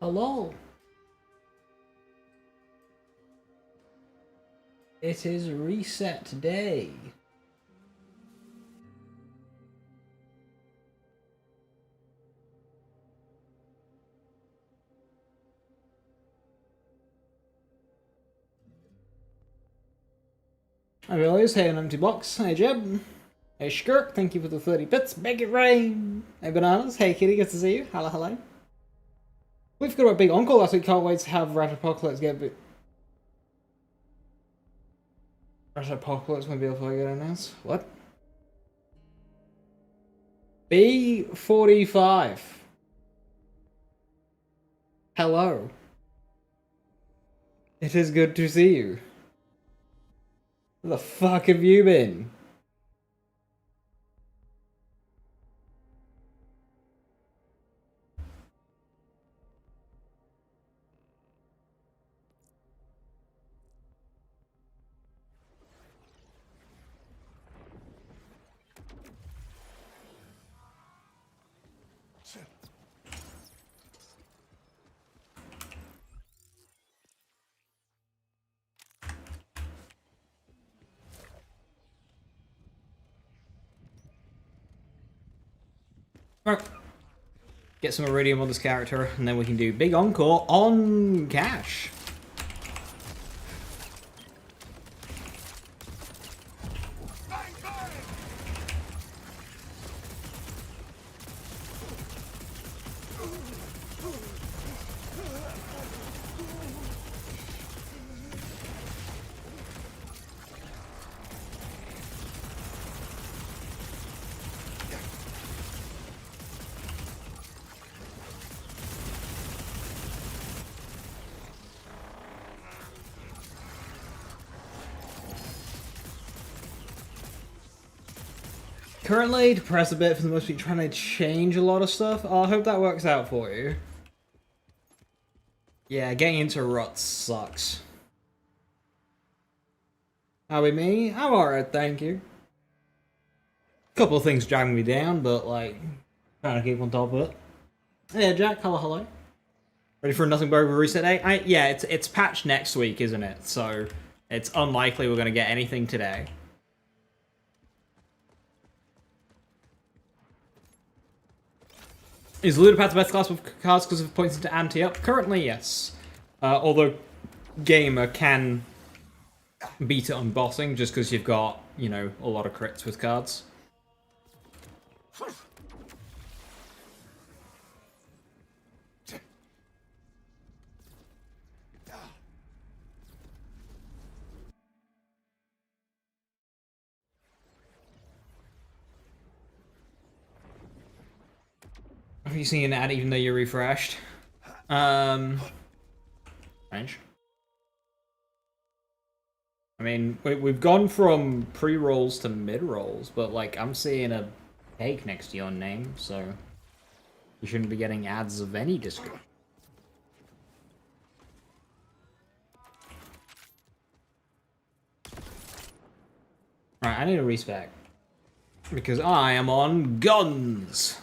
Hello. It is reset day. Hi Billies, hey an empty box, hey Jeb, hey Skirk, thank you for the 30 bits, make it rain! Hey Bananas, hey Kitty, good to see you, hello hello. We've got a big encore last week, can't wait to have Rat Apocalypse get a bit... Rat Apocalypse won't be able to get announced. What? B45. Hello. It is good to see you. Where the fuck have you been? Right. Get some iridium on this character, and then we can do big encore on Cash. Currently depressed a bit for the most week, trying to change a lot of stuff. I hope that works out for you. Yeah, getting into ruts sucks. How be me? I'm alright, thank you. Couple of things dragging me down, but like, trying to keep on top of it. Yeah, Jack, hello, hello. Ready for nothing but a reset day? Yeah, it's patched next week, isn't it? So it's unlikely we're gonna get anything today. Is Ludopath the best class with cards because of points into anti-up? Currently, yes. Although Gamer can beat it on bossing just because you've got, you know, a lot of crits with cards. Have you seen an ad even though you're refreshed? Strange. I mean, we've gone from pre-rolls to mid-rolls, but like, I'm seeing a cake next to your name, so you shouldn't be getting ads of any description. Right, I need a respec. Because I am on guns!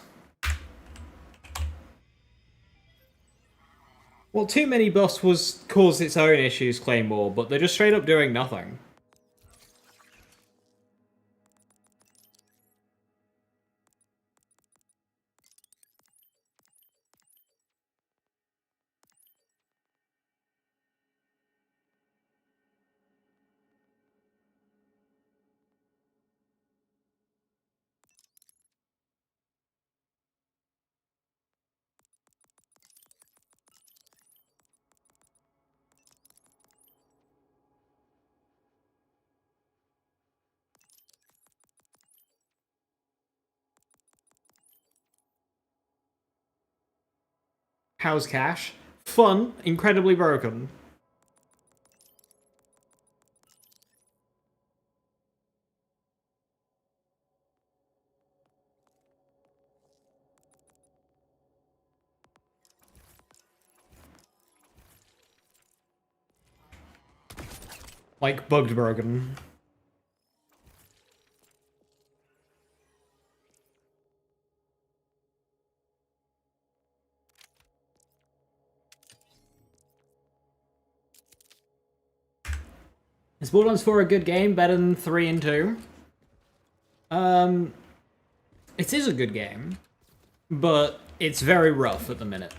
Well, too many buffs was caused its own issues, Claymore, but they're just straight up doing nothing. How's Cash? Fun, incredibly broken. Like, bugged broken. Is Borderlands 4 a good game? Better than 3 and 2? It is a good game, but it's very rough at the minute.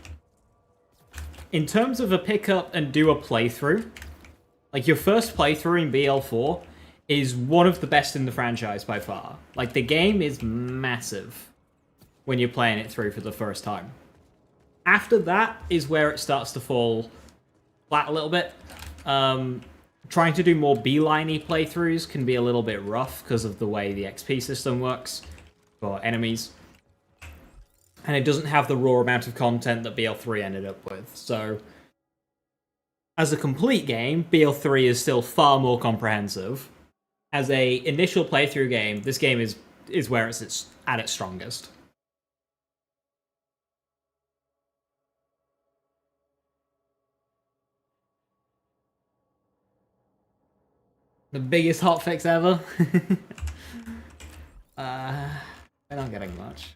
In terms of a pick up and do a playthrough, like your first playthrough in BL4 is one of the best in the franchise by far. Like the game is massive when you're playing it through for the first time. After that is where it starts to fall flat a little bit. Trying to do more beeline-y playthroughs can be a little bit rough because of the way the XP system works for enemies. And it doesn't have the raw amount of content that BL3 ended up with. So, as a complete game, BL3 is still far more comprehensive. As a initial playthrough game, this game is where it's at its strongest. The biggest hotfix ever? We're not getting much.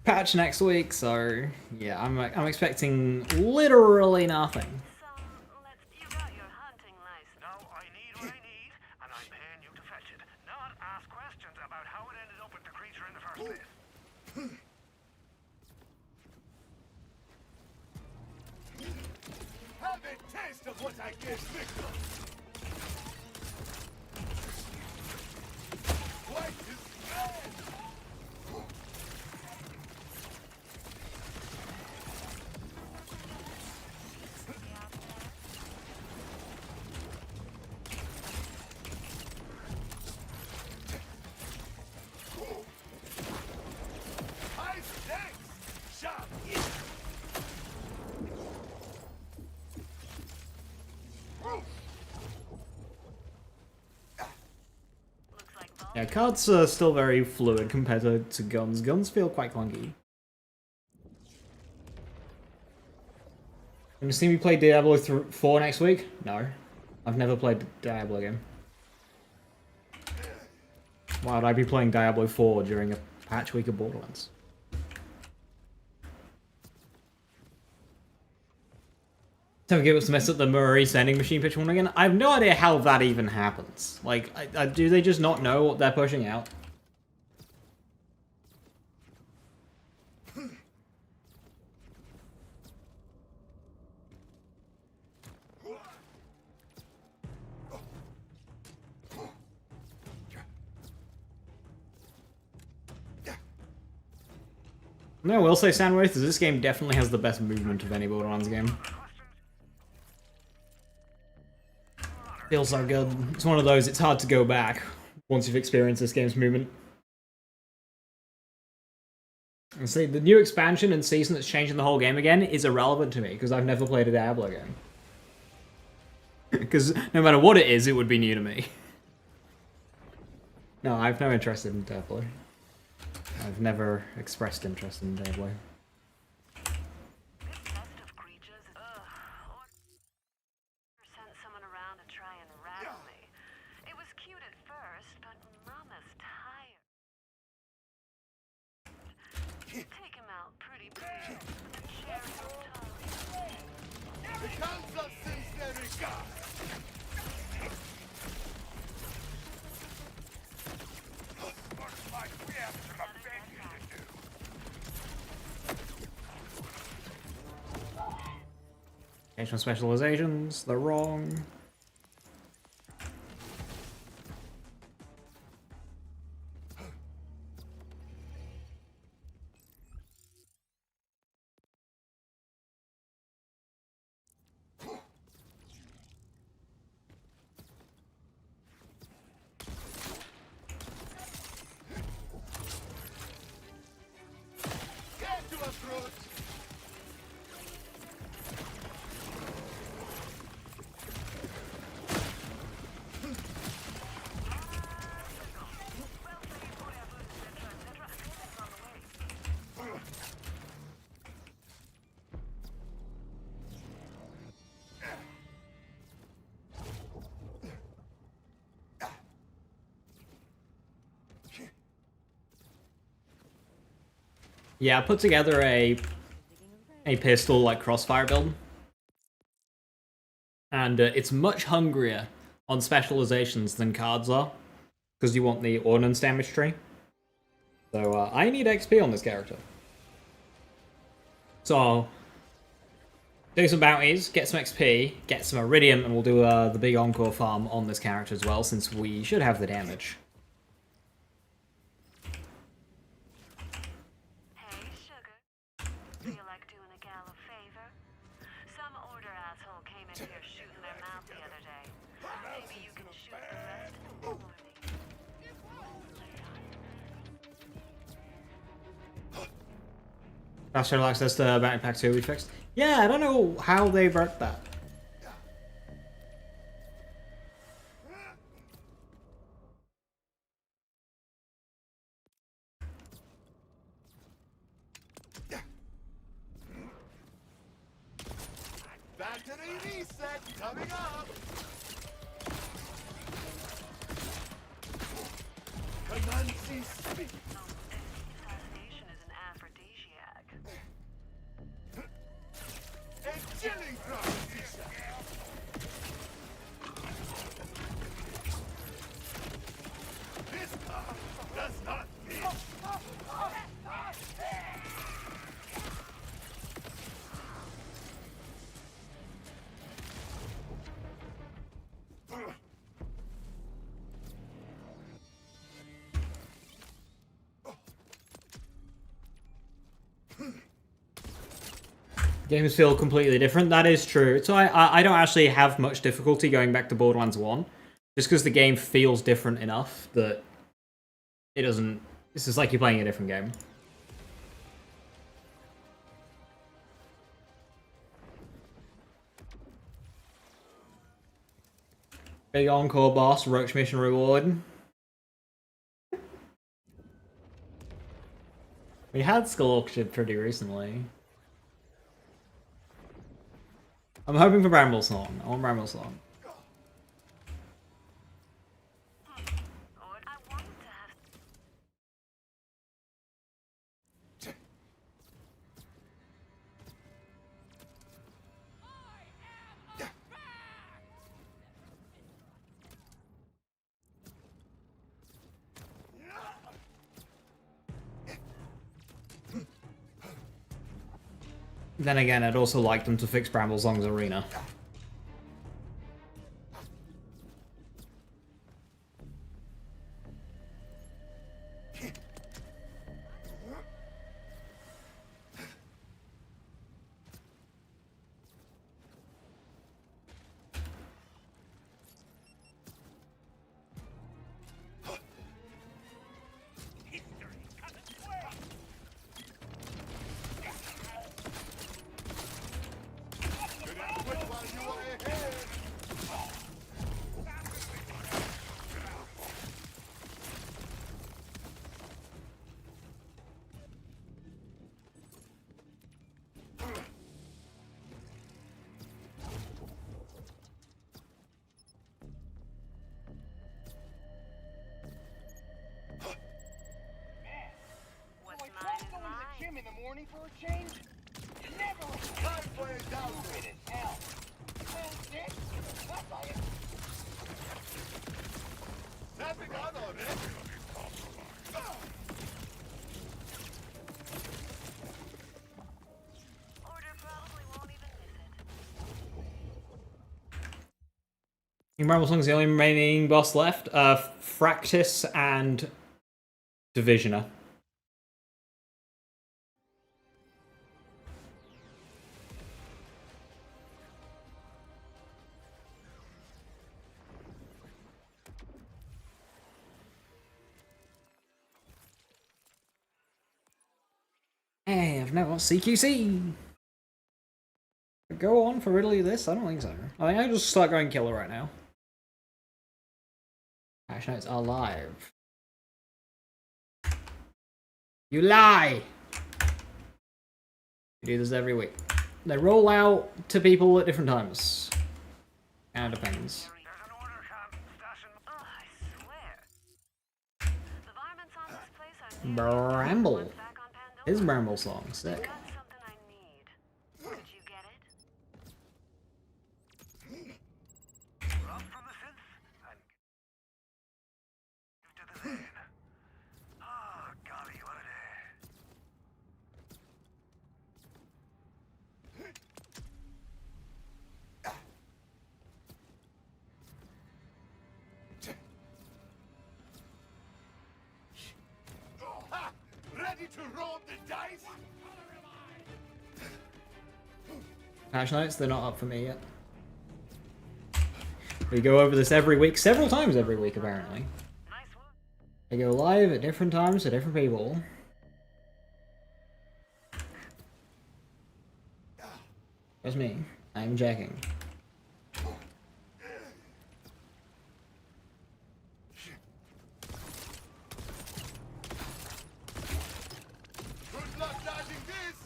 Patch next week, so yeah, I'm expecting literally nothing. You got your hunting license. No, I need what I need, and I'm paying you to fetch it, not ask questions about how it ended up with the creature in the first place. Have a taste of what I give Victor! What is that? Yeah, cards are still very fluid compared to guns. Guns feel quite clunky. Can you see me play Diablo 4 next week? No. I've never played Diablo game. Why would I be playing Diablo 4 during a patch week of Borderlands? Don't give us to mess up the Murray sending machine pitch one again. I have no idea how that even happens. Like, do they just not know what they're pushing out? No, I will say, Sandwraith, is this game definitely has the best movement of any Borderlands game. Feels so good. It's one of those, it's hard to go back once you've experienced this game's movement. And see, the new expansion and season that's changing the whole game again is irrelevant to me, because I've never played a Diablo game. Because no matter what it is, it would be new to me. No, I have no interest in Diablo. I've never expressed interest in Diablo. Sent someone around to try and rattle me. It was cute at first, but Mama's tired. Take him out pretty big. The cherry on top. Looks like we have some avenging to do. Occasional specializations, they're wrong. Get to us, Root! Yeah, I put together a pistol like crossfire build, and it's much hungrier on specializations than cards are, because you want the ordnance damage tree. So I need XP on this character. So I'll do some bounties, get some XP, get some iridium, and we'll do the big encore farm on this character as well, since we should have the damage. Hey, sugar. Feel like doing a gal a favor? Some order asshole came in here shooting their mouth the other day. Maybe you can shoot the rest in the morning. Fast travel access to Bounty Pack 2 we fixed. Yeah, I don't know how they broke that. Battery reset coming up. Comanche speak. Assassination is an aphrodisiac. A chilling proposition. This car does not fit. Games feel completely different. That is true. So I don't actually have much difficulty going back to Borderlands 1. Just because the game feels different enough that it doesn't... It's just like you're playing a different game. Big encore boss, Roach mission reward. We had Skull Orchard pretty recently. I'm hoping for Bramble Song. I want Bramble Song. I want to have... Then again, I'd also like them to fix Bramble Song's arena. What's mine is mine. In the morning for a change? Never Time for a down. stupid as hell. Well, Dick, that's all you. Tapping on already. Order probably won't even miss it. Bramble Song's the only remaining boss left. Fractus and Divisioner. Hey, I've never got CQC. Go on for Ridley this? I don't think so. I think I just start going killer right now. Patch notes are live. You lie! You do this every week. They roll out to people at different times. And it depends. There's an order camp stashing... Oh, I swear. The varmints on this place are nearly Bramble. back on Pandora. His Bramble song, sick. Got something I need. Could you get it? Run from the synth and to the zen. Ah, golly, what a day. Ha! Ready to roll the dice? Patch notes, they're not up for me yet. We go over this every week, several times every week apparently. Nice one. They go live at different times to different people. That's me. I'm checking. Good luck dodging this.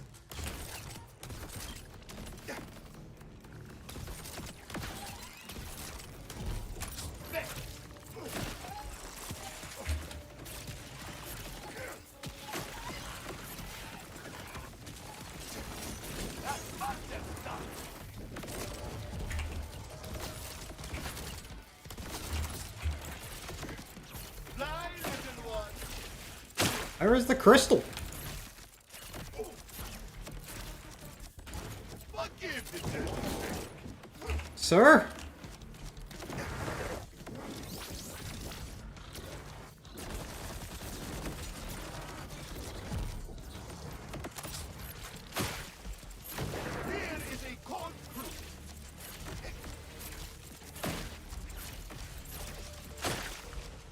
Fly, little one. Where is the crystal? What gives it to you? Sir? Here is a cold brew.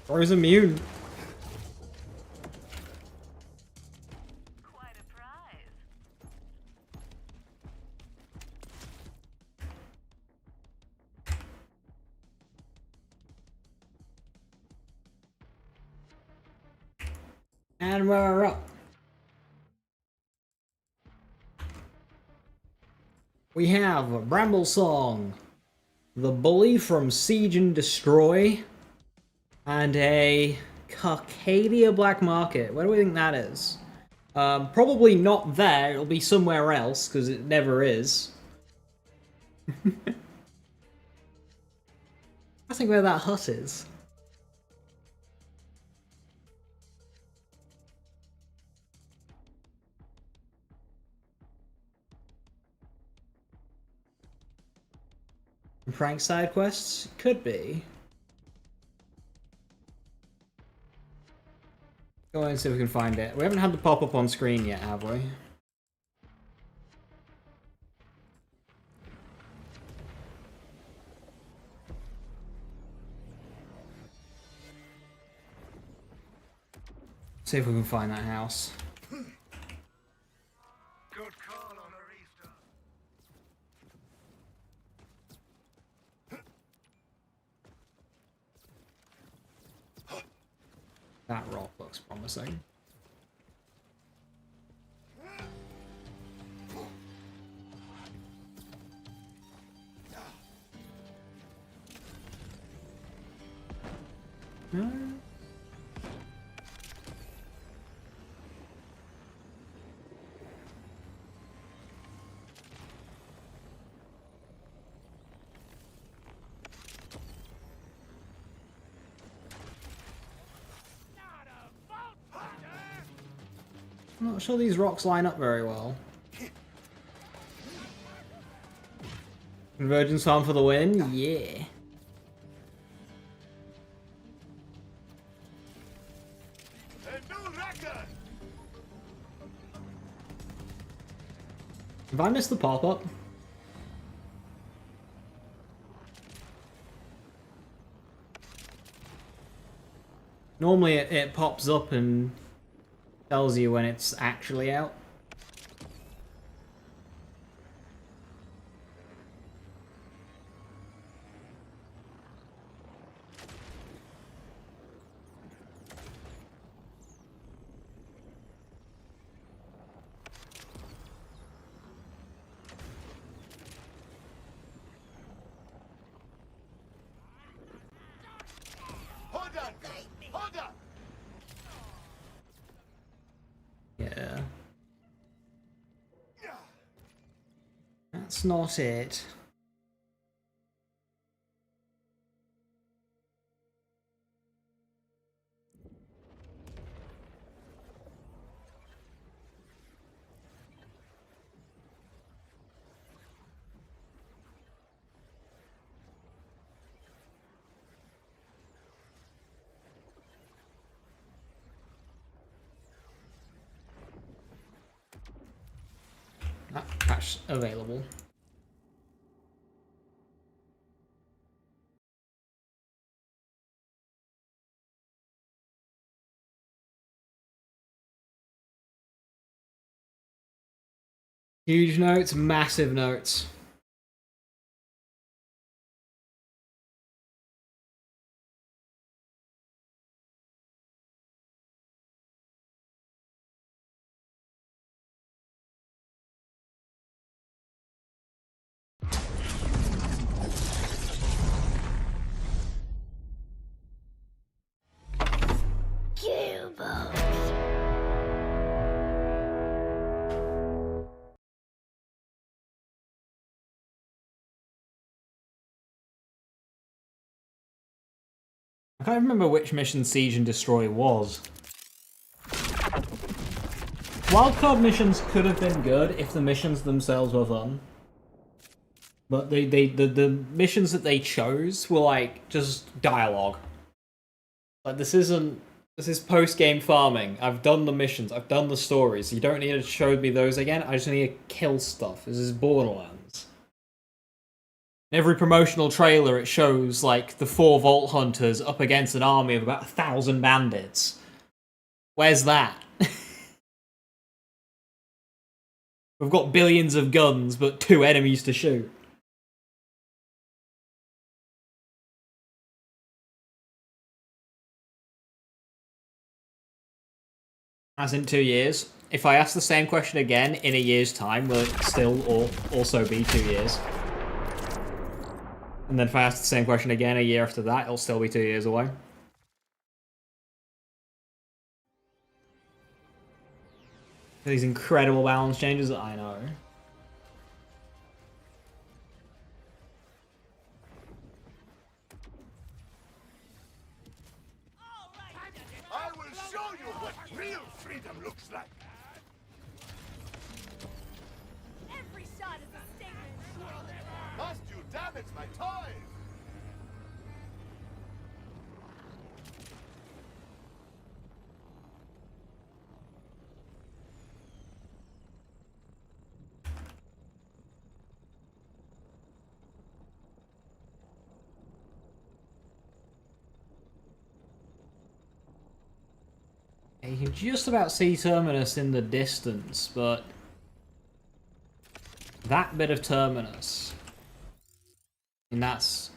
Or is immune? Quite a prize. And we're up. We have a Bramble Song, the Bully from Siege and Destroy, and a Carcadia Black Market. Where do we think that is? Probably not there, it'll be somewhere else, because it never is. I think where that hut is. Prank side quests? Could be. Go ahead and see if we can find it. We haven't had the pop-up on screen yet, have we? See if we can find that house. Good call on Arista. That rock looks promising. No. I'm not sure these rocks line up very well. Convergence farm for the win? Yeah. A new record. Have I missed the pop-up? Normally it pops up and tells you when it's actually out. Hold on. Hold on. Yeah. That's not it. Patch available. Huge notes, massive notes. I can't remember which mission Siege and Destroy was. Wildcard missions could have been good if the missions themselves were fun. But the missions that they chose were like just dialogue. Like this is post-game farming. I've done the missions, I've done the stories. You don't need to show me those again. I just need to kill stuff. This is Borderlands. In every promotional trailer it shows like the 4 Vault Hunters up against an army of about 1,000 bandits. Where's that? We've got billions of guns, but 2 enemies to shoot. As in 2 years. If I ask the same question again in a year's time, will it still also be 2 years? And then if I ask the same question again a year after that, it'll still be 2 years away. These incredible balance changes that I know. I will show you what real freedom looks like. Every shot is a statement. Must you damage my toys? You can just about see Terminus in the distance, but that bit of Terminus, and that's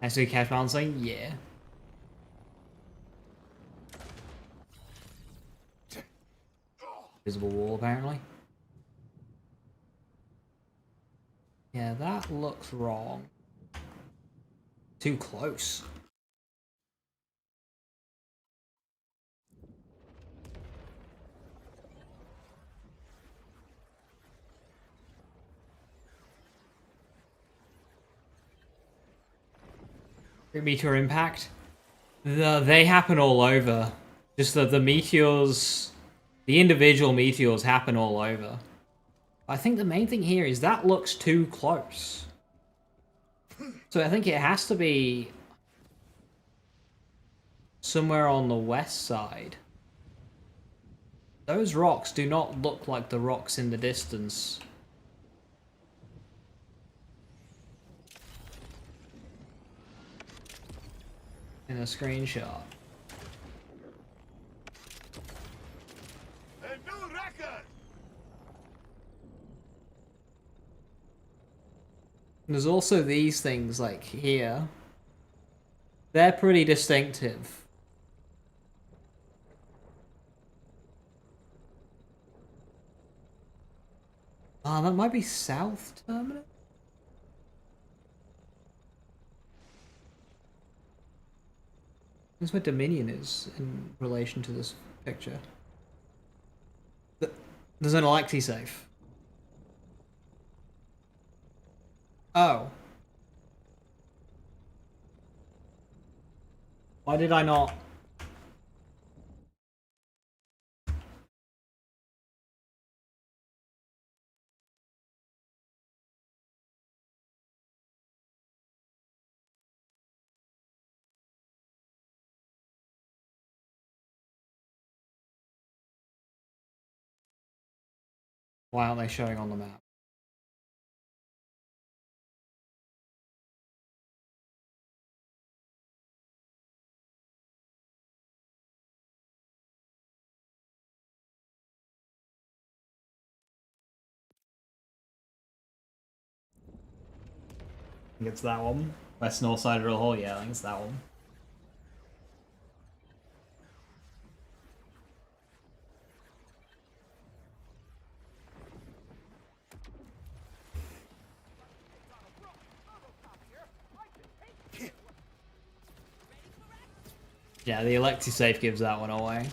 I see cash balancing, yeah. Visible wall, apparently. Yeah, that looks wrong. Too close. Meteor impact. They happen all over. Just the meteors, the individual meteors happen all over. I think the main thing here is that looks too close. So I think it has to be somewhere on the west side. Those rocks do not look like the rocks in the distance. In a screenshot. A new record! There's also these things like here. They're pretty distinctive. Ah, that might be South Terminus? That's where Dominion is in relation to this picture. There's an Alexi safe. Oh. Why did I not? Why aren't they showing on the map? I think it's that one. West North Side Drill Hole, yeah, I think it's that one. Yeah, the Alexi safe gives that one away.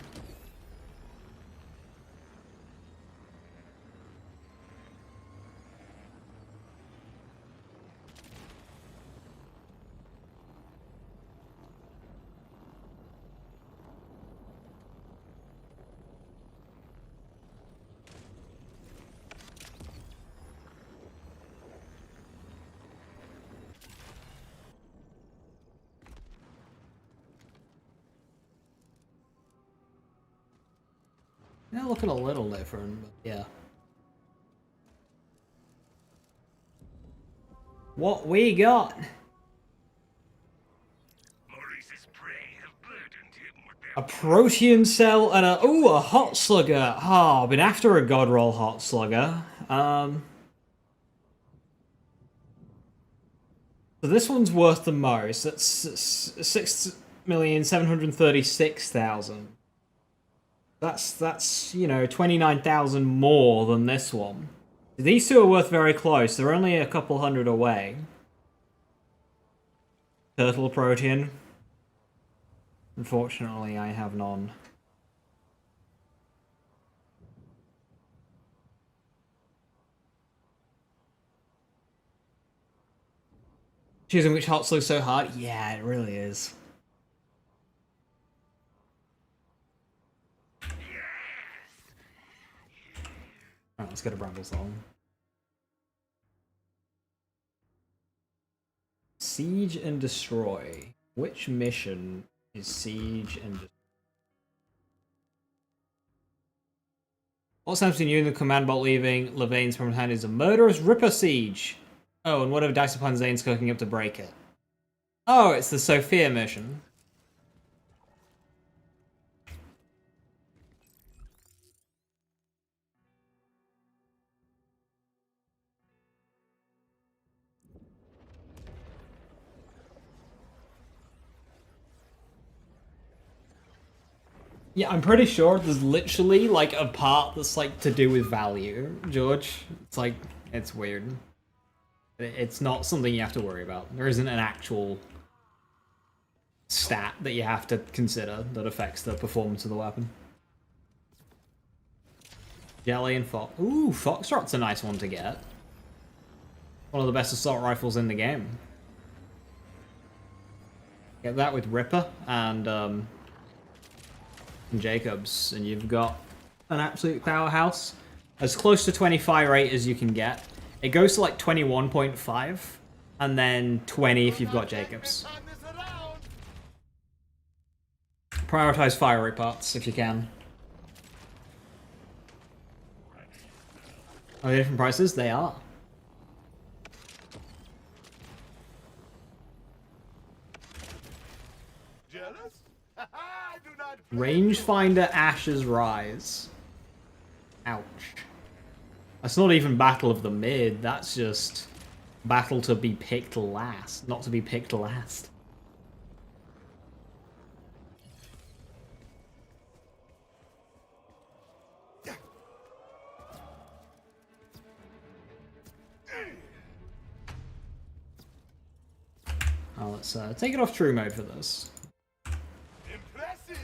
They're looking a little different, but yeah. What we got? Maurice's prey have burdened him with their A protean cell and a hot slugger. Oh, I've been after a god roll hot slugger. So this one's worth the most. That's 6,736,000. That's you know 29,000 more than this one. These two are worth very close. They're only a couple hundred away. Turtle protean. Unfortunately, I have none. Choosing which hot slug's so hard? Yeah, it really is. Alright, let's go to Bramble Song. Siege and Destroy. Which mission is Siege and Destroy? What's happening between you and the command bot leaving Levain's from hand is a murderous Ripper Siege. Oh, and whatever dice upon Zane's cooking up to break it. Oh, it's the Sophia mission. Yeah, I'm pretty sure there's literally like a part that's like to do with value, George. It's like, it's weird. It's not something you have to worry about. There isn't an actual stat that you have to consider that affects the performance of the weapon. Jelly and Fox. Ooh, Foxtrot's a nice one to get. One of the best assault rifles in the game. Get that with Ripper and Jacobs, and you've got an absolute powerhouse. As close to 20 fire rate as you can get. It goes to like 21.5, and then 20 if you've got Jacobs. Prioritize fire rate parts if you can. Are they different prices? They are. jealous? I do not Rangefinder Ashes Rise. Ouch. That's not even Battle of the Mid, that's just battle to be picked last, not to be picked last. let's take it off true mode for this. Impressive!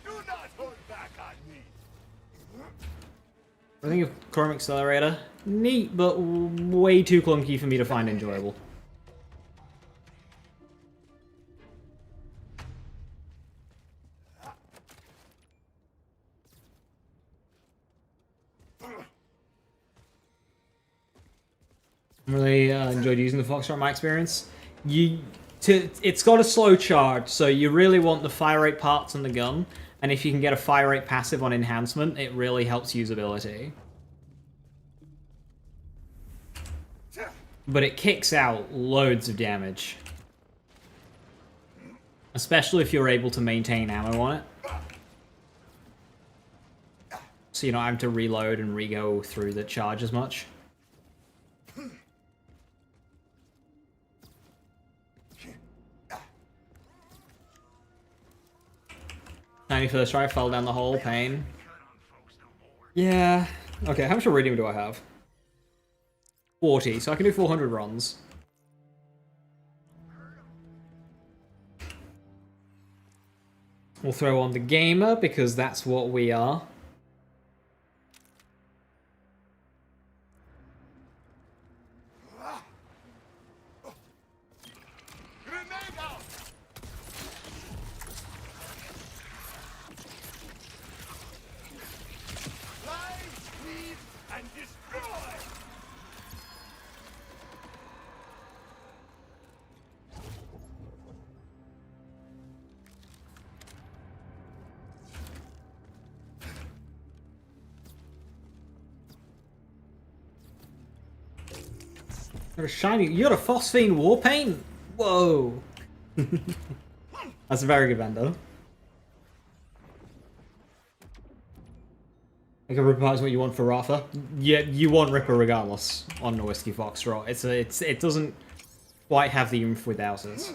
Do not hold back on me! I think of Chrome Accelerator. Neat, but way too clunky for me to find enjoyable. Really enjoyed using the Foxtrot in my experience. It's got a slow charge, so you really want the fire rate parts on the gun, and if you can get a fire rate passive on enhancement, it really helps usability. But it kicks out loads of damage. Especially if you're able to maintain ammo on it. So you don't have to reload and re-go through the charge as much. 91st try, fell down the hole, pain. Yeah. Okay, how much iridium do I have? 40, so I can do 400 runs. We'll throw on the gamer, because that's what we are. Grenade out! Fly, leave, and destroy! You're a shiny. You're a phosphine warpaint? Whoa. That's a very good vendor. I can Ripper is what you want for Rafa. Yeah, you want Ripper regardless on the Whiskey Foxtrot. It doesn't quite have the oomph without it.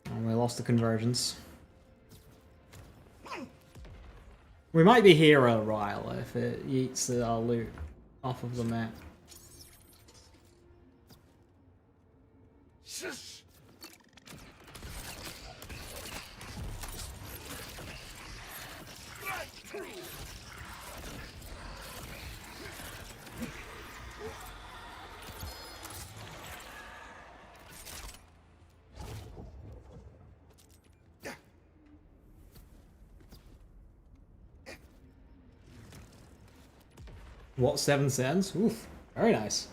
And we lost the convergence. We might be here a while if it eats our loot off of the map. Shush! Right through! What, 7 cents? Oof, very nice.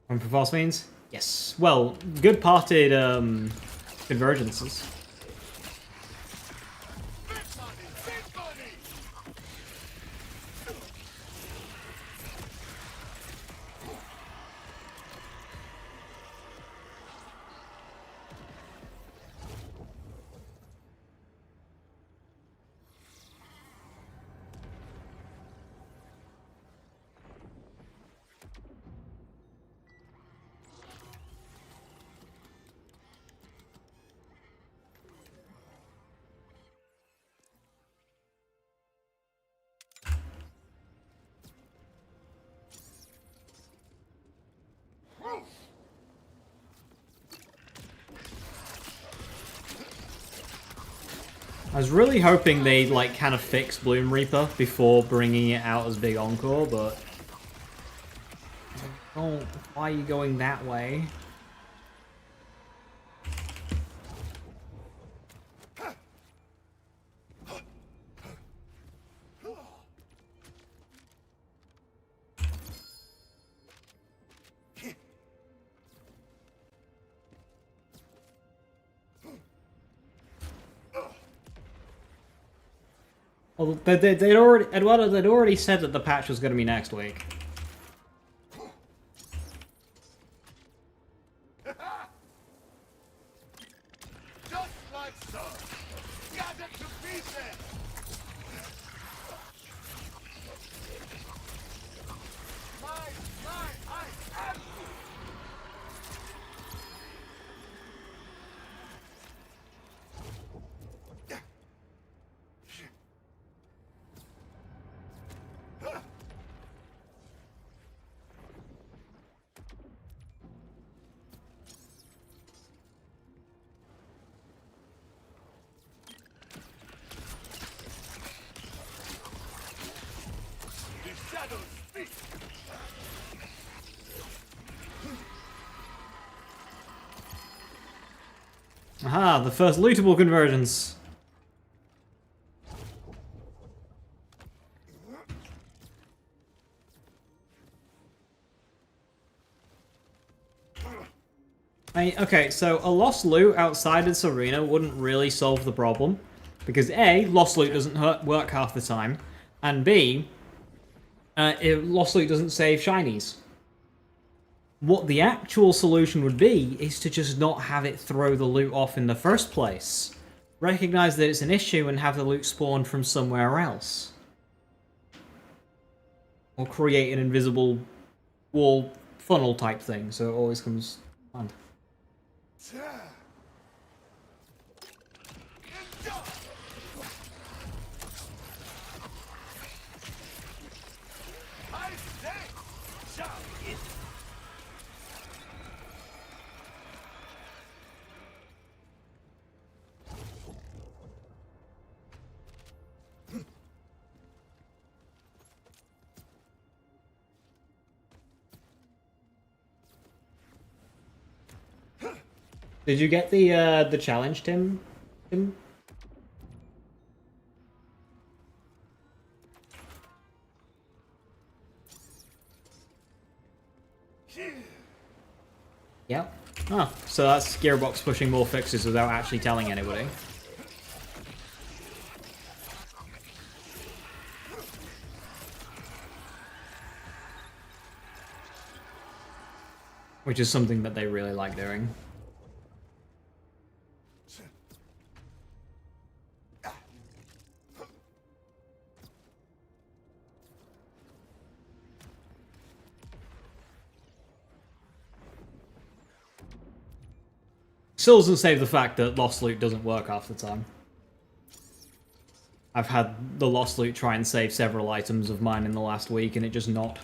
And for false means? Yes. Well, good parted convergences. Big money! Big money! I was really hoping they'd like kind of fix Bloom Reaper before bringing it out as Big Encore, but oh, why are you going that way? Well, they'd already, Eduardo, they'd already said that the patch was going to be next week. milestone. Gather to pieces. I am you. The shadows speak. Aha, the first lootable conversions. Okay, so a lost loot outside this arena wouldn't really solve the problem. Because A, lost loot doesn't work half the time. And B, lost loot doesn't save shinies. What the actual solution would be is to just not have it throw the loot off in the first place. Recognize that it's an issue and have the loot spawn from somewhere else. Or create an invisible wall funnel type thing so it always comes on. I say, shall it? Did you get the challenge, Tim? Tim? Yep. Oh, so that's Gearbox pushing more fixes without actually telling anybody. Which is something that they really like doing. Still doesn't save the fact that lost loot doesn't work half the time. I've had the lost loot try and save several items of mine in the last week and it just not.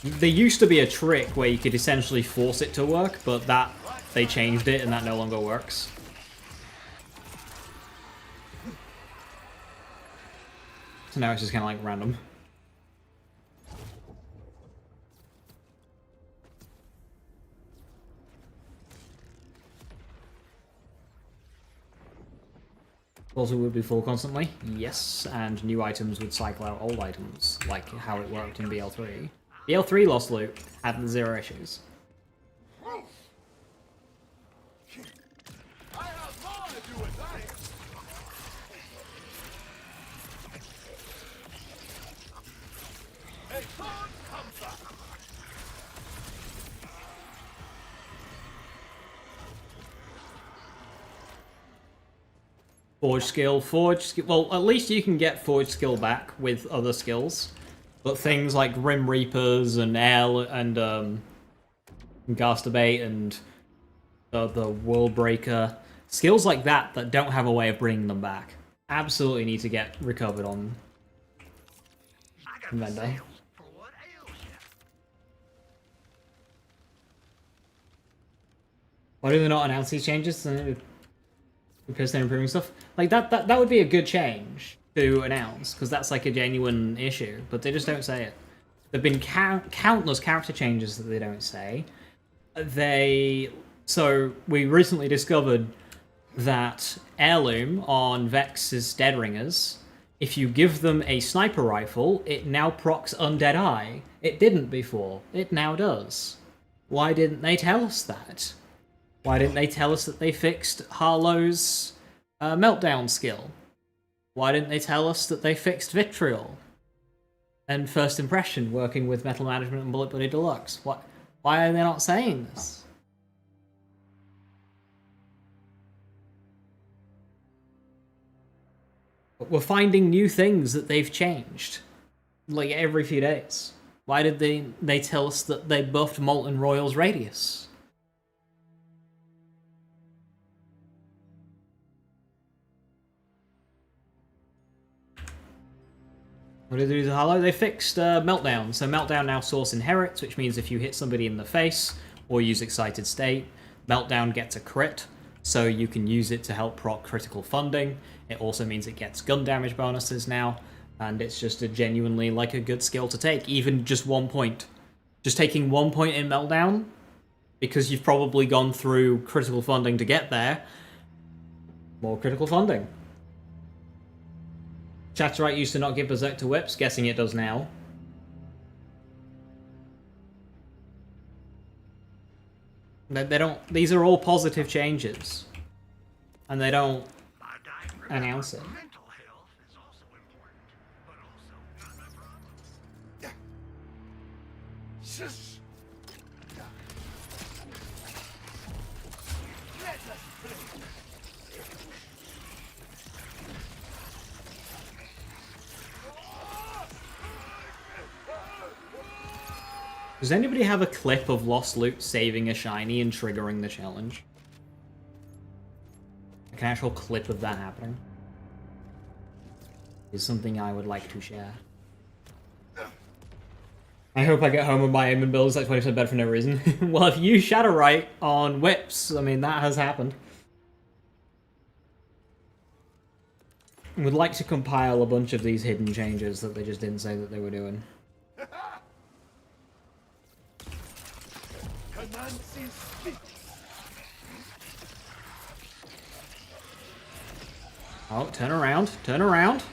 There used to be a trick where you could essentially force it to work, but that they changed it and that no longer works. So now it's just kind of like random. Also would be full constantly, yes, and new items would cycle out old items, like how it worked in BL3. BL3 lost loot had 0 issues. I have more to do with life. A thought comes up. Forge skill, well, at least you can get Forge skill back with other skills. But things like Grim Reapers and Air and Gastarbate and the World Breaker, skills like that that don't have a way of bringing them back, absolutely need to get recovered on Vendor. Why do they not announce these changes? Because they're improving stuff like that would be a good change to announce, because that's like a genuine issue, but they just don't say it. There've been countless character changes that they don't say. So we recently discovered that Heirloom on Vex's Deadringers, if you give them a sniper rifle, it now procs Undead Eye. It didn't before. It now does. Why didn't they tell us that? Why didn't they tell us that they fixed Harlow's meltdown skill? Why didn't they tell us that they fixed Vitriol? And First Impression, working with Metal Management and Bullet Buddy Deluxe? Why are they not saying this? But we're finding new things that they've changed, like every few days. Why did they tell us that they buffed Molten Royal's radius? What did they do to Hollow? They fixed Meltdown. So Meltdown now source inherits, which means if you hit somebody in the face or use Excited State, Meltdown gets a crit, so you can use it to help proc critical funding. It also means it gets gun damage bonuses now, and it's just a genuinely like a good skill to take, even just 1 point. Just taking 1 point in Meltdown, because you've probably gone through critical funding to get there. More critical funding. Chatterite used to not give Berserk to whips, guessing it does now. They don't. These are all positive changes, and they don't announce it. Mental health is also important, but also not my problem. Shush. Let us play. Does anybody have a clip of Lost Loot saving a shiny and triggering the challenge? Like an actual clip of that happening? Is something I would like to share. I hope I get home and my aim and build is like 20% better for no reason. Well, if you Shadowrite on whips, I mean, that has happened. Would like to compile a bunch of these hidden changes that they just didn't say that they were doing. Commanding speak. Oh, turn around, turn around.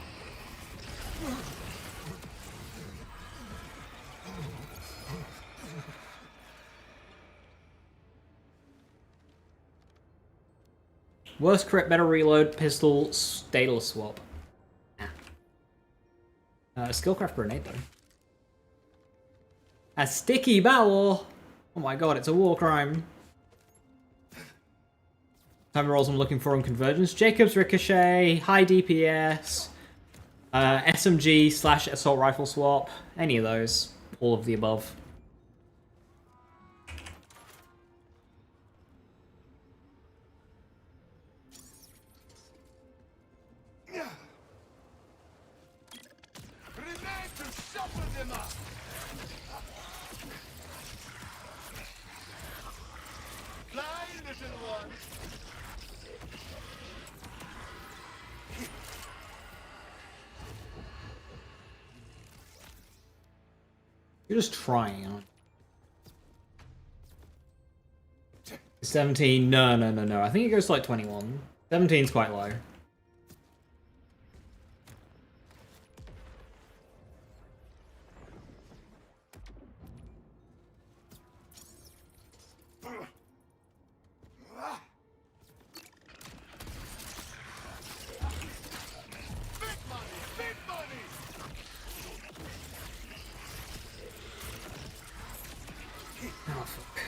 Worst crit, better reload, pistol, Daedal swap. Skillcraft grenade though. A sticky barrel! Oh my god, it's a war crime. Time rolls I'm looking for on convergence. Jacob's Ricochet, high DPS, SMG / assault rifle swap, any of those. All of the above. Prepare to shuffle them up. Fly, little one. You're just trying, aren't you? 17, no. I think it goes to like 21. 17's quite low. Big money, big money. Oh, fuck.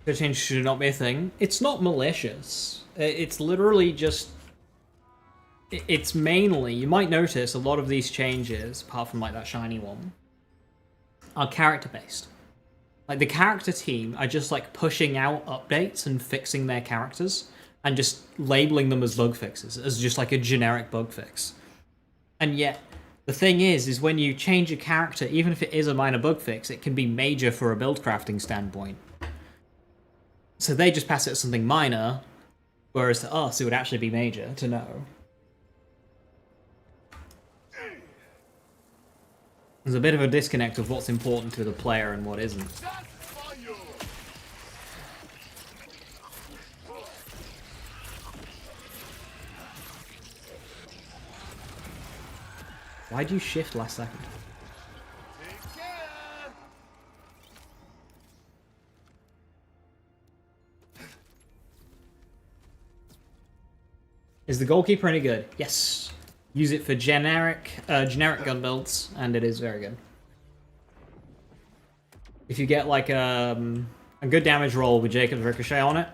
The change should not be a thing. It's not malicious. It's literally just... It's mainly... You might notice a lot of these changes, apart from like that shiny one, are character-based. Like the character team are just like pushing out updates and fixing their characters and just labeling them as bug fixes, as just like a generic bug fix. And yet, the thing is when you change a character, even if it is a minor bug fix, it can be major for a build crafting standpoint. So they just pass it as something minor, whereas to us it would actually be major to know. There's a bit of a disconnect of what's important to the player and what isn't. That's for you. Why'd you shift last second? Take care. Is the goalkeeper any good? Yes. Use it for generic gun builds, and it is very good. If you get like a good damage roll with Jacob's Ricochet on it,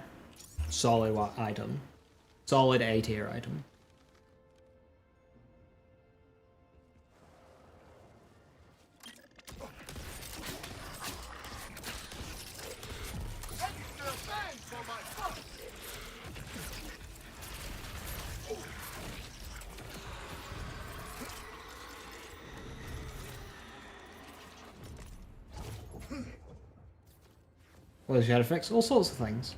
solid item. Solid A tier item. Extra bang for my buck! What does she have to fix? All sorts of things.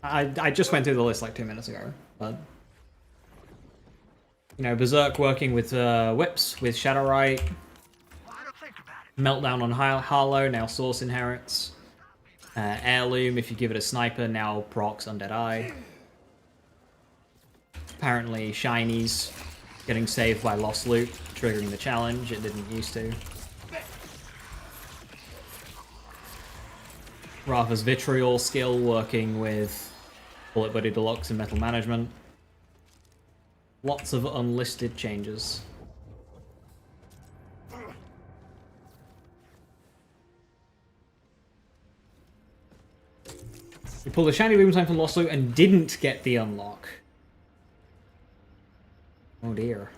I just went through the list like 2 minutes ago, but you know, Berserk working with whips with Shadowrite, Meltdown on Harlow, now Source inherits, Heirloom if you give it a sniper, now procs Undead Eye. Apparently Shinies getting saved by Lost Loot, triggering the challenge, it didn't used to. Ratha's Vitriol skill working with Bullet Buddy Deluxe and Metal Management. Lots of unlisted changes. We pulled a shiny Boomtime from Lost Loot and didn't get the unlock. Oh dear.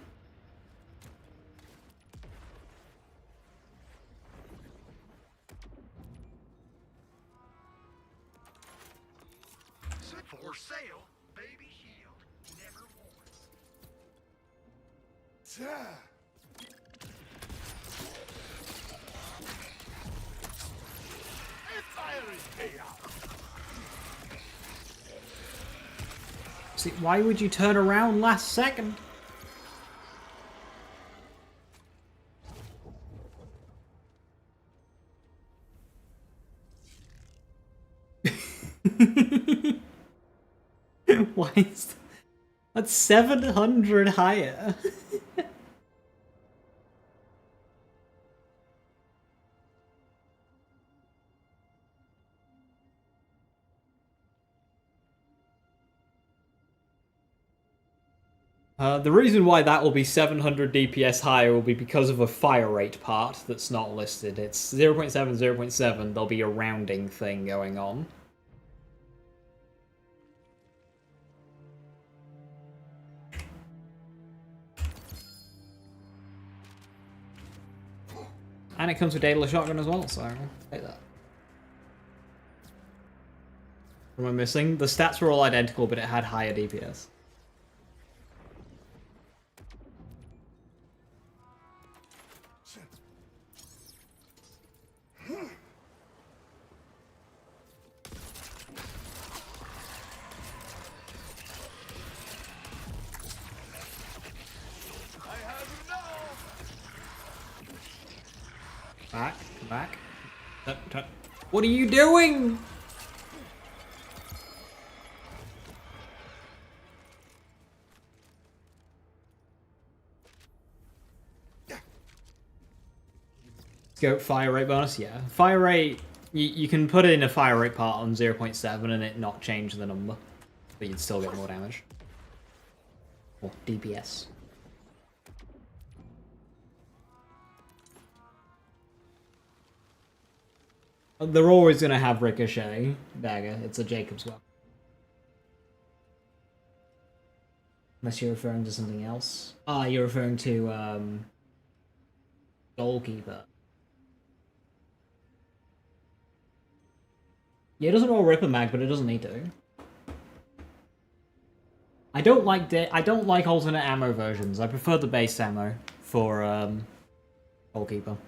For sale, baby shield, never once. It's Irish payout. See, why would you turn around last second? Why is that's 700 higher? The reason why that will be 700 DPS higher will be because of a fire rate part that's not listed. It's 0.7, 0.7. There'll be a rounding thing going on. And it comes with Daedalus Shotgun as well, so I'll take that. What am I missing? The stats were all identical, but it had higher DPS. Back. What are you doing? Scope fire rate bonus, yeah. Fire rate, you can put in a fire rate part on 0.7 and it not change the number, but you'd still get more damage. Or DPS. They're always going to have Ricochet dagger. It's a Jacob's weapon. Unless you're referring to something else. Ah, you're referring to Goalkeeper. Yeah, it doesn't roll Ripper Mag, but it doesn't need to. I don't like alternate ammo versions. I prefer the base ammo for Goalkeeper.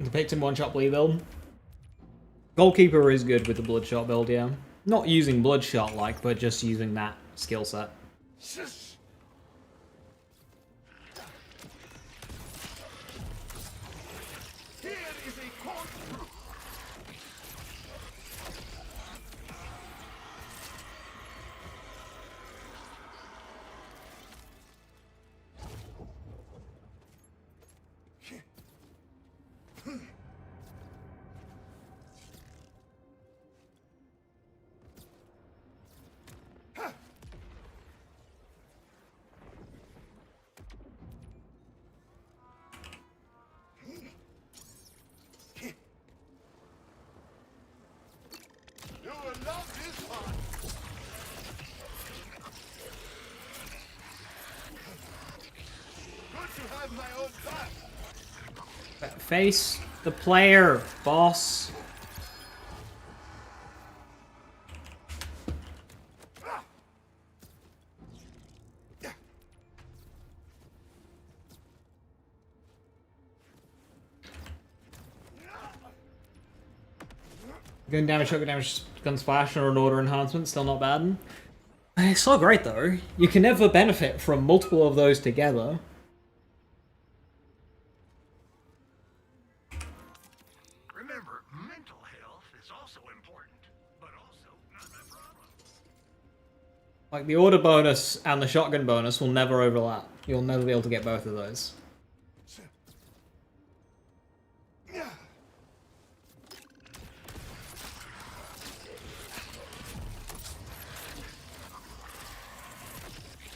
Depicting one-shot bleed build. Goalkeeper is good with the bloodshot build, yeah. Not using bloodshot like, but just using that skill set. Shush. Here is a cold brew. You will love this one. Good to have my own back. Face the player, boss. Gun damage, shotgun damage, gun splash, or an order enhancement, still not bad. It's so great though. You can never benefit from multiple of those together. Remember, mental health is also important, but also not my problem. Like the order bonus and the shotgun bonus will never overlap. You'll never be able to get both of those.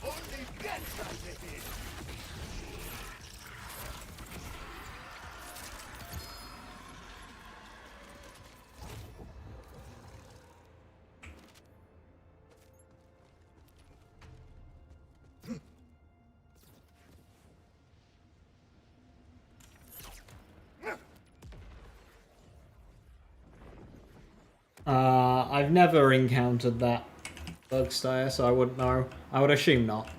Only death does it. I've never encountered that bug stare, so I wouldn't know. I would assume not.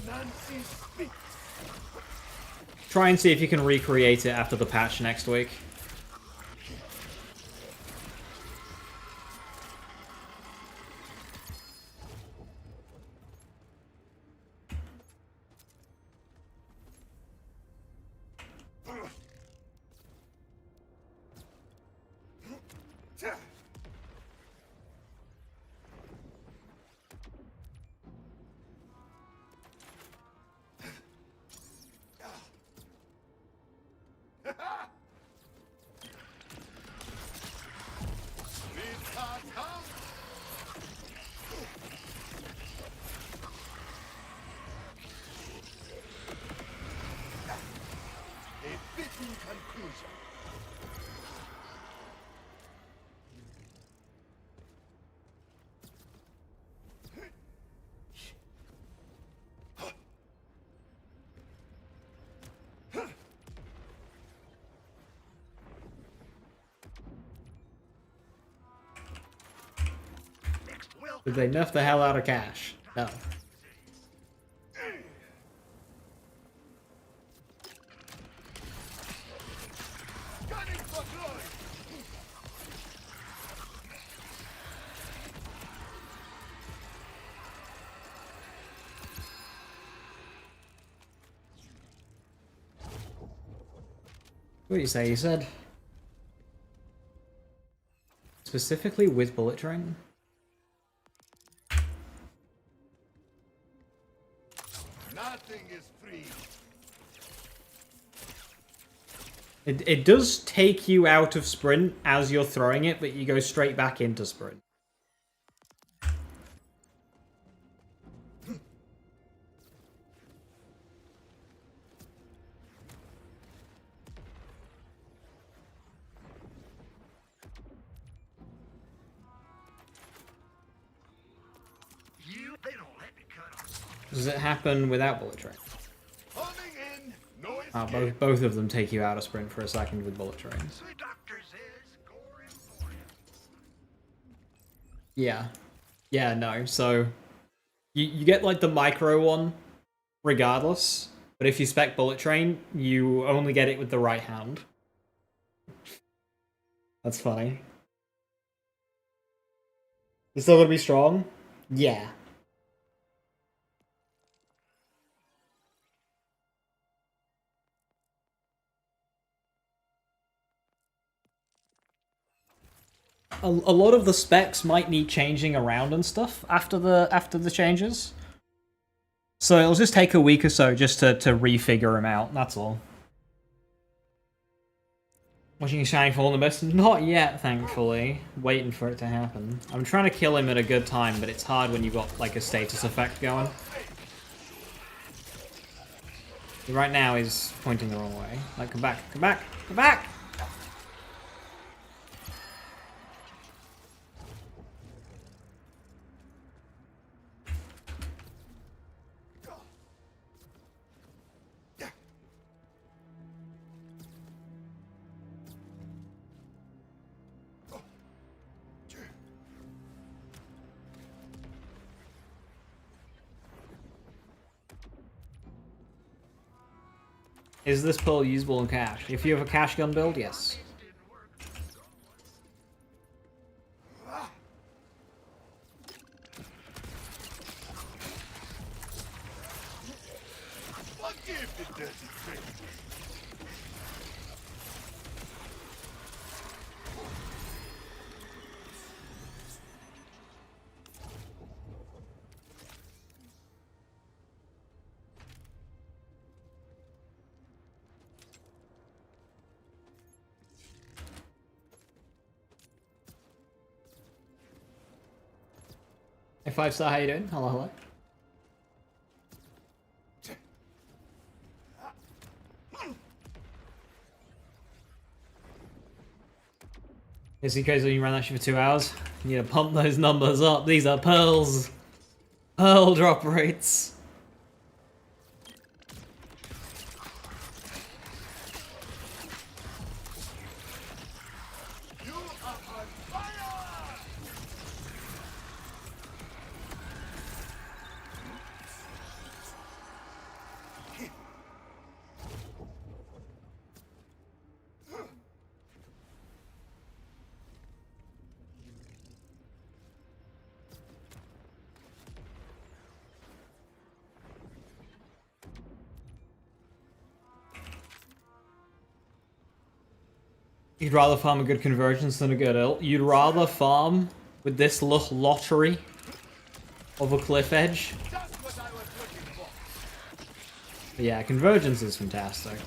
Nancy speaks. Try and see if you can recreate it after the patch next week. Sweetheart, come. A fitting conclusion. Did they nerf the hell out of Cash? No. Gunning for glory. What did you say? You said specifically with bullet train? Nothing is free. It does take you out of sprint as you're throwing it, but you go straight back into sprint. They don't let me cut off. Does it happen without bullet train? Coming in. No escape. Both of them take you out of sprint for a second with bullet trains. The doctor says gore important. Yeah. Yeah, no, so You get like the micro one regardless, but if you spec Bullet Train, you only get it with the right hand. That's funny. It's still gonna be strong? Yeah. A lot of the specs might need changing around and stuff after the changes. So it'll just take a week or so just to refigure them out, that's all. Watching Shining Fall in the best? Not yet, thankfully. Waiting for it to happen. I'm trying to kill him at a good time, but it's hard when you've got like a status effect going. Right now he's pointing the wrong way. Like, come back, come back, come back! Is this pull usable in cash? If you have a cash gun build, yes. What gift it does it bring? Hey, 5-star, how you doing? Hello, hello. Is he crazy when you run that shit for 2 hours? You need to pump those numbers up. These are pearls. Pearl drop rates. You are on fire! You'd rather farm a good convergence than a good ult. You'd rather farm with this lottery of a cliff edge. That's what I was looking for. But yeah, convergence is fantastic.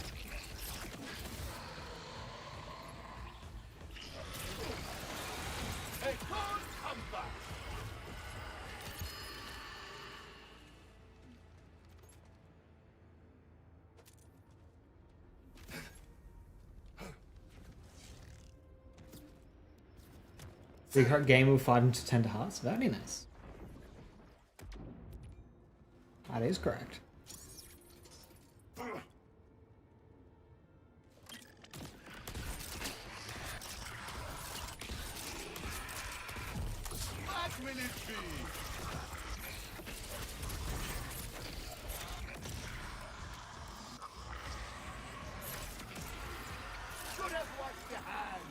A good comeback. Big game of 5 into 10 to hearts. Very nice. That is correct. What will it be? Should have watched the hand.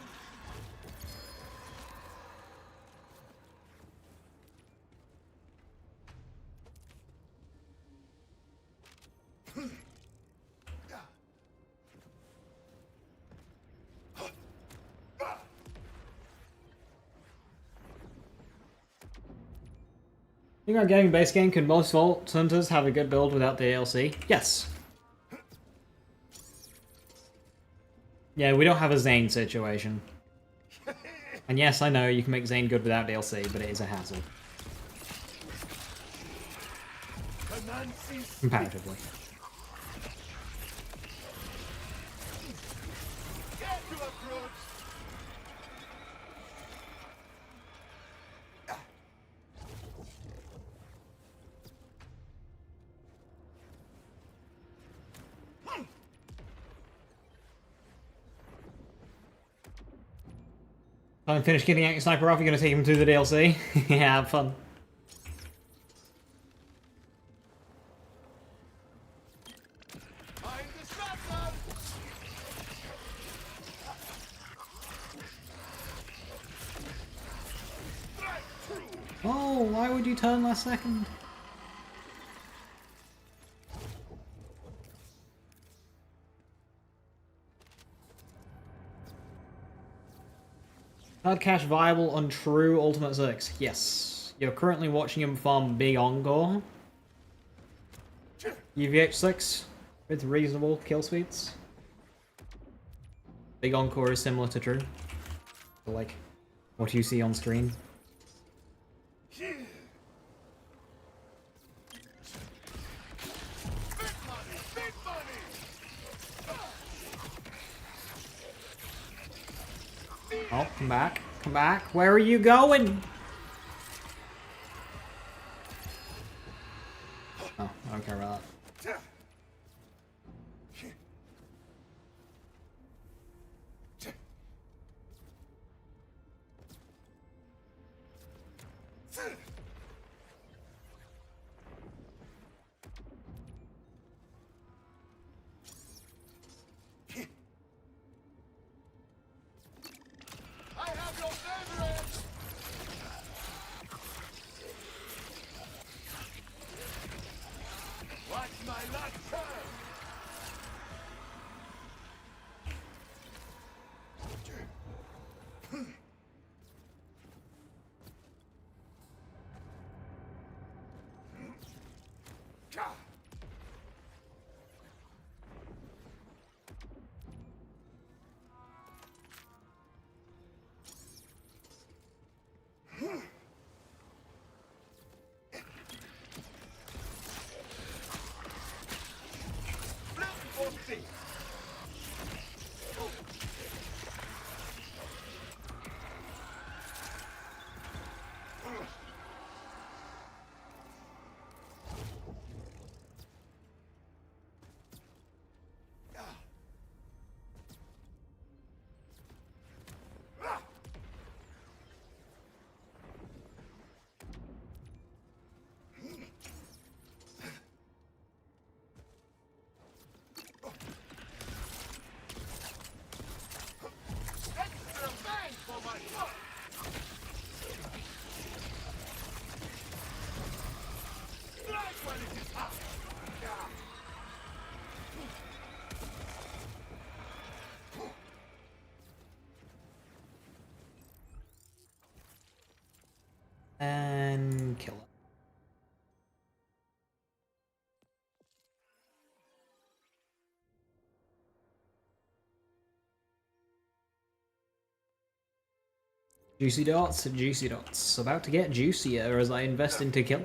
Think about gaming base game, can most Vault Hunters have a good build without DLC? Yes. Yeah, we don't have a Zane situation. And yes, I know you can make Zane good without DLC, but it is a hassle. Comparatively. Get to approach. I'm finished getting out your sniper off, you're gonna take him to the DLC? Yeah, have fun. Oh, why would you turn last second? Hard cash viable, untrue, ultimate 6. Yes. You're currently watching him farm Big Encore. UVH 6 with reasonable kill speeds. Big Encore is similar to True. So, like, what you see on screen. Oh, come back. Come back. Where are you going? Oh, I don't care about that. I have your favorite! Watch my luck turn! Extra bang for my buck! Strike when it is hot! And kill it. Juicy dots, juicy dots. About to get juicier as I invest into killer.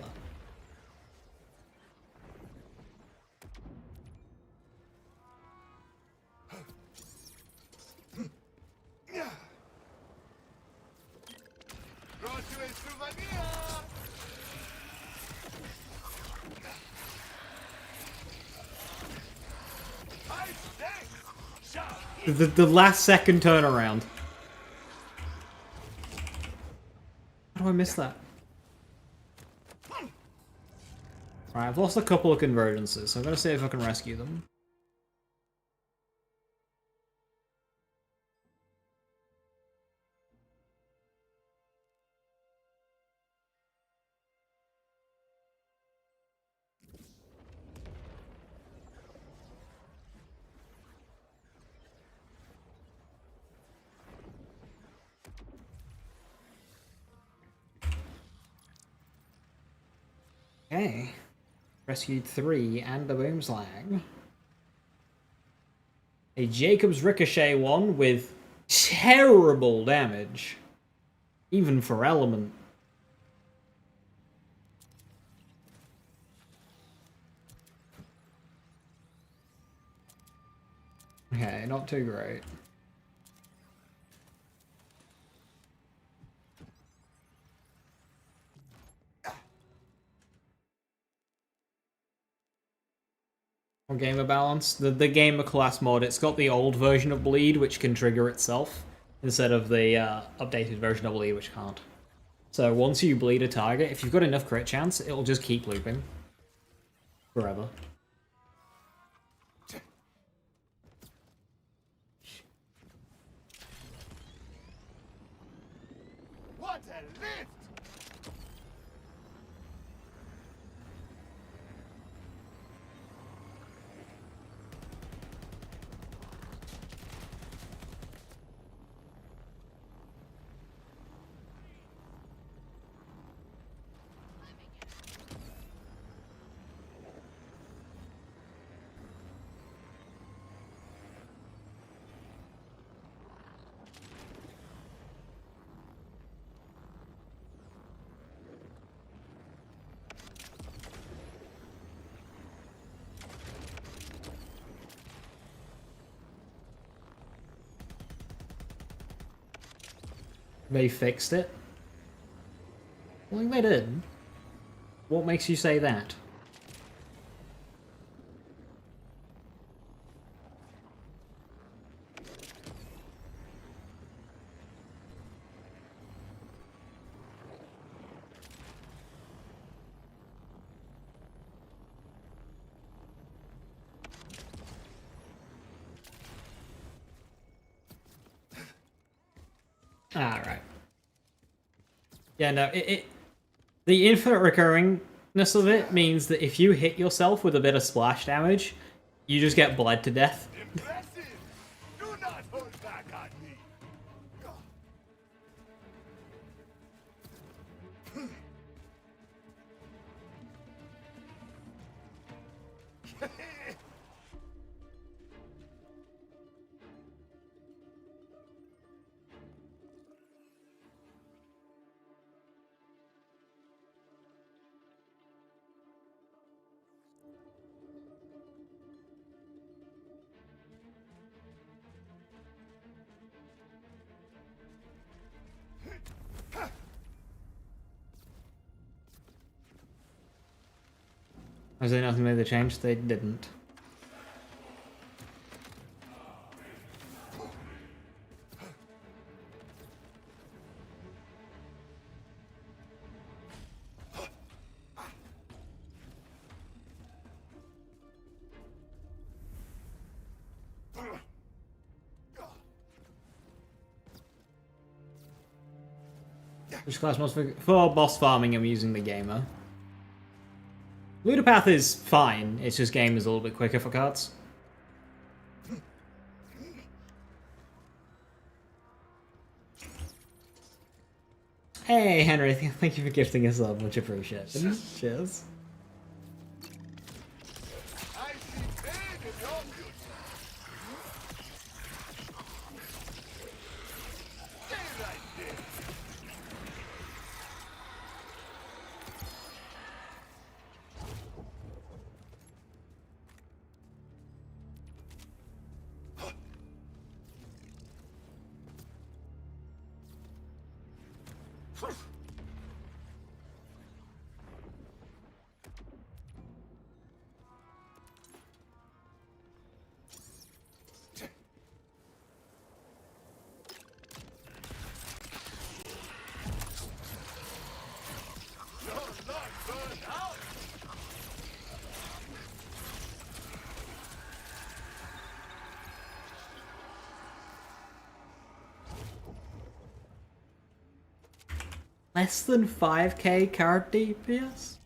Brought you a souvenir! I stink! The last second turnaround. How do I miss that? Right, I've lost a couple of convergences, so I'm gonna see if I can rescue them. Okay. Rescued 3 and a boomslag. A Jacob's Ricochet one with terrible damage. Even for element. Okay, not too great. Gamer balance. The gamer class mod, it's got the old version of bleed, which can trigger itself, instead of the updated version of bleed, which can't. So once you bleed a target, if you've got enough crit chance, it'll just keep looping. Forever. What a lift! They fixed it? I think they did. What makes you say that? Alright. Yeah, no, the infinite recurringness of it means that if you hit yourself with a bit of splash damage, you just get bled to death. Impressive! Do not hold back on me! Was there nothing made the change? They didn't. Which class most for boss farming? I'm using the gamer. Ludopath is fine. It's just game is a little bit quicker for cards. Hey Henry, thank you for gifting us up. Much appreciated. Cheers. I see big in your future. Stay right there. You're not burned out. Less than 5k card DPS?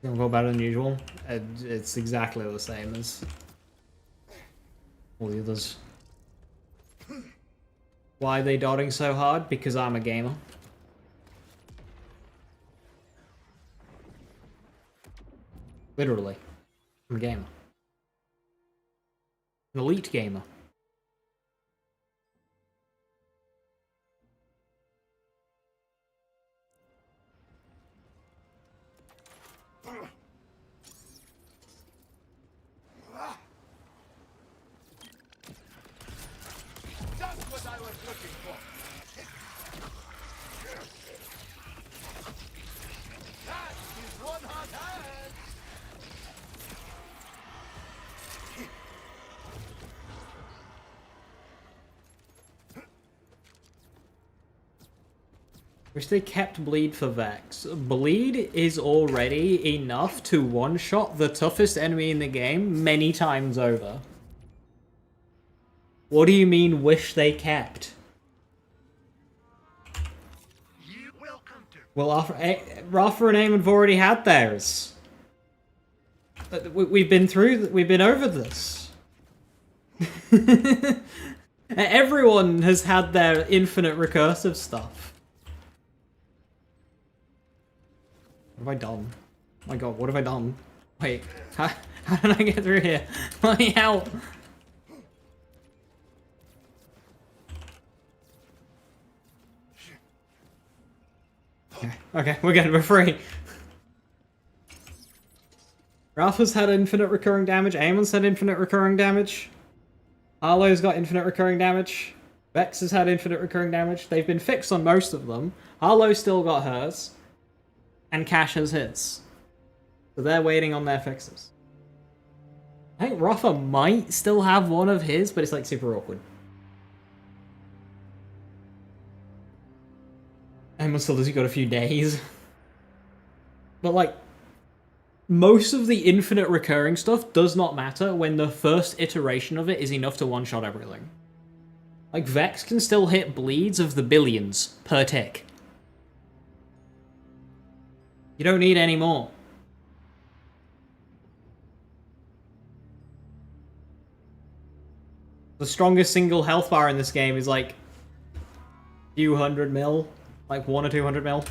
Gonna go better than usual. It's exactly the same as all the others. Why are they dotting so hard? Because I'm a gamer. Literally. I'm a gamer. An elite gamer. Just what I was looking for. That is one hot hand. Wish they kept Bleed for Vex. Bleed is already enough to one-shot the toughest enemy in the game many times over. What do you mean, wish they kept? You welcome to. Well, Rafa and Aim have already had theirs. We've been over this. Everyone has had their infinite recursive stuff. What have I done? Oh my god, what have I done? Wait, how did I get through here? Let me out! Okay, we're good, we're free. Ralph's had infinite recurring damage, Amon's had infinite recurring damage. Arlo's got infinite recurring damage. Vex has had infinite recurring damage. They've been fixed on most of them. Arlo's still got hers. And Cash has his. So they're waiting on their fixes. I think Rafa might still have one of his, but it's like super awkward. Amon still has got a few days. But like, most of the infinite recurring stuff does not matter when the first iteration of it is enough to one-shot everything. Like, Vex can still hit bleeds of the billions per tick. You don't need any more. The strongest single health bar in this game is like few hundred mil, like 1 or 200 mil.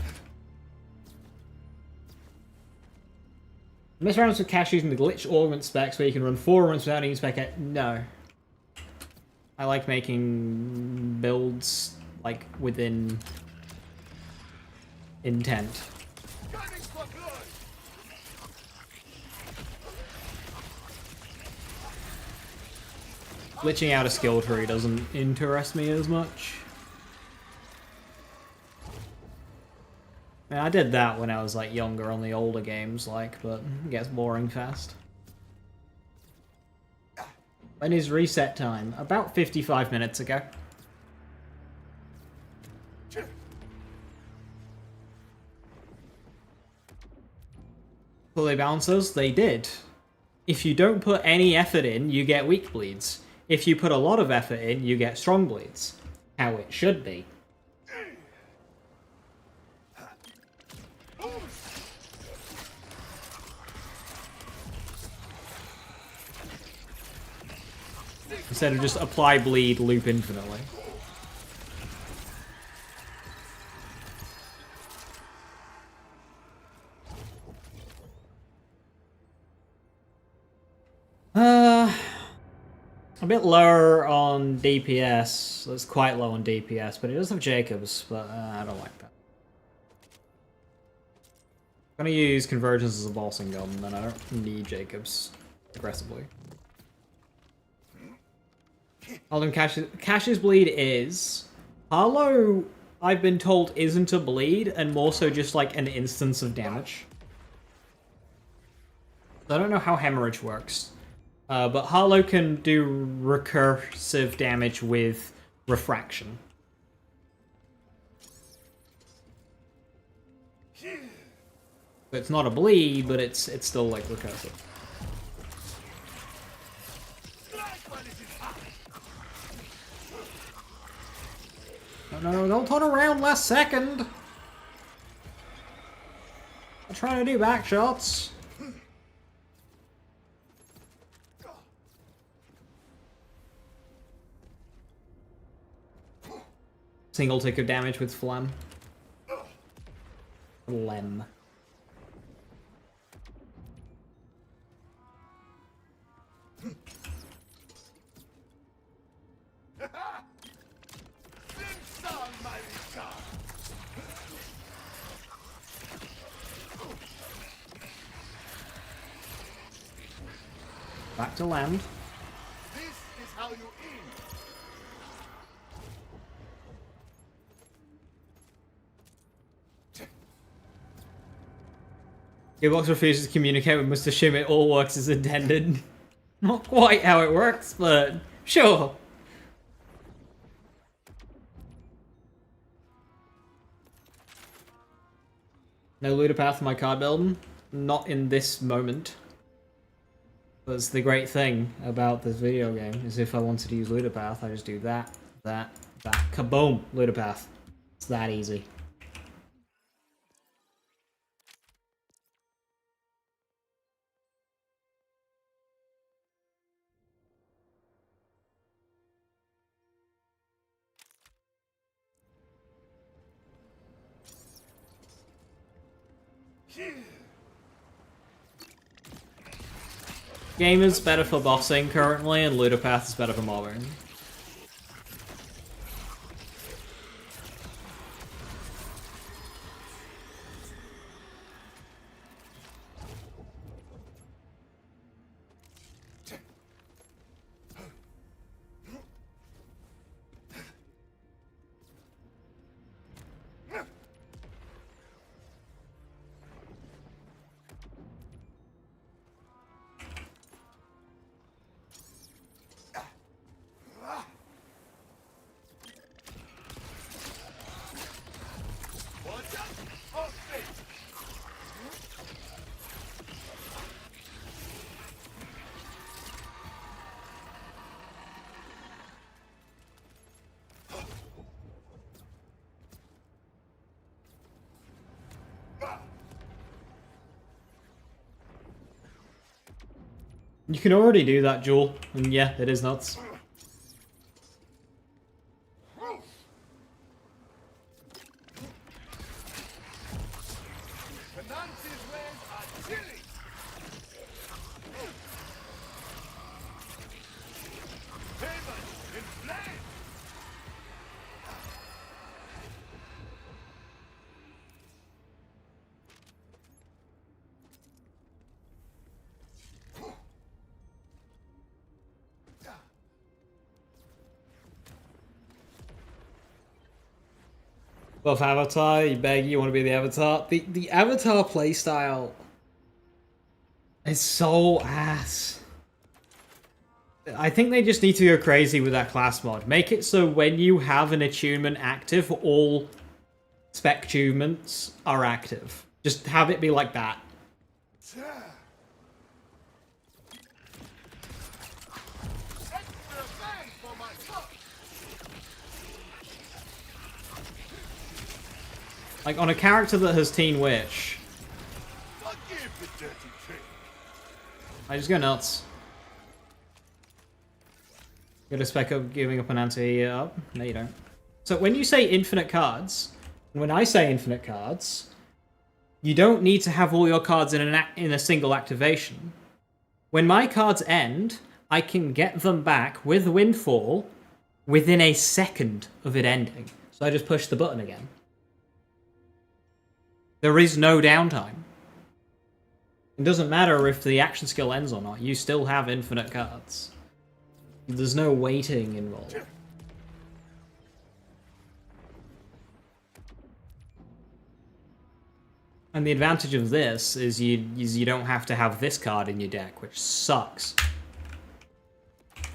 Mess around with Cash using the glitch augment specs where you can run 4 augments without needing spec. No. I like making builds like within intent. Glitching out a skill tree doesn't interest me as much. I mean, I did that when I was like younger on the older games, like, but it gets boring fast. When is reset time? About 55 minutes ago. Fully balancers, they did. If you don't put any effort in, you get weak bleeds. If you put a lot of effort in, you get strong bleeds. How it should be. Instead of just apply bleed, loop infinitely. A bit lower on DPS. It's quite low on DPS, but it does have Jacobs, but I don't like that. I'm gonna use Convergence as a bossing gun, then I don't need Jacobs aggressively. Hold on, Cash's bleed is... Harlow, I've been told, isn't a bleed, and more so just like an instance of damage. I don't know how Hemorrhage works. But Harlow can do recursive damage with Refraction. So it's not a bleed, but it's still like recursive. No, don't turn around last second! I'm trying to do back shots. Single tick of damage with Phlegm. Phlegm. Back to land. This is how you eat. Gearbox refuses to communicate with Mr. Shim. It all works as intended. Not quite how it works, but sure. No looter path for my card building. Not in this moment. That's the great thing about this video game, is if I wanted to use looter path, I just do that, that, that. Kaboom! Looter path. It's that easy. Game is better for bossing currently, and Ludopath is better for mobbing. You can already do that, Jewel, and yeah, it is nuts. Buff Avatar, you beg, you want to be the Avatar. The Avatar playstyle is so ass. I think they just need to go crazy with that class mod. Make it so when you have an attunement active, all spec attunements are active. Just have it be like that. Like, on a character that has Teen Witch, I just go nuts. Go to spec up giving up an anti-up? No, you don't. So when you say infinite cards, and when I say infinite cards, you don't need to have all your cards in a single activation. When my cards end, I can get them back with Windfall within a second of it ending. So I just push the button again. There is no downtime. It doesn't matter if the action skill ends or not, you still have infinite cards. There's no waiting involved. And the advantage of this is you don't have to have this card in your deck, which sucks. Is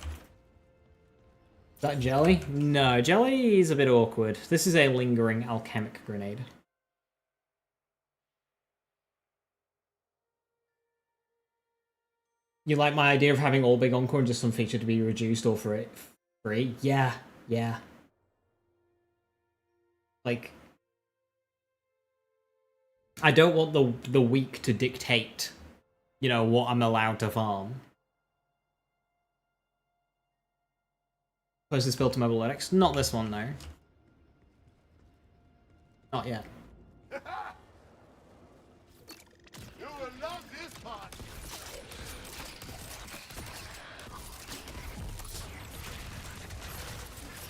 that Jelly? No, Jelly is a bit awkward. This is a lingering alchemic grenade. You like my idea of having all big encore and just some feature to be reduced or for it free? Yeah, yeah. Like, I don't want the week to dictate, you know, what I'm allowed to farm. Closest build to mobile Linux? Not this one, though. Not yet. You will love this part.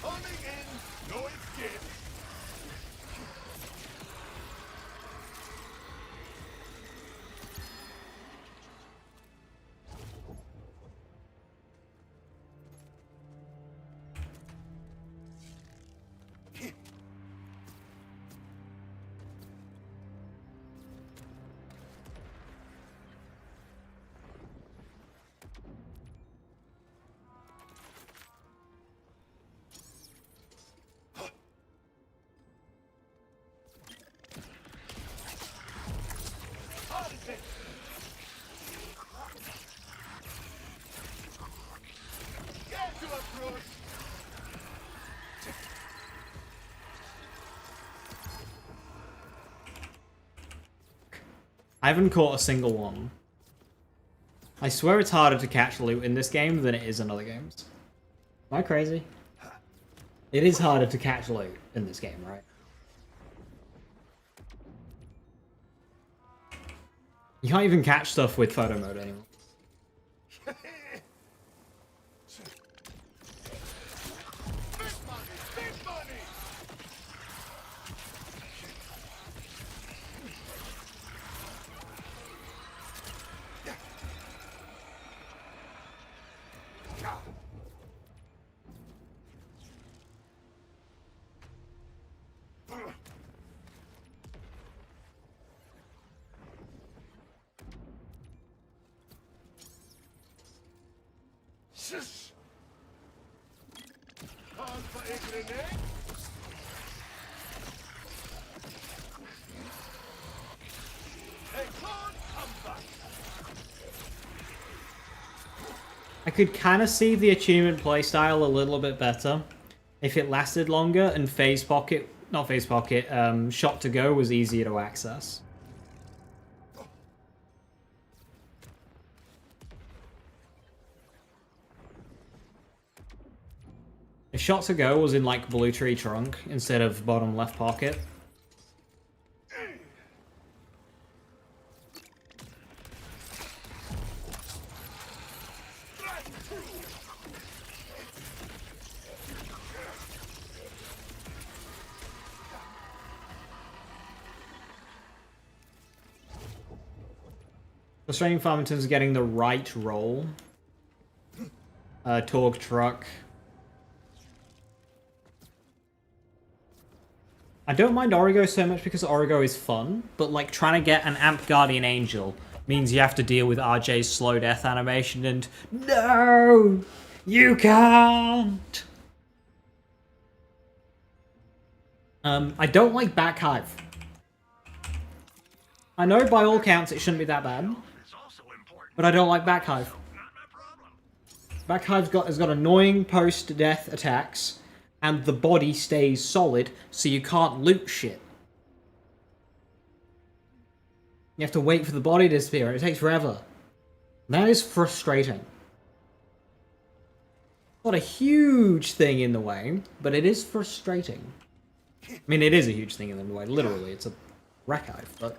Coming in, no escape. I haven't caught a single one. I swear it's harder to catch loot in this game than it is in other games. Am I crazy? It is harder to catch loot in this game, right? You can't even catch stuff with photo mode anymore. Big money! Shush! Call for a grenade? Hey, clone, come back! I could kind of see the achievement playstyle a little bit better if it lasted longer and shot to go was easier to access. If shot to go was in like blue tree trunk instead of bottom left pocket. Frustrating Farmington's getting the right roll. Torg truck. I don't mind Origo so much because Origo is fun, but like trying to get an Amp Guardian Angel means you have to deal with RJ's slow death animation and no, you can't. I don't like Back Hive. I know by all counts it shouldn't be that bad, It's also important. but I don't like Back Hive. Not my problem. Back Hive's has got annoying post-death attacks, and the body stays solid, so you can't loot shit. You have to wait for the body to disappear, and it takes forever. That is frustrating. Not a huge thing in the way, but it is frustrating. I mean, it is a huge thing in the way, literally. It's a wreck hive, but...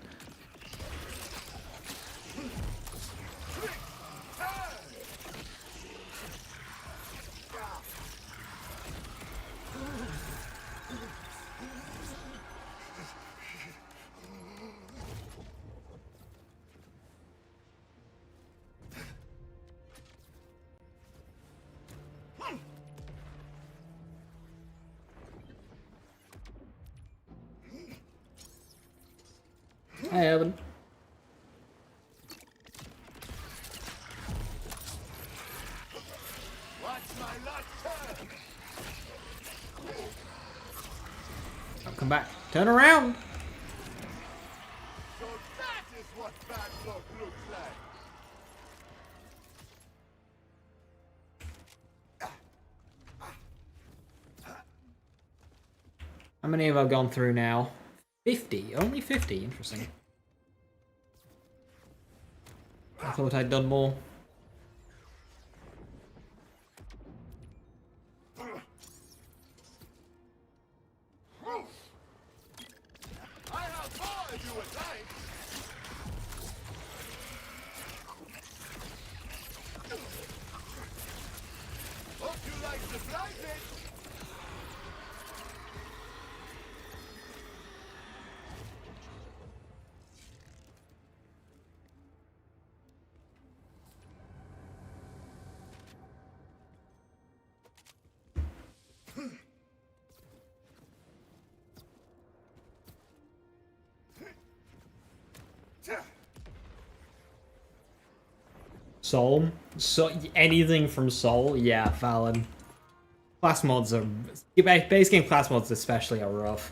Hey, Evan. Watch my luck turn! Don't come back. Turn around! So that is what bad luck looks like! How many have I gone through now? 50. Only 50. Interesting. I thought I'd done more. I have more if you would like! Hope you like the blanket! Soul? So anything from Soul? Yeah, valid. Class mods are... Base game class mods especially are rough.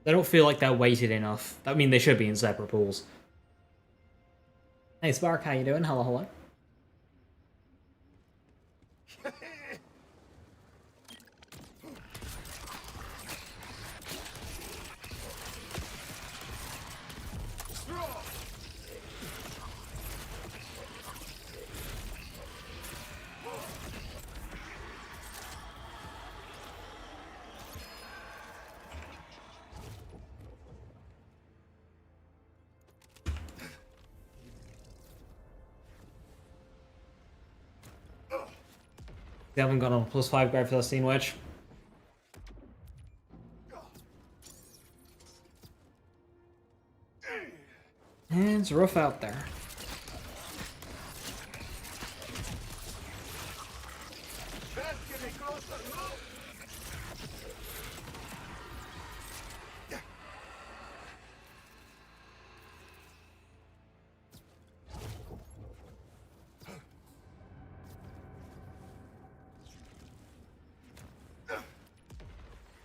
They don't feel like they're weighted enough. I mean, they should be in separate pools. Hey Spark, how you doing? Hello, hello. They haven't got on a +5 grade for the Steam Wedge. And it's rough out there.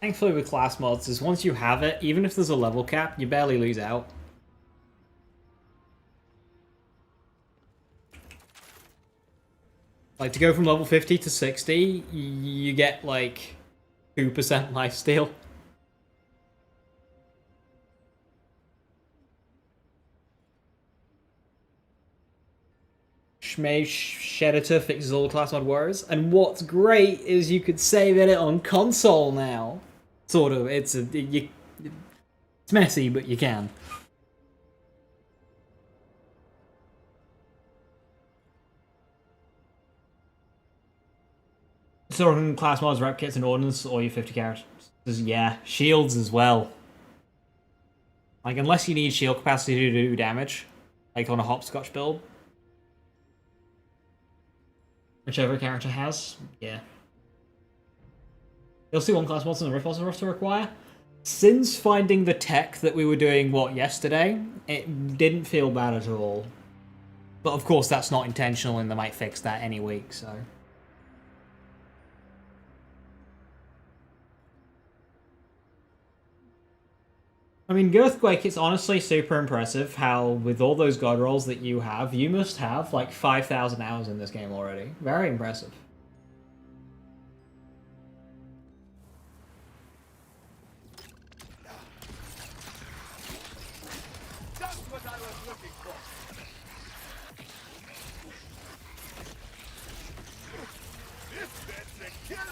Thankfully with class mods is once you have it, even if there's a level cap, you barely lose out. Like to go from level 50 to 60, you get like 2% lifesteal. Shedditor fixes all class mod woes, and what's great is you could save it on console now. Sort of. It's messy, but you can. So class mods, rep kits, and ordnance, all your 50 characters. Yeah, shields as well. Like unless you need shield capacity to do damage, like on a hopscotch build. Whichever character has, yeah. You'll see one class mods and the riff also rough to require. Since finding the tech that we were doing, yesterday, it didn't feel bad at all. But of course that's not intentional and they might fix that any week, so... I mean, Girthquake, it's honestly super impressive how, with all those god rolls that you have, you must have like 5,000 hours in this game already. Very impressive. That's what I was looking for. This bit's a killer.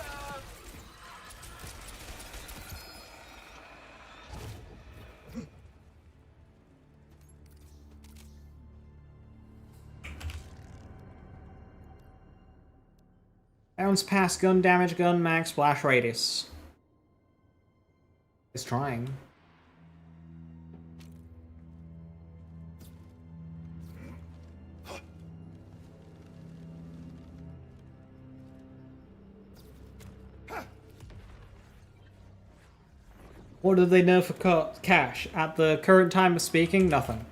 Bounce pass, gun damage, gun max, splash radius. It's trying. What did they nerf for cash? At the current time of speaking, nothing.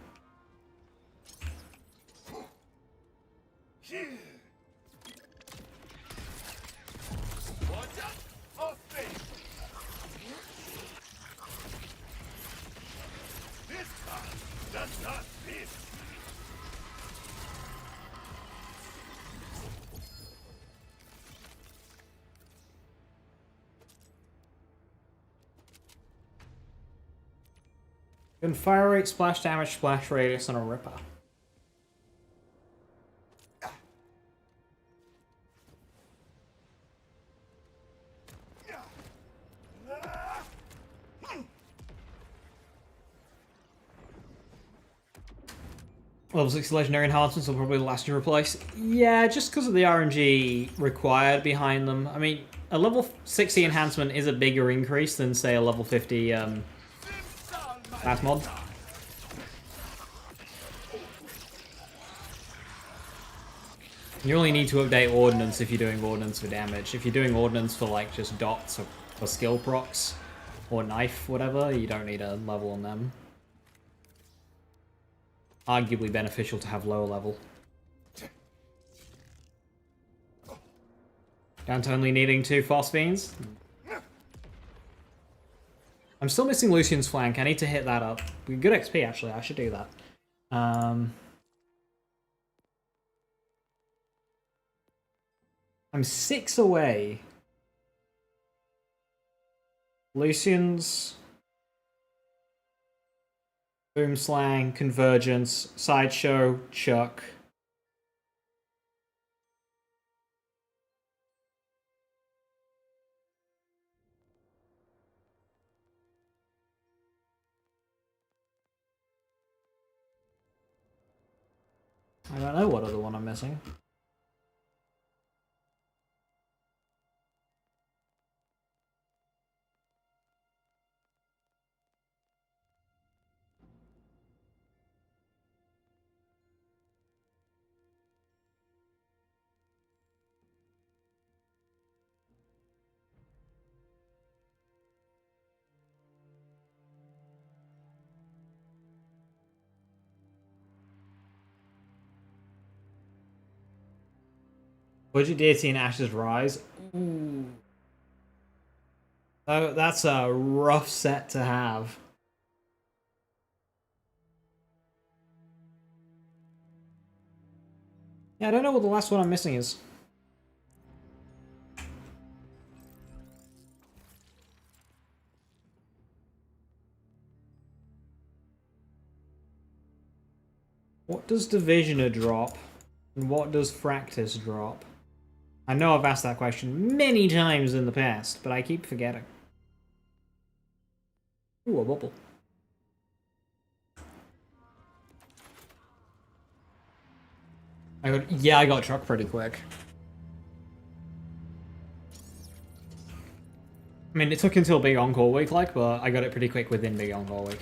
Gun fire rate, splash damage, splash radius, and a ripper. Level 60 legendary enhancements will probably the last you replace. Yeah, just because of the RNG required behind them. I mean, a level 60 enhancement is a bigger increase than, say, a level 50 class mod. You only need to update ordnance if you're doing ordnance for damage. If you're doing ordnance for, like, just dots or for skill procs or knife, whatever, you don't need a level on them. Arguably beneficial to have lower level. Down to only needing 2 Phosphines. I'm still missing Lucian's flank. I need to hit that up. Good XP, actually. I should do that. I'm 6 away. Lucian's... Boomslang, Convergence, Sideshow, Chuck. I don't know what other one I'm missing. Budget deity and Ashes Rise. Ooh. Oh, that's a rough set to have. Yeah, I don't know what the last one I'm missing is. What does Divisioner drop? And what does Fractus drop? I know I've asked that question many times in the past, but I keep forgetting. Ooh, a bubble. I got truck pretty quick. I mean, it took until Big Encore Week, like, but I got it pretty quick within Big Encore Week.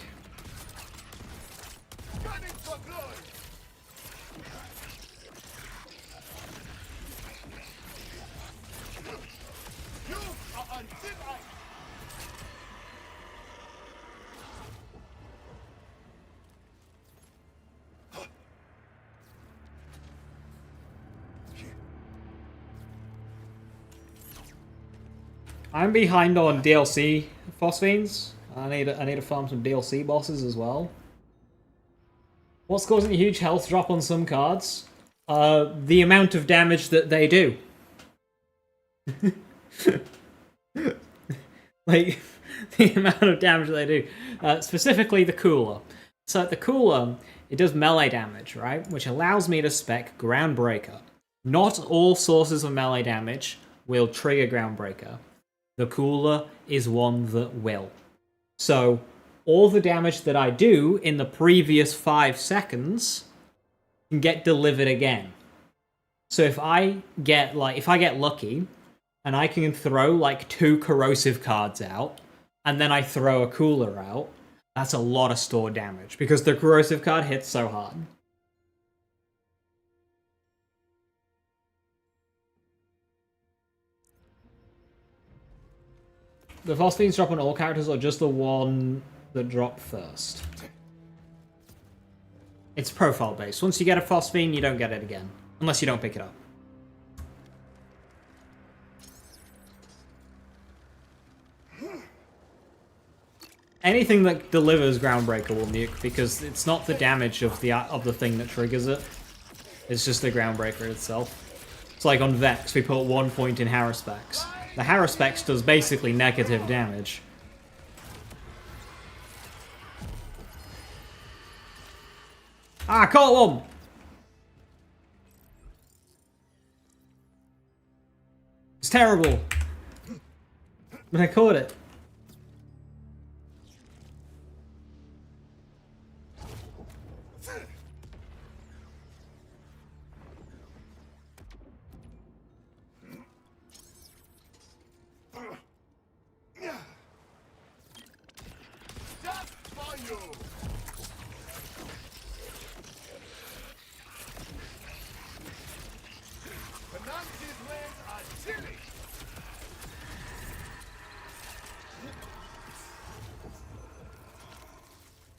I'm behind on DLC Phosphenes. I need to farm some DLC bosses as well. What's causing a huge health drop on some cards? The amount of damage that they do. Like, the amount of damage they do. Specifically the cooler. So the cooler, it does melee damage, right? Which allows me to spec Groundbreaker. Not all sources of melee damage will trigger Groundbreaker. The cooler is one that will. So, all the damage that I do in the previous 5 seconds can get delivered again. So if I get lucky, and I can throw like 2 corrosive cards out, and then I throw a cooler out, that's a lot of stored damage, because the corrosive card hits so hard. The Phosphenes drop on all characters or just the one that dropped first? It's profile based. Once you get a Phosphene, you don't get it again. Unless you don't pick it up. Anything that delivers Groundbreaker will nuke, because it's not the damage of the thing that triggers it. It's just the Groundbreaker itself. It's like on Vex, we put 1 point in Haruspex. The Haruspex does basically negative damage. Ah, caught one! It's terrible. But I caught it.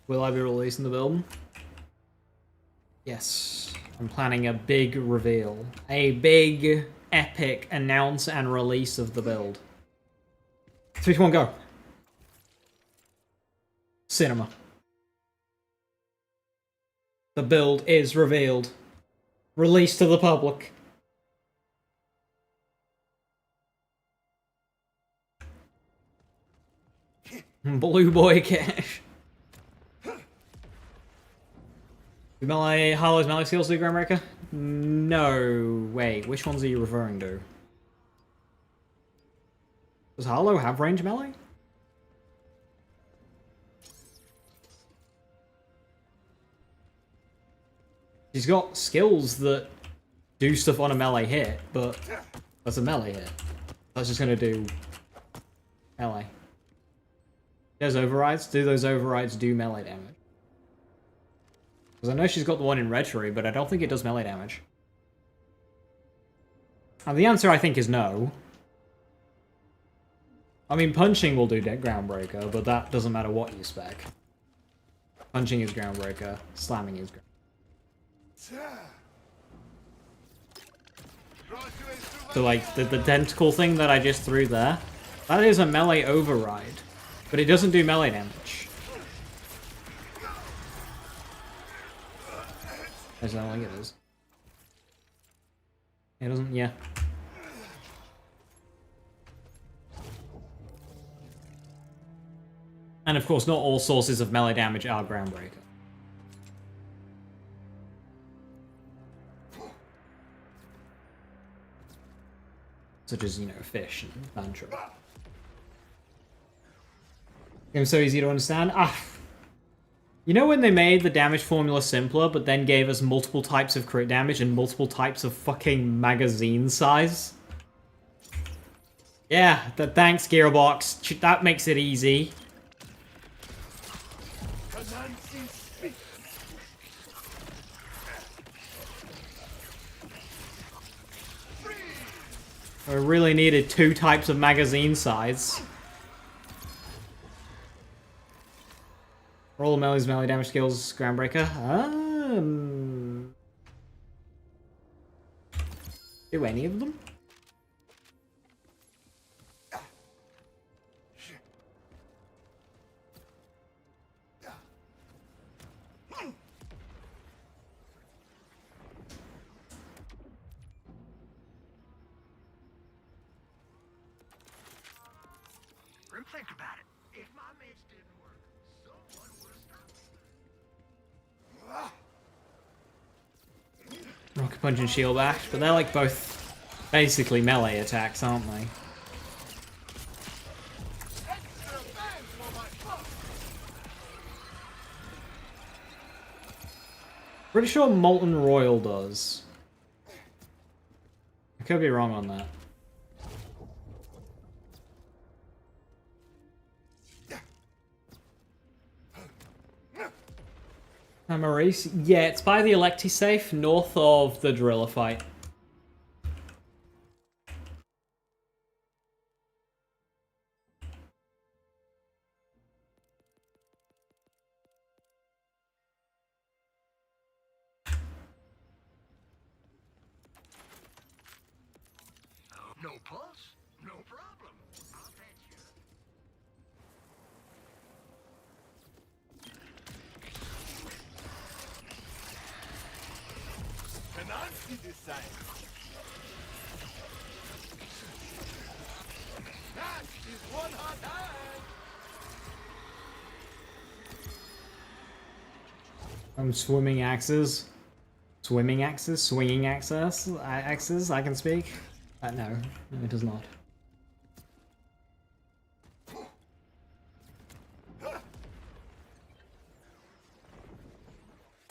Will I be releasing the build? Yes. I'm planning a big reveal. A big, epic announce and release of the build. 3, 2, 1, go. Cinema. The build is revealed. Released to the public. Blue Boy Cash. Do melee Harlow's melee skills do Groundbreaker? No. Wait, which ones are you referring to? Does Harlow have range melee? He's got skills that do stuff on a melee hit, but that's a melee hit. That's just gonna do melee. There's overrides. Do those overrides do melee damage? Because I know she's got the one in Retro, but I don't think it does melee damage. And the answer, I think, is no. I mean, punching will do Groundbreaker, but that doesn't matter what you spec. Punching is Groundbreaker, slamming is Groundbreaker. So like the tentacle thing that I just threw there, that is a melee override, but it doesn't do melee damage. I don't think it is. It doesn't, yeah. And of course, not all sources of melee damage are Groundbreaker. Such as, you know, fish and banjo. Game's so easy to understand. You know when they made the damage formula simpler, but then gave us multiple types of crit damage and multiple types of fucking magazine size? Yeah, thanks, Gearbox. That makes it easy. I really needed 2 types of magazine size. Roll Melly's melee damage skills, Groundbreaker. Do any of them? Think about it. If my mates didn't work, someone would have stopped. Rocket Punch and Shield Bash, but they're like both basically melee attacks, aren't they? Pretty sure Molten Royal does. I could be wrong on that. Maurice? Yeah, it's by the Electi safe, north of the Driller fight. No pulse? No problem. I'll fetch you. Can I see this sign? That is one hot hand! Swimming axes. Swimming axes? Swinging axes? Axes, I can speak? No, it does not.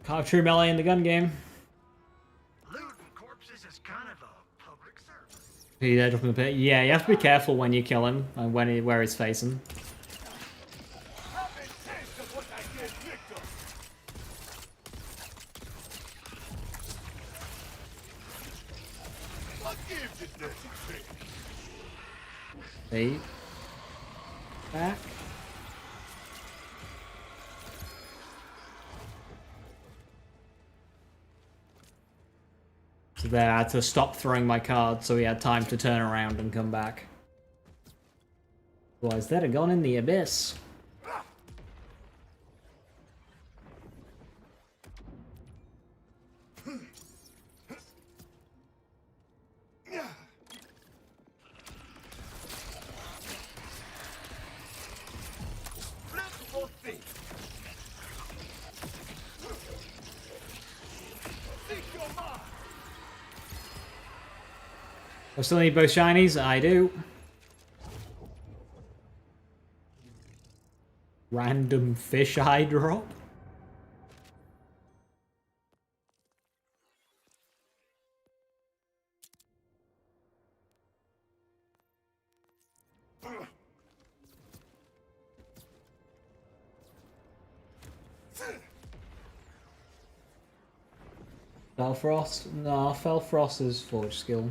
Can't have true melee in the gun game. Looting corpses is kind of a public service. Yeah, drop in the pit. Yeah, you have to be careful when you kill him and where he's facing. Have a taste of what I did, Victor! What gives this dirty trick? See? Back. So there, I had to stop throwing my card so he had time to turn around and come back. Otherwise, they'd have gone in the abyss. Flexible thing. Think your mind. I still need both shinies? I do. Random fish eye drop? Felfrost? No, Felfrost is Forge skill.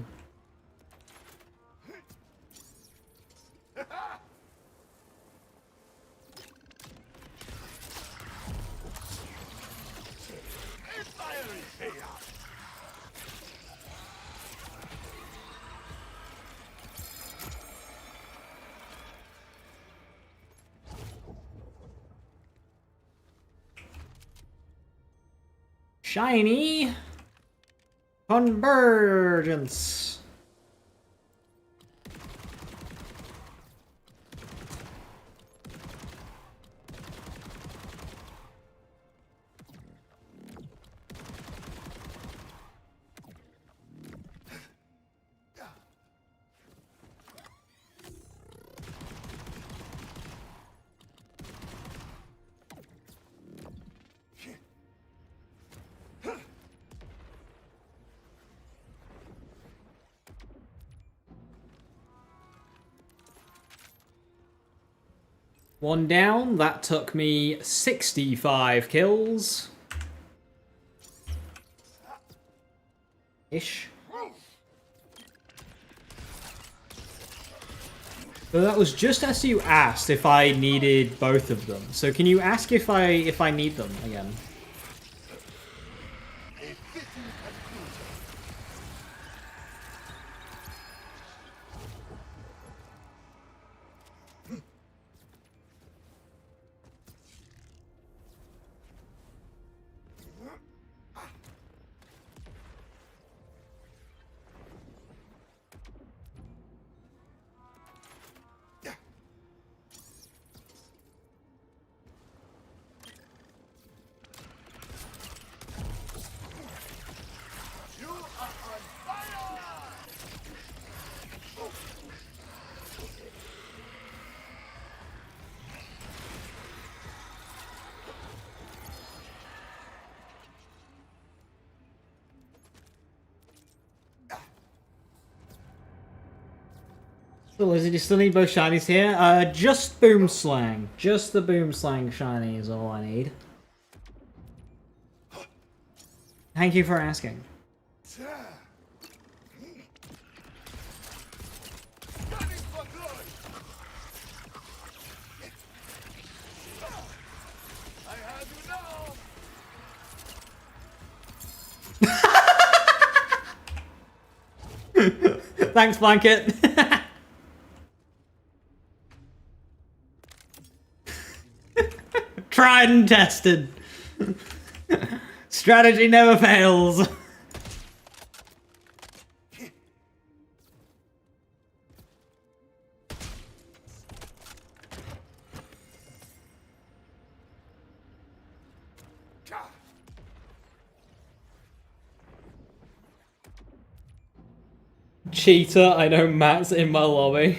Shiny Convergence. One down, that took me 65 kills. Ish. So that was just as you asked if I needed both of them. So can you ask if I need them again? So Lizzie, do you still need both shinies here? Just Boom Slang. Just the Boom Slang shiny is all I need. Thank you for asking. Thanks, Blanket. Tried and tested. Strategy never fails. Cheater, I know Matt's in my lobby.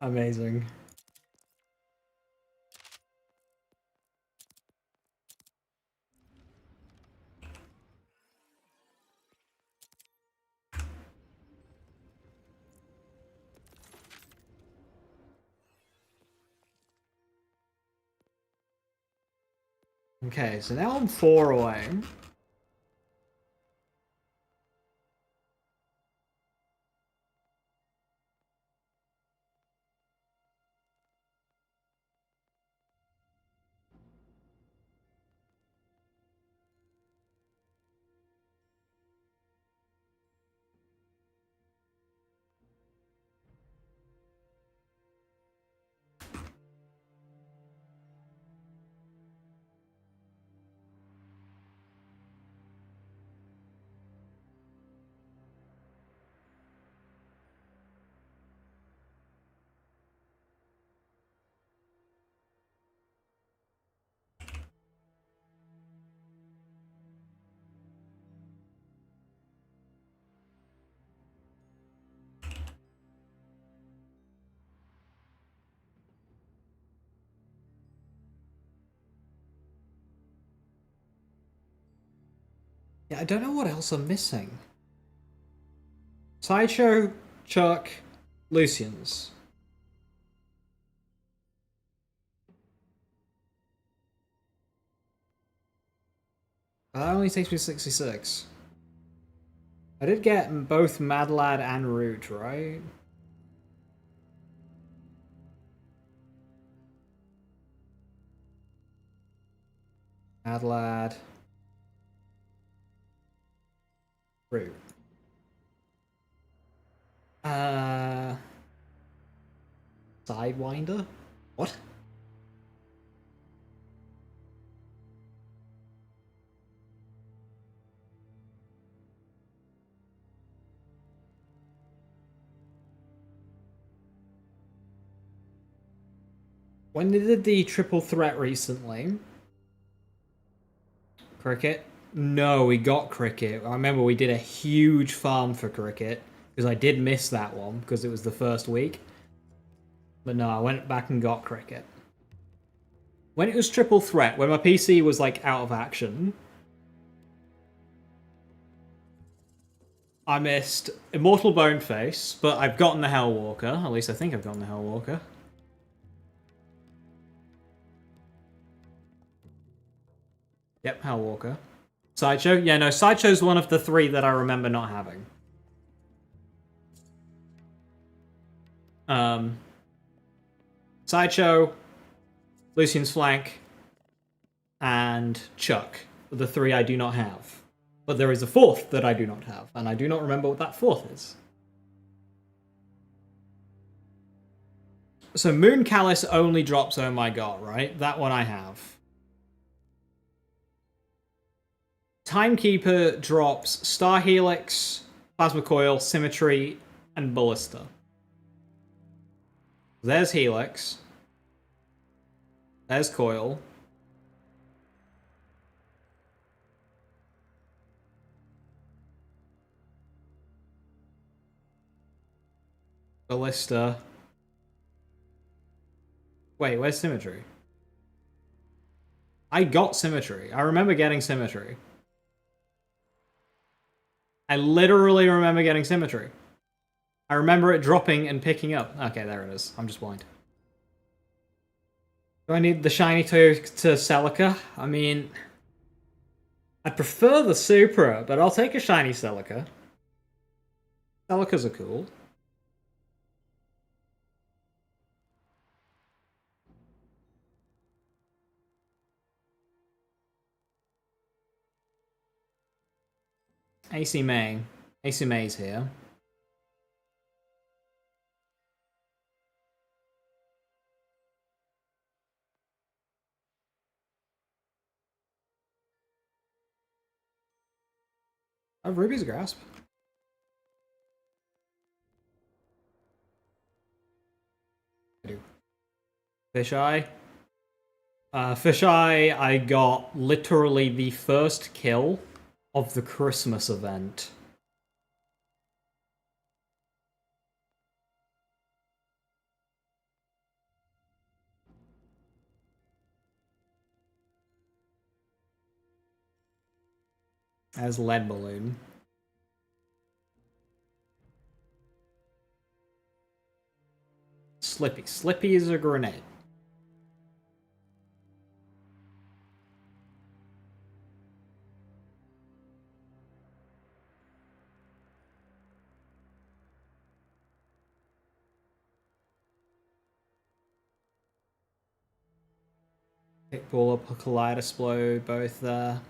Amazing. Okay, so now I'm 4 away. Yeah, I don't know what else I'm missing. Sideshow, Chuck, Lucian's. That only takes me 66. I did get both Mad Lad and Root, right? Mad Lad. Root. Sidewinder? What? When they did the triple threat recently... Cricket? No, we got cricket. I remember we did a huge farm for cricket. Because I did miss that one, because it was the first week. But no, I went back and got cricket. When it was triple threat, when my PC was like out of action, I missed Immortal Boneface, but I've gotten the Hellwalker. At least I think I've gotten the Hellwalker. Yep, Hellwalker. Sideshow? Yeah, no, Sideshow's one of the 3 that I remember not having. Sideshow, Lucian's Flank, and Chuck are the 3 I do not have. But there is a 4th that I do not have, and I do not remember what that 4th is. So Moon Callus only drops Oh My God, right? That one I have. Timekeeper drops Star Helix, Plasma Coil, Symmetry, and Ballista. There's Helix. There's Coil. Ballista. Wait, where's Symmetry? I got Symmetry. I remember getting Symmetry. I literally remember getting Symmetry. I remember it dropping and picking up. Okay, there it is. I'm just blind. Do I need the shiny Toyota Celica? I mean... I'd prefer the Supra, but I'll take a shiny Celica. Celicas are cool. AC May. AC May's here. I have Ruby's Grasp. I do. Fisheye. Fisheye, I got literally the first kill of the Christmas event. As Lead Balloon. Slippy. Slippy is a grenade. Kickball up a Kaleidosplode, both there.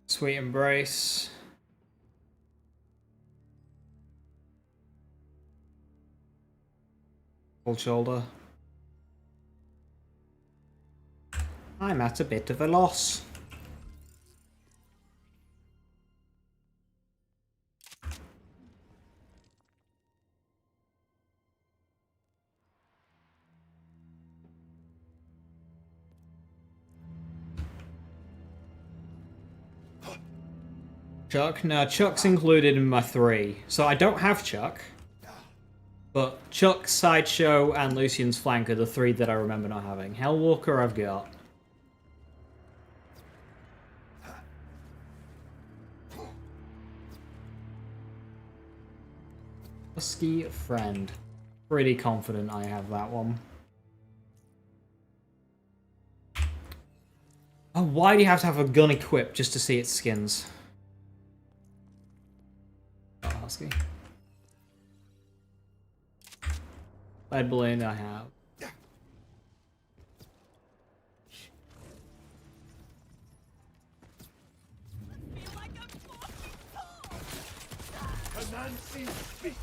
Sweet Embrace. Cold Shoulder. I'm at a bit of a loss. Chuck? No, Chuck's included in my 3. So I don't have Chuck. But Chuck, Sideshow, and Lucian's Flank are the 3 that I remember not having. Hellwalker I've got. Husky Friend. Pretty confident I have that one. Oh, why do you have to have a gun equipped just to see its skins? Oh, Husky. Lead Balloon I have. Feel like I'm walking tall. Nancy speaks.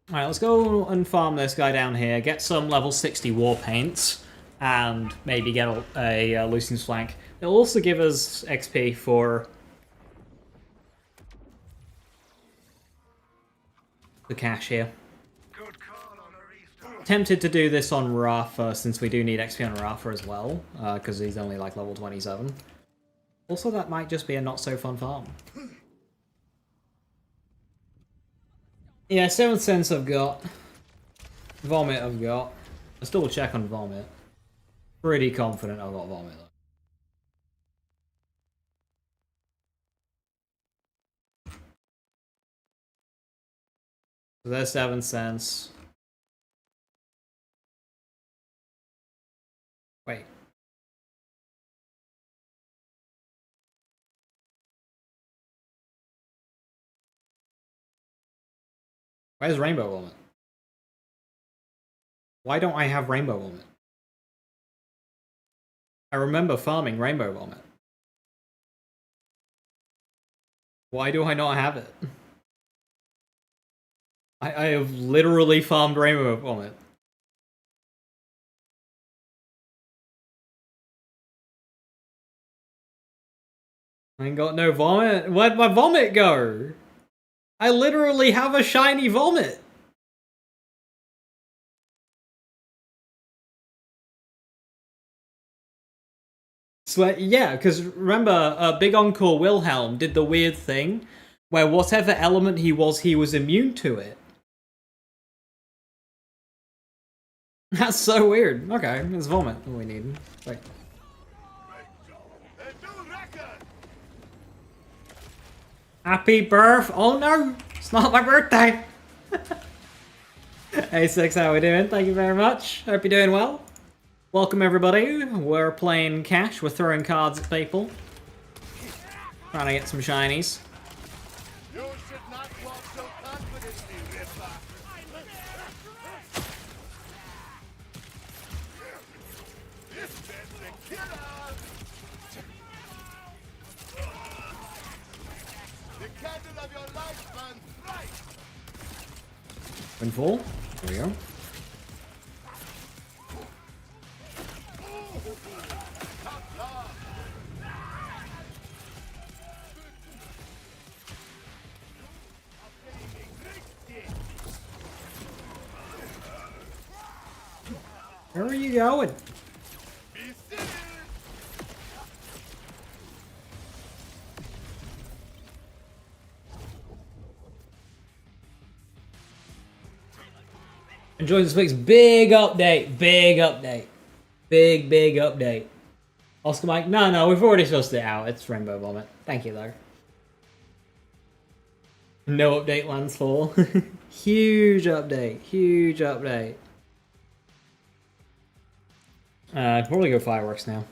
Alright, let's go and farm this guy down here, get some level 60 war paints, and maybe get a Lucian's Flank. It'll also give us XP for the cash here. Good call on Arista. Tempted to do this on Rafa, since we do need XP on Rafa as well, because he's only like level 27. Also, that might just be a not-so-fun farm. Yeah, 7th Sense I've got. Vomit I've got. Let's double check on Vomit. Pretty confident I've got Vomit though. So there's 7th Sense. Wait. Where's Rainbow Vomit? Why don't I have Rainbow Vomit? I remember farming Rainbow Vomit. Why do I not have it? I have literally farmed Rainbow Vomit. I ain't got no Vomit. Where'd my Vomit go? I literally have a shiny Vomit. Swear, yeah, because remember, Big Uncle Wilhelm did the weird thing where whatever element he was immune to it. That's so weird. Okay, it's Vomit that we need. Wait. Happy birth! Oh no! It's not my birthday! Hey Six, how we doing? Thank you very much. Hope you're doing well. Welcome everybody. We're playing cash. We're throwing cards at people. Trying to get some shinies. You should not walk so confidently, Ripper. This man's a killer. The candle of your life burns bright. Windfall. There we go. Where are you going? Be still. Enjoy this week's big update. Big update. Big update. Oscar Mike, no, we've already sussed it out. It's Rainbow Vomit. Thank you, though. No update, Lancefall. Huge update. Huge update. I'd probably go Fireworks now.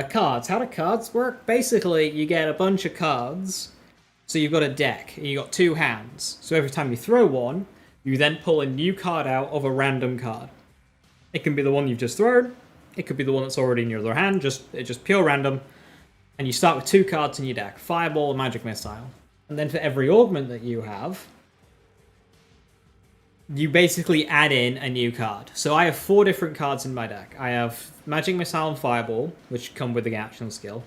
Cards. How do cards work? Basically, you get a bunch of cards. So you've got a deck, and you've got two hands. So every time you throw one, you then pull a new card out of a random card. It can be the one you've just thrown. It could be the one that's already in your other hand. It's just pure random. And you start with two cards in your deck. Fireball and Magic Missile. And then for every augment that you have, you basically add in a new card. So I have 4 different cards in my deck. I have Magic Missile and Fireball, which come with the action skill.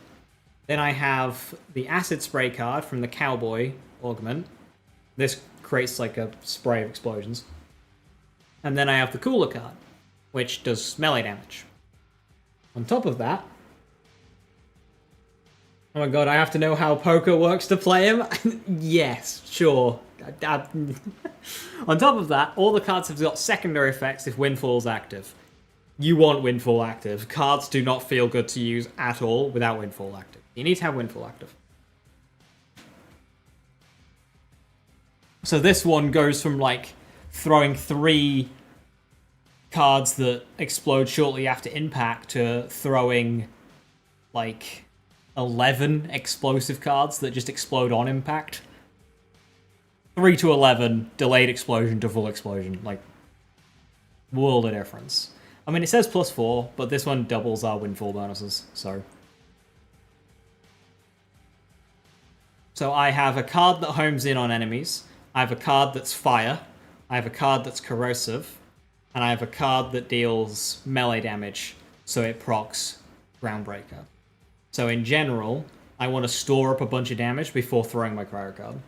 Then I have the Acid Spray card from the Cowboy augment. This creates like a spray of explosions. And then I have the Cooler card, which does melee damage. On top of that... Oh my god, I have to know how poker works to play him? Yes, sure. On top of that, all the cards have got secondary effects if Windfall's active. You want Windfall active. Cards do not feel good to use at all without Windfall active. You need to have Windfall active. So this one goes from, like, throwing 3 cards that explode shortly after impact to throwing, like, 11 explosive cards that just explode on impact. 3 to 11, delayed explosion to full explosion. Like, World of difference. I mean, it says +4, but this one doubles our windfall bonuses, so. So I have a card that homes in on enemies, I have a card that's fire, I have a card that's corrosive, and I have a card that deals melee damage, so it procs Groundbreaker. So in general, I want to store up a bunch of damage before throwing my cryo card.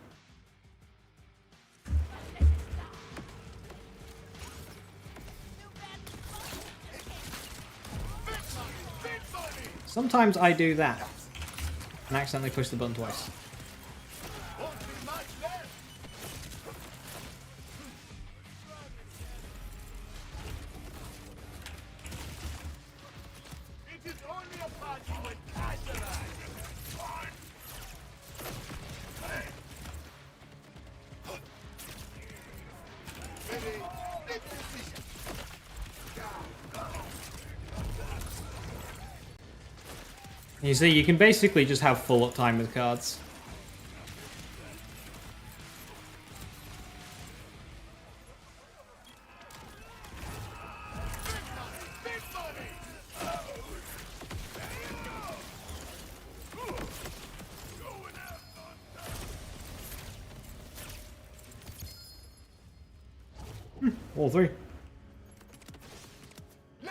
Sometimes I do that and accidentally push the button twice. It is only a party when cash arrives. Ready, make decision. You see, you can basically just have full uptime with cards. All three.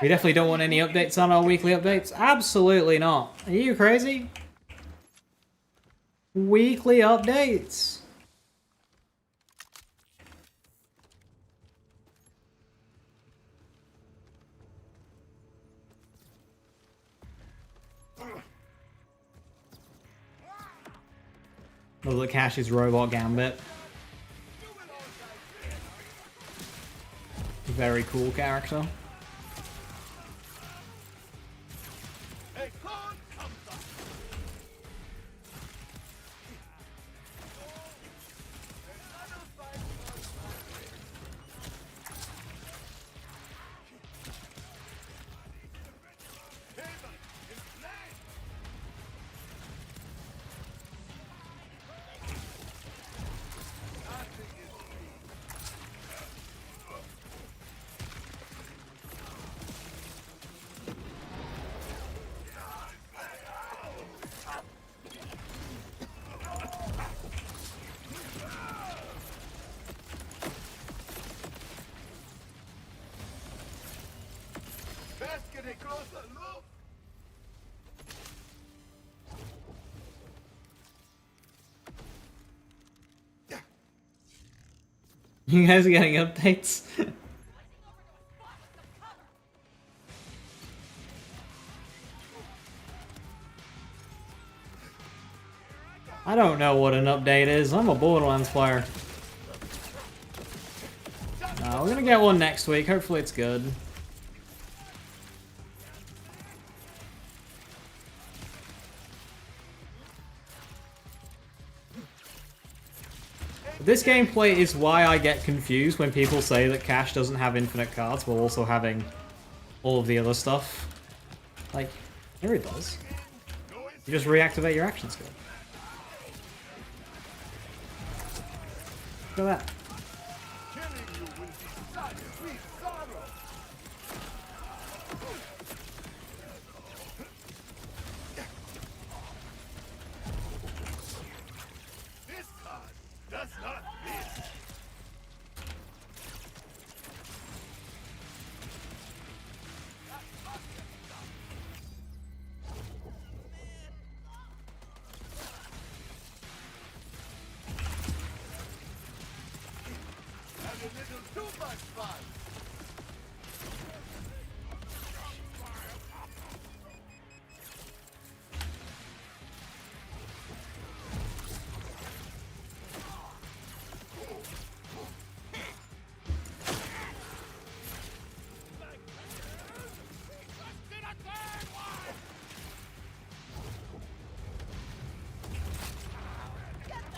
We definitely don't want any updates on our weekly updates. Absolutely not. Are you crazy? Weekly updates. Love the Cash's robot gambit. Very cool character. A card comes up. Let's get a closer look. You guys are getting updates? I don't know what an update is. I'm a Borderlands player. We're gonna get one next week. Hopefully it's good. This gameplay is why I get confused when people say that Cash doesn't have infinite cards while also having all of the other stuff. Like, here it does. You just reactivate your action skill. Look at that. Killing you will be such sweet sorrow. This card does not miss. Have a little too much fun.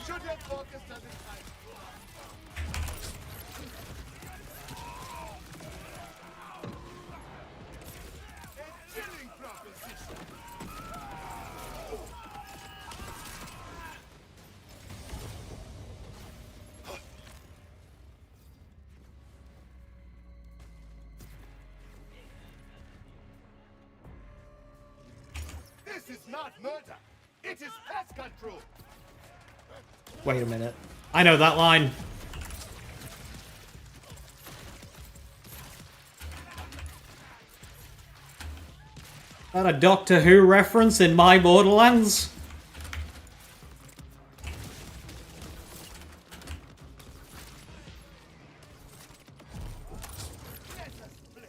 Should have focused on this time. not murder. It is pest control. Wait a minute. I know that line. That a Doctor Who reference in my Borderlands? Let us play.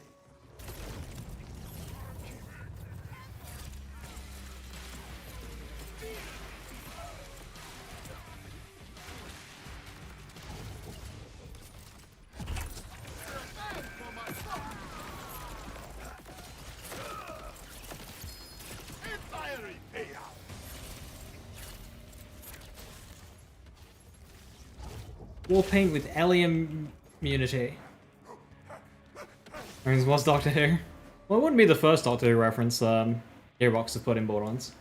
A fiery payout. Warpaint with Alien immunity. Was Doctor Who? Well, it wouldn't be the first Doctor Who reference Gearbox has put in Borderlands.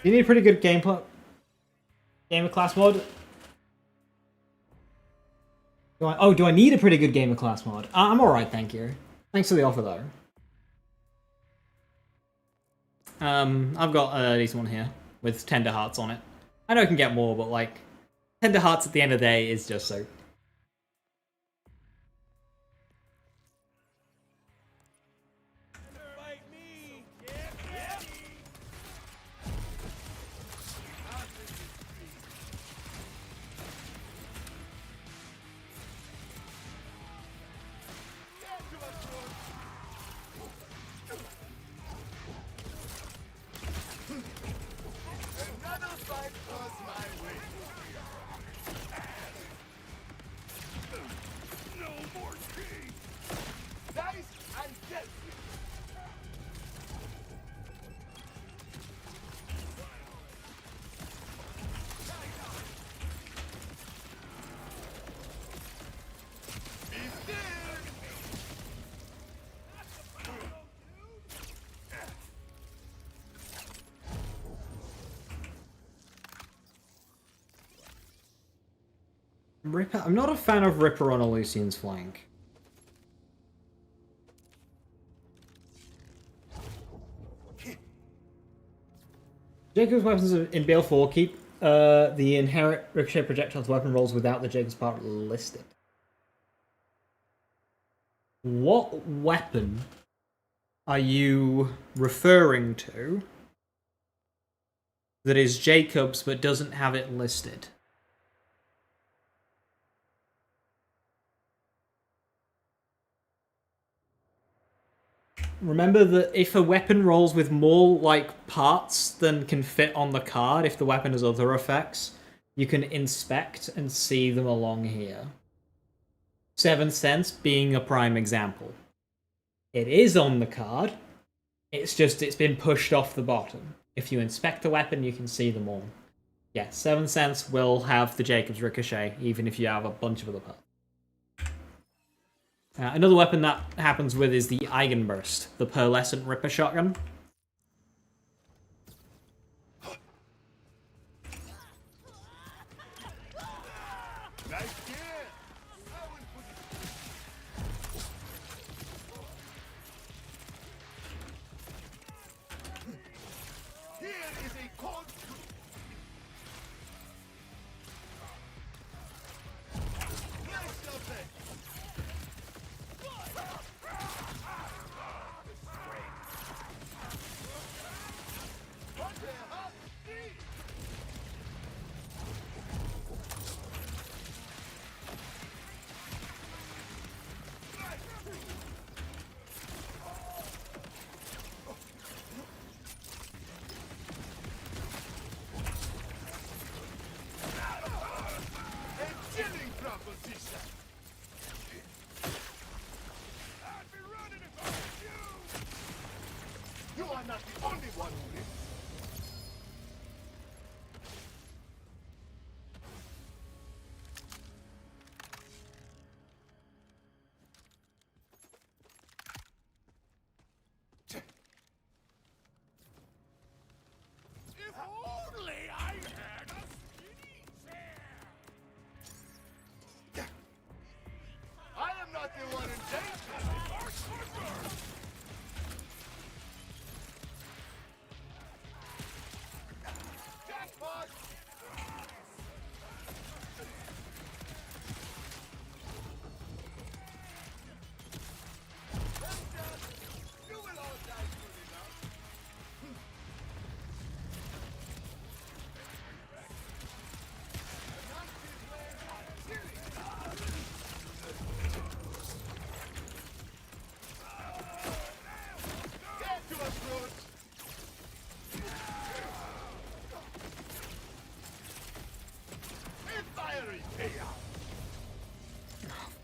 You need a pretty good gameplay. Gamer class mod? Do I need a pretty good gamer class mod? I'm alright, thank you. Thanks for the offer, though. I've got a decent one here, with Tender Hearts on it. I know I can get more, but like, Tender Hearts at the end of the day is just so... Fight me. Another fight goes my way. No more king. Dice and death. Be still. Ripper? I'm not a fan of Ripper on a Lucian's flank. Jacob's weapons in Bale 4 keep the inherent ricochet projectiles weapon rolls without the Jacob's part listed. What weapon are you referring to that is Jacob's but doesn't have it listed? Remember that if a weapon rolls with more, like, parts than can fit on the card, if the weapon has other effects, you can inspect and see them along here. 7th Sense being a prime example. It is on the card, it's just it's been pushed off the bottom. If you inspect the weapon, you can see them all. Yeah, 7th Sense will have the Jacob's Ricochet, even if you have a bunch of other parts. Another weapon that happens with is the Eigenburst, the pearlescent Ripper shotgun. Nice gear. I will put it. Here is a cold truth. Nice job there.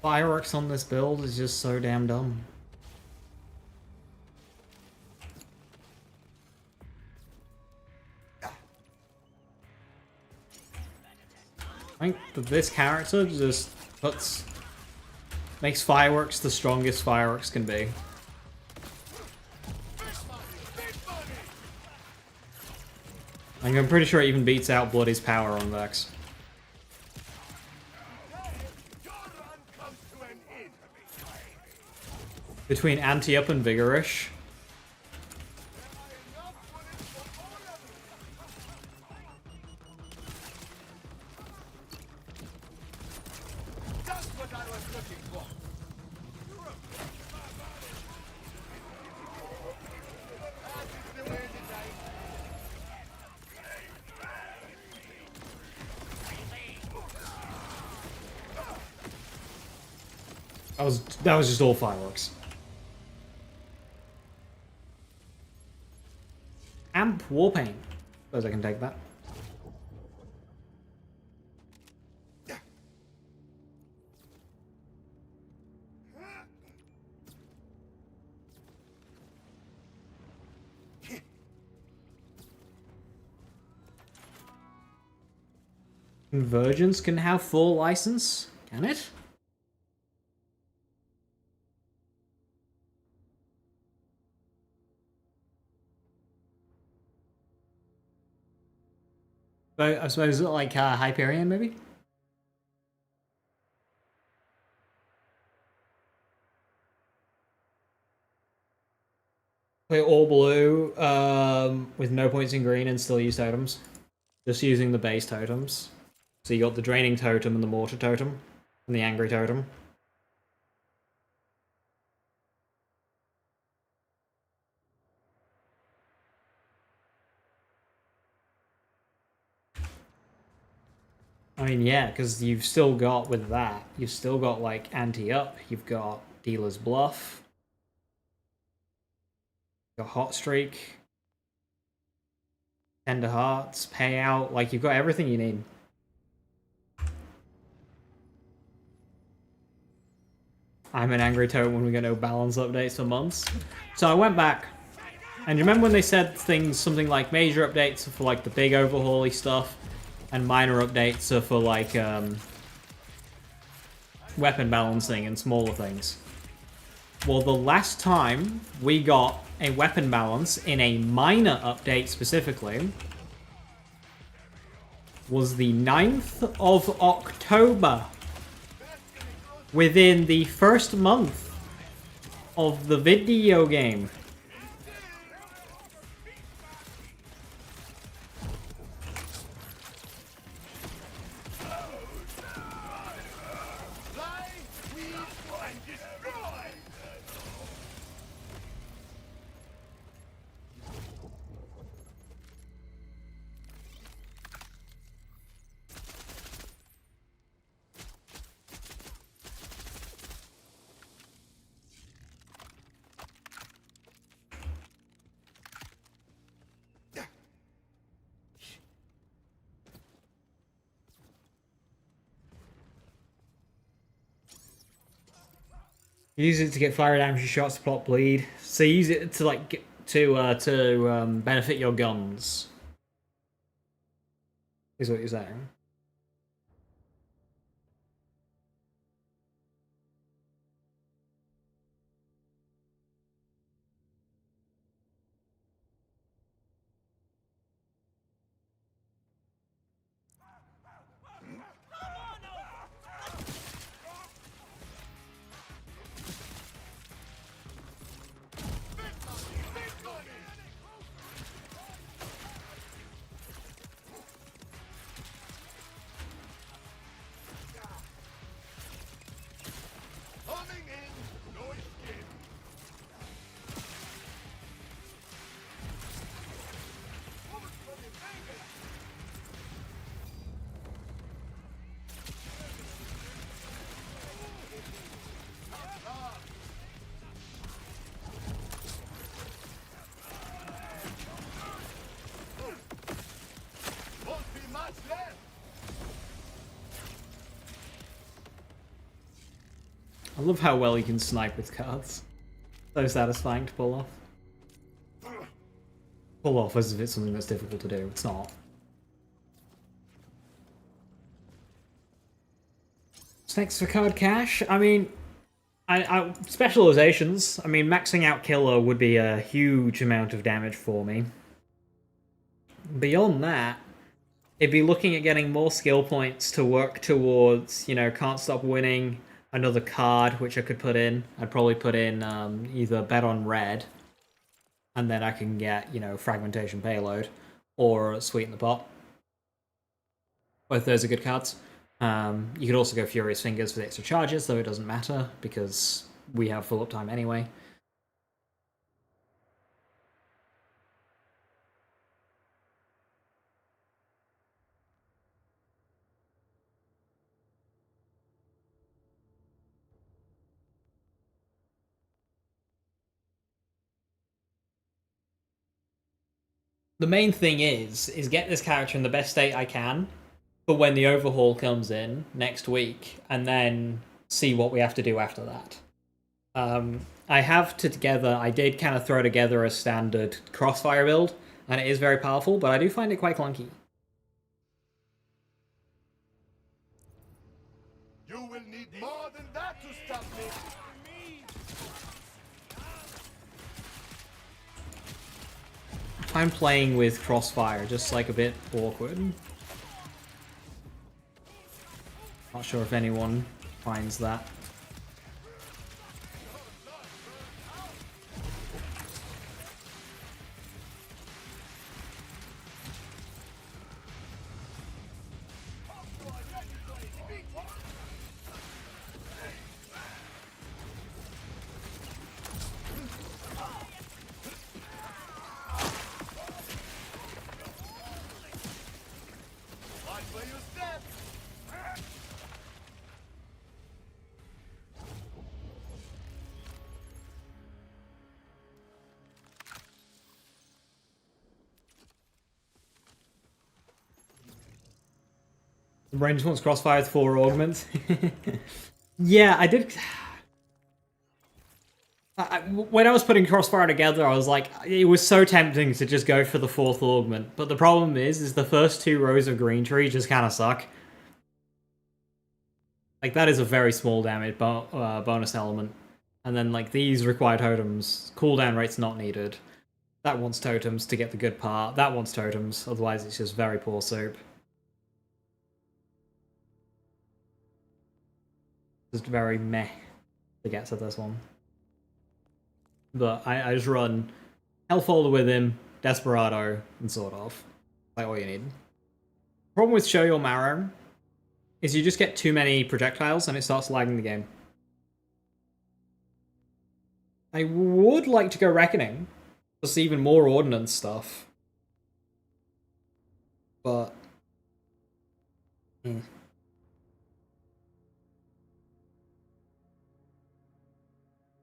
Fireworks on this build is just so damn dumb. I think that this character just makes fireworks the strongest fireworks can be. I'm pretty sure it even beats out Bloody's power on Vex. Between anti-up and vigorish. Just what I was looking for. That is the way tonight. That was just all fireworks. Amp Warpaint. Suppose I can take that. Convergence can have full license? Can it? I suppose like Hyperion, maybe? Play all blue with no points in green and still use totems. Just using the base totems. So you got the Draining Totem and the Mortar Totem and the Angry Totem. I mean, yeah, because you've still got, with that, you've still got, like, Anti-Up, you've got Dealer's Bluff, you've got Hot Streak, Tender Hearts, Payout, like, you've got everything you need. I'm an angry toad when we get no balance updates for months. So I went back, and you remember when they said things, something like major updates for, like, the big overhaul-y stuff, and minor updates are for, like, weapon balancing and smaller things. Well, the last time we got a weapon balance in a minor update specifically was the 9th of October, within the first month of the video game. Use it to get fire damage shots to plot bleed. So use it to like get to benefit your guns. Is what you're saying. I love how well you can snipe with cards. So satisfying to pull off. Pull off as if it's something that's difficult to do. It's not. What's next for card cash? I mean, specializations. I mean, maxing out Killer would be a huge amount of damage for me. Beyond that, it'd be looking at getting more skill points to work towards, you know, Can't Stop Winning, another card, which I could put in. I'd probably put in either Bet on Red, and then I can get, you know, Fragmentation Payload, or Sweeten the Pot. Both those are good cards. You could also go Furious Fingers for the extra charges, though it doesn't matter, because we have full uptime anyway. The main thing is get this character in the best state I can, but when the overhaul comes in next week, and then see what we have to do after that. I did kind of throw together a standard Crossfire build, and it is very powerful, but I do find it quite clunky. You will need more than that to stop me. I'm playing with Crossfire, just like a bit awkward. Not sure if anyone finds that. Watch where you step. The range wants Crossfire with 4 augments. Yeah, I did. When I was putting Crossfire together, I was like, it was so tempting to just go for the 4th augment. But the problem is the first 2 rows of green tree just kind of suck. Like, that is a very small damage bonus element. And then, like, these require totems. Cooldown rate's not needed. That wants totems to get the good part. That wants totems, otherwise it's just very poor soup. Just very meh to get to this one. But I just run Hellfolder with him, Desperado, and Sword Off. Like all you need. Problem with Show Your Marrow is you just get too many projectiles and it starts lagging the game. I would like to go Reckoning to see even more Ordnance stuff. But...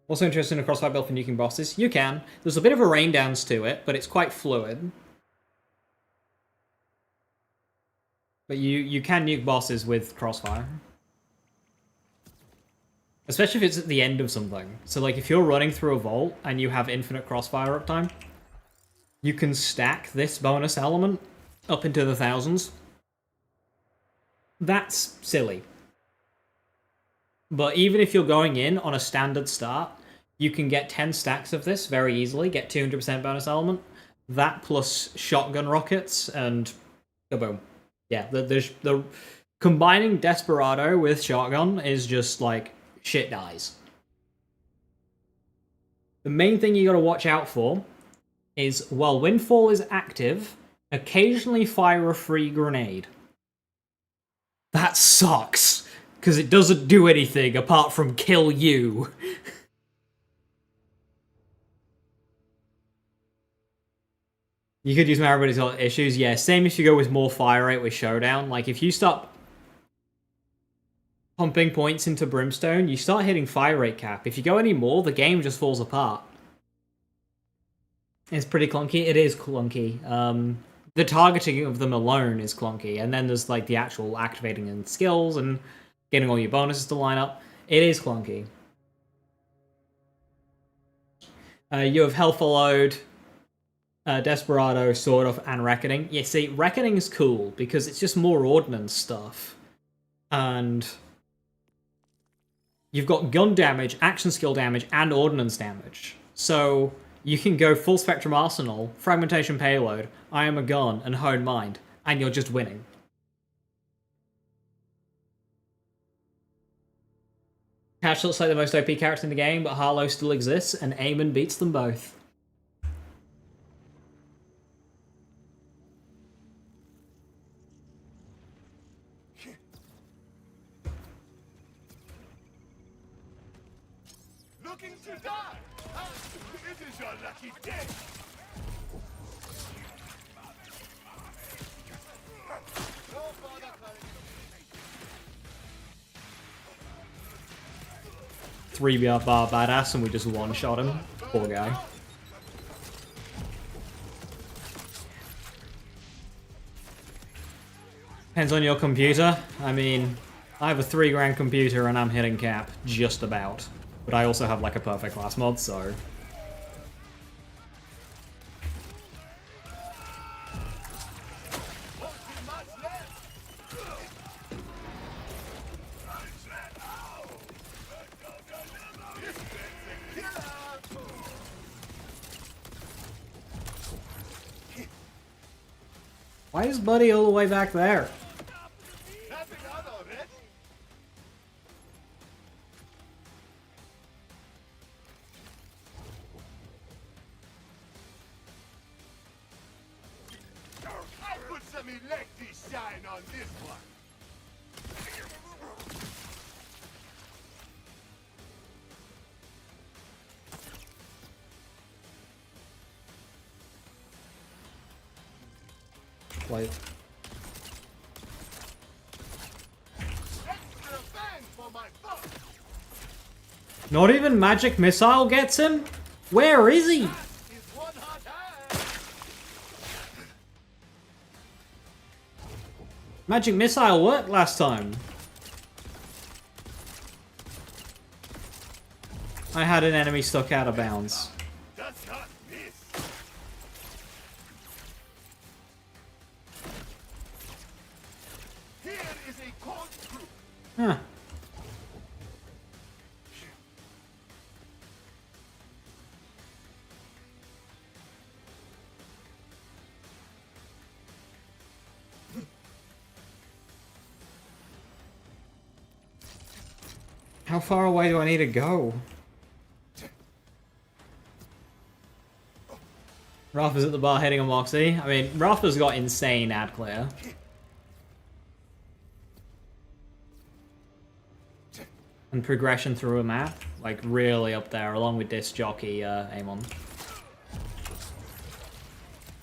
Also interested in a Crossfire build for nuking bosses? You can. There's a bit of a rain downs to it, but it's quite fluid. But you can nuke bosses with Crossfire. Especially if it's at the end of something. So like if you're running through a vault and you have infinite Crossfire uptime, you can stack this bonus element up into the thousands. That's silly. But even if you're going in on a standard start, you can get 10 stacks of this very easily, get 200% bonus element. That plus shotgun rockets and kaboom. Yeah, the combining Desperado with shotgun is just like shit dies. The main thing you gotta watch out for is while Windfall is active, occasionally fire a free grenade. That sucks, because it doesn't do anything apart from kill you. You could use Marrow, but it's got issues. Yeah, same if you go with more fire rate with Showdown. Like, if you start pumping points into Brimstone, you start hitting fire rate cap. If you go any more, the game just falls apart. It's pretty clunky. It is clunky. The targeting of them alone is clunky. And then there's, like, the actual activating and skills and getting all your bonuses to line up. It is clunky. You have Hellfollowed, Desperado, sort of, and Reckoning. Yeah, see, Reckoning's cool because it's just more ordnance stuff. And you've got gun damage, action skill damage, and ordnance damage. So you can go full spectrum arsenal, fragmentation payload, I am a gun, and hone mind, and you're just winning. Cash looks like the most OP character in the game, but Harlow still exists, and Eamon beats them both. Looking to die? It is your lucky day. No further Three bar badass, and we just one-shot him. Poor guy. Depends on your computer. I mean, I have a $3 computer and I'm hitting cap just about. But I also have like a perfect class mod, so... Why is Buddy all the way back there? I put some electric shine on this one. Like... Extra bang for my buck. Not even Magic Missile gets him? Where is he? Is one hot hand. Magic Missile worked last time. I had an enemy stuck out of bounds. Does not miss. Here is a cold proof. Huh. How far away do I need to go? Rafa's at the bar hitting a Moxie. I mean, Rafa's got insane ad clear. And progression through a map. Like, really up there, along with Disc Jockey Amon.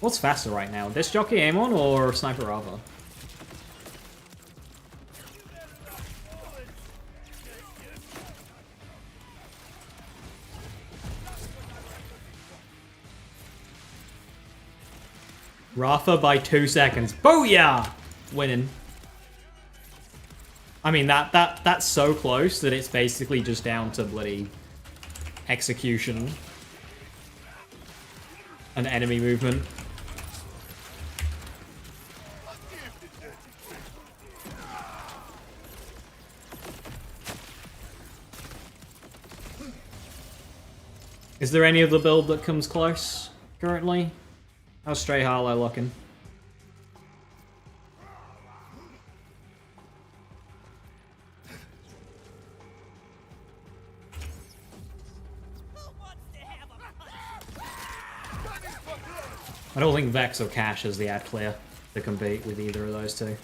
What's faster right now? Disc Jockey Amon or Sniper Rafa? Rafa by 2 seconds. Booyah! Winning. I mean, that's so close that it's basically just down to bloody execution and enemy movement. Is there any other build that comes close currently? How's Stray Harlow looking? I don't think Vex or Cash is the ad clear to compete with either of those two.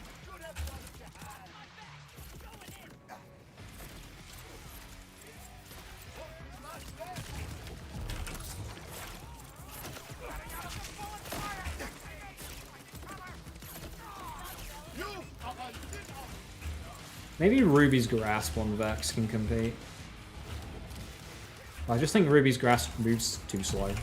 Maybe Ruby's Grasp on Vex can compete. I just think Ruby's Grasp moves too slow.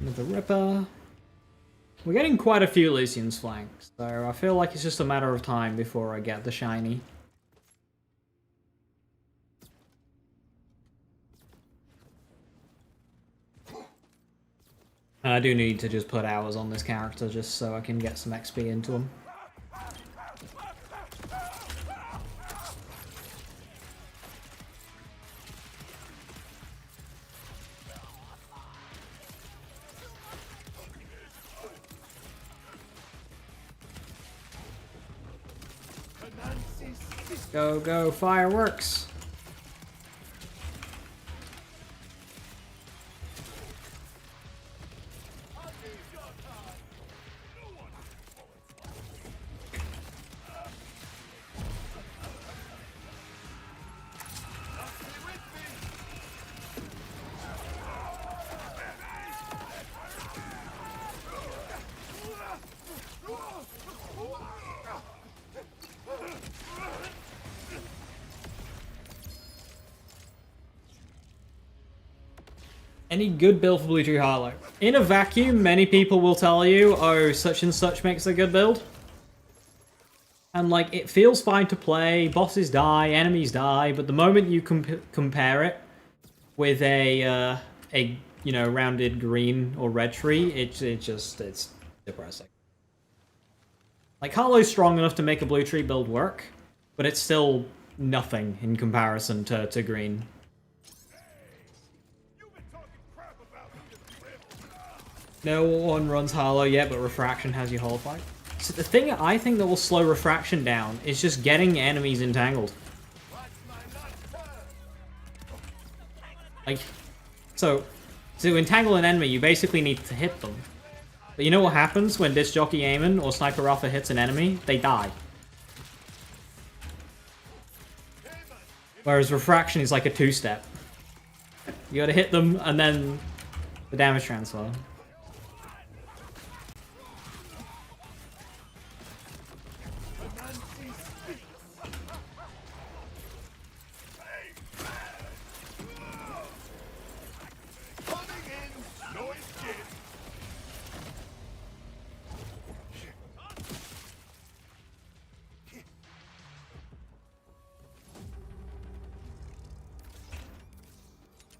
With the Ripper. We're getting quite a few Lucian's flanks, so I feel like it's just a matter of time before I get the shiny. And I do need to just put hours on this character just so I can get some XP into him. Go, go, fireworks! Any good build for Blue Tree Hollow? In a vacuum, many people will tell you, oh, such and such makes a good build. And, like, it feels fine to play, bosses die, enemies die, but the moment you compare it with a you know, rounded green or red tree, it's depressing. Like, Hollow's strong enough to make a Blue Tree build work, but it's still nothing in comparison to green. No one runs Hollow yet, but Refraction has you Holofight. So the thing I think that will slow Refraction down is just getting enemies entangled. Like, so to entangle an enemy, you basically need to hit them. But you know what happens when Disc Jockey Eamon or Sniper Alpha hits an enemy? They die. Whereas Refraction is like a two-step. You gotta hit them, and then the damage transfer.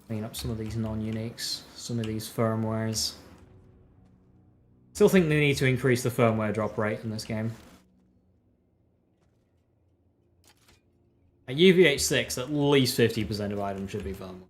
Clean up some of these non-uniques, some of these firmwares. Still think they need to increase the firmware drop rate in this game. At UVH6, at least 50% of items should be firmware.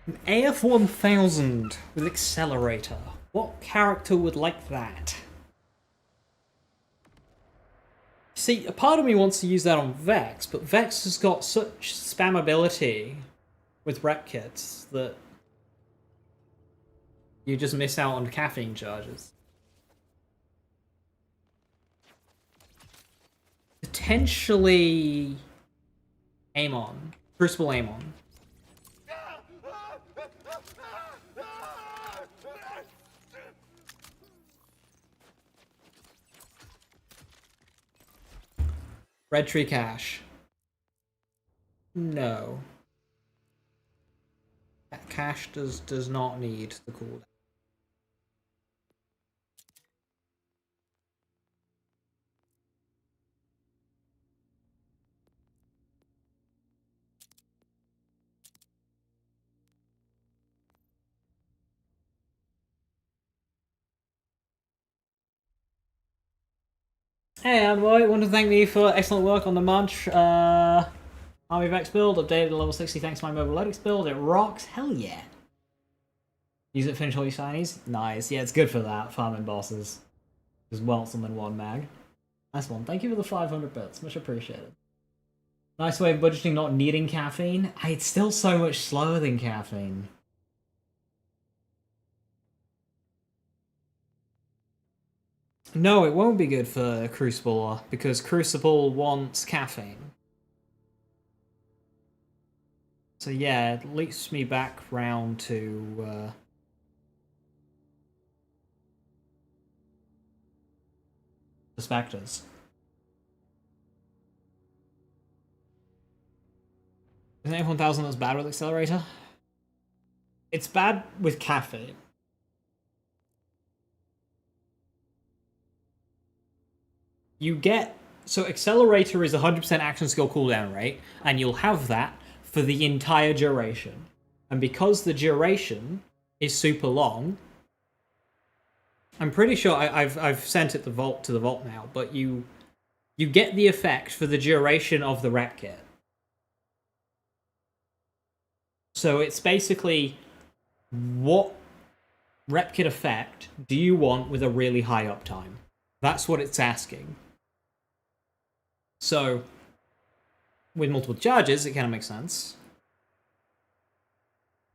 An AF-1000 with Accelerator. What character would like that? See, a part of me wants to use that on Vex, but Vex has got such spammability with rep kits that you just miss out on caffeine charges. Potentially Amon. Crucible Amon. Red Tree Cache. No. That cache does not need the cooldown. Hey, Envoy, want to thank me for excellent work on the Munch Army of X build. Updated to level 60 thanks to my mobile X build. It rocks. Hell yeah. Use it to finish all your shinies. Nice. Yeah, it's good for that. Farming bosses. Just welt them in one mag. Nice one. Thank you for the 500 bits. Much appreciated. Nice way of budgeting not needing caffeine. It's still so much slower than caffeine. No, it won't be good for Crucible, because Crucible wants caffeine. So yeah, it leads me back round to... the Spectres. Isn't F1000 that's bad with Accelerator? It's bad with caffeine. You get... So Accelerator is 100% action skill cooldown rate, and you'll have that for the entire duration. And because the duration is super long, I'm pretty sure I've sent it to the vault now, but you get the effect for the duration of the rep kit. So it's basically, what rep kit effect do you want with a really high uptime? That's what it's asking. So with multiple charges, it kind of makes sense.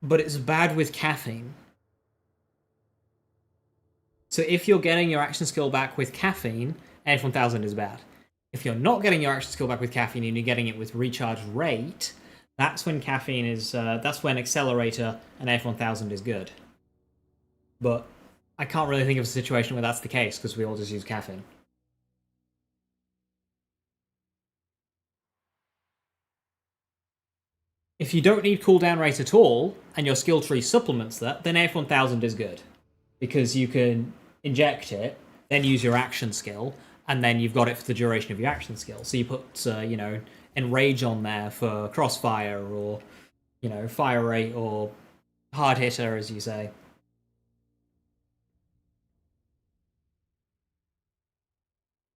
But it's bad with caffeine. So if you're getting your action skill back with caffeine, F1000 is bad. If you're not getting your action skill back with caffeine and you're getting it with recharge rate, that's when caffeine is... that's when Accelerator and F1000 is good. But I can't really think of a situation where that's the case, because we all just use caffeine. If you don't need cooldown rate at all, and your skill tree supplements that, then F1000 is good. Because you can inject it, then use your action skill, and then you've got it for the duration of your action skill. So you put, you know, Enrage on there for Crossfire, or, you know, Fire Rate, or Hard Hitter, as you say.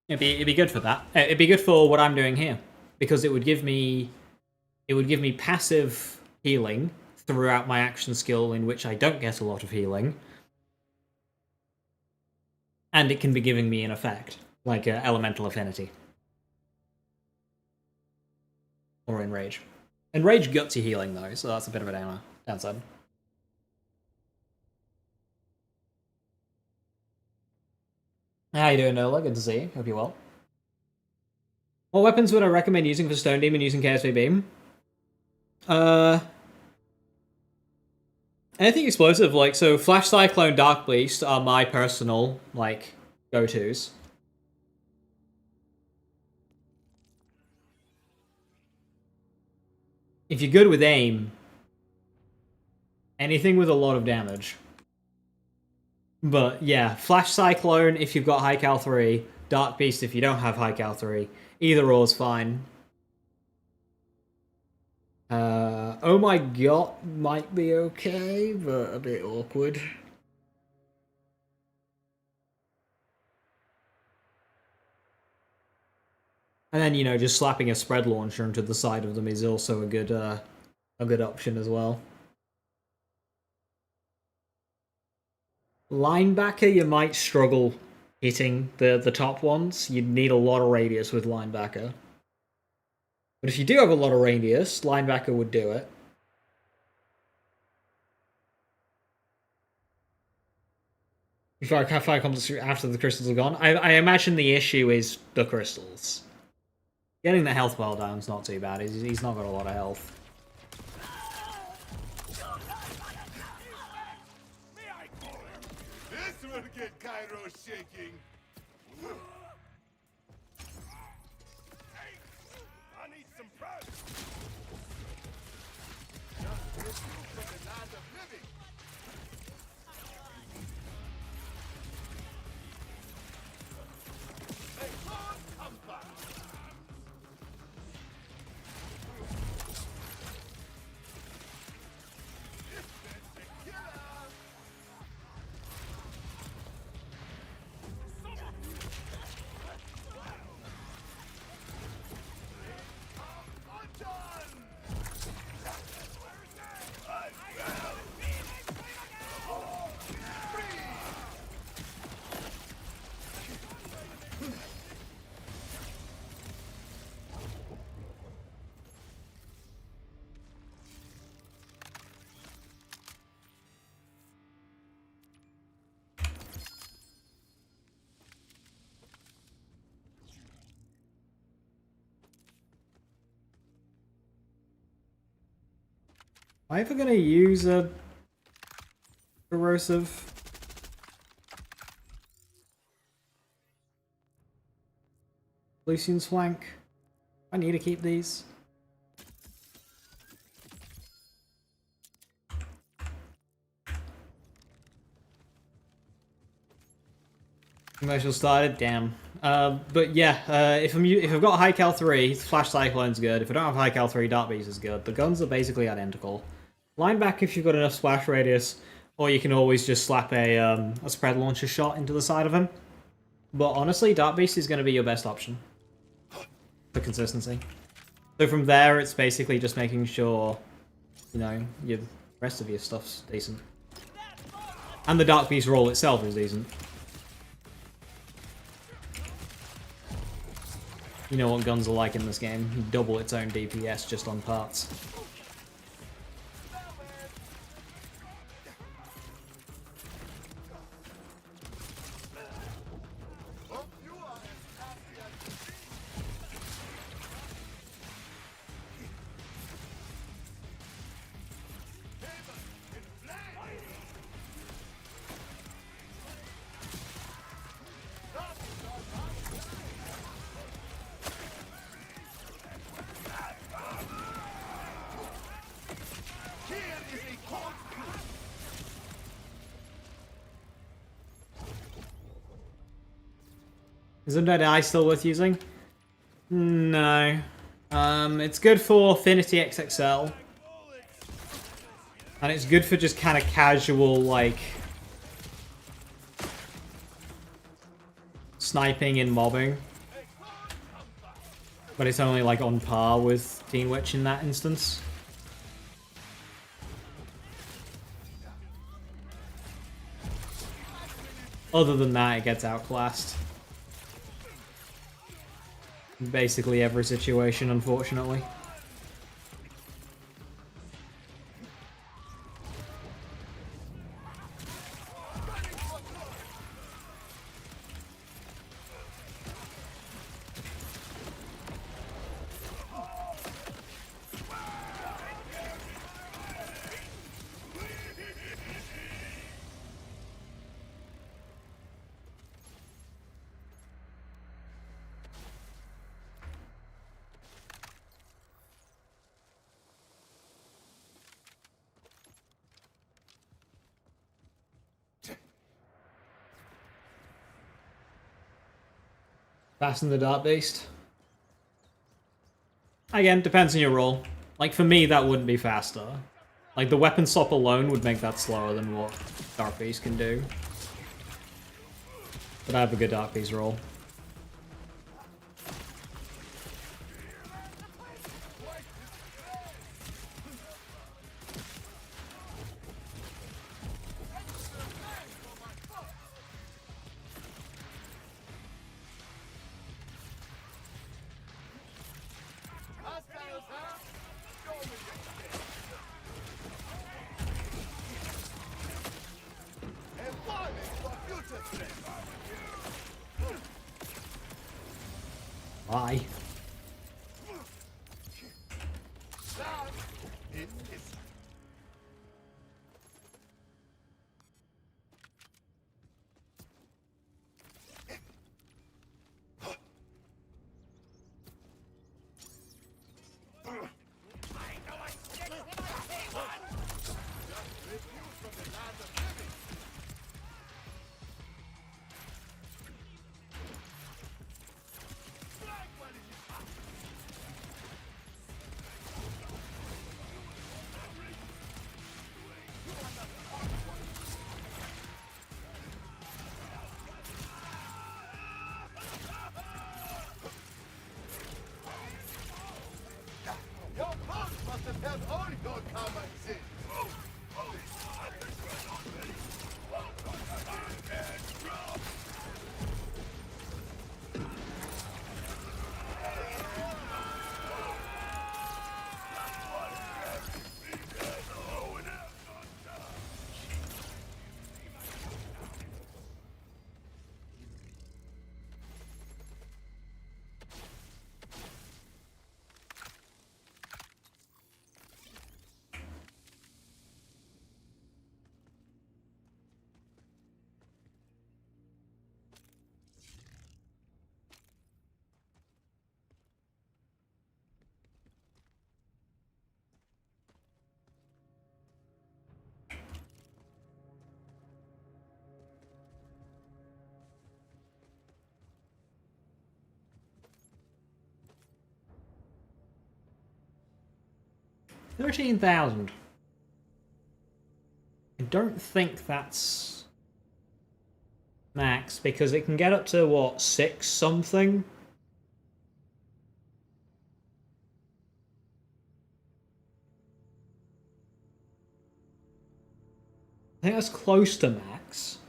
It'd be good for that. It'd be good for what I'm doing here, because it would give me passive healing throughout my action skill, in which I don't get a lot of healing, and it can be giving me an effect like Elemental Affinity or Enrage. Enrage gutsy healing though, so that's a bit of a downside. How you doing, Nola? Good to see you. Hope you're well. What weapons would I recommend using for Stone Demon using KSV Beam? Anything explosive, like, so Flash Cyclone, Dark Beast are my personal, like, go-tos. If you're good with aim, anything with a lot of damage. But yeah, Flash Cyclone if you've got High Cal 3, Dark Beast if you don't have High Cal 3. Either or is fine. Oh my god might be okay, but a bit awkward. And then, you know, just slapping a spread launcher into the side of them is also a good option as well. Linebacker, you might struggle hitting the top ones. You'd need a lot of radius with linebacker. But if you do have a lot of radius, linebacker would do it. Before fire comes after the crystals are gone, I imagine the issue is the crystals. Getting the health well down is not too bad. He's not got a lot of health. This will get Cairo shaking. Hey, I need some press. Just this from the land of living. Hey, Lord, come back. Am I ever gonna use a corrosive? Lucian's flank. I need to keep these. Commercial started, damn. But yeah, if I've got high cal 3, Flash Cyclone's good. If I don't have high cal 3, Dark Beast is good. The guns are basically identical. Line back if you've got enough splash radius, or you can always just slap a spread launcher shot into the side of him. But honestly, Dark Beast is going to be your best option for consistency. So from there, it's basically just making sure, you know, the rest of your stuff's decent. And the Dark Beast roll itself is decent. You know what guns are like in this game. You double its own DPS just on parts. Is Undead Eye still worth using? No. It's good for Affinity XXL. And it's good for just kind of casual, like, sniping and mobbing. But it's only, like, on par with Teen Witch in that instance. Other than that, it gets outclassed. In basically every situation, unfortunately. Fasten the Dart Beast. Again, depends on your role. Like, for me, that wouldn't be faster. Like, the weapon swap alone would make that slower than what Dark Beast can do. But I have a good Dark Beast roll. Why? 13,000. I don't think that's max, because it can get up to, what, 6 something? I think that's close to max.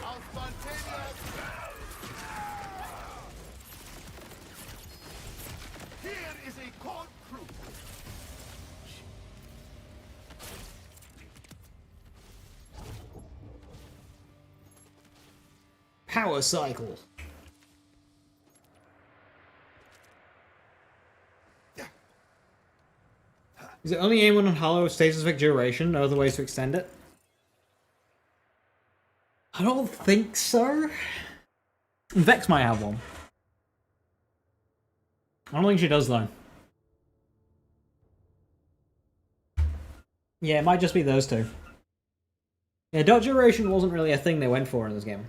How spontaneous! Here is a cold proof. Power cycle. Is it only aim on hollow stasis effect duration? No other ways to extend it? I don't think so. Vex might have one. I don't think she does though. Yeah, it might just be those two. Yeah, dot duration wasn't really a thing they went for in this game.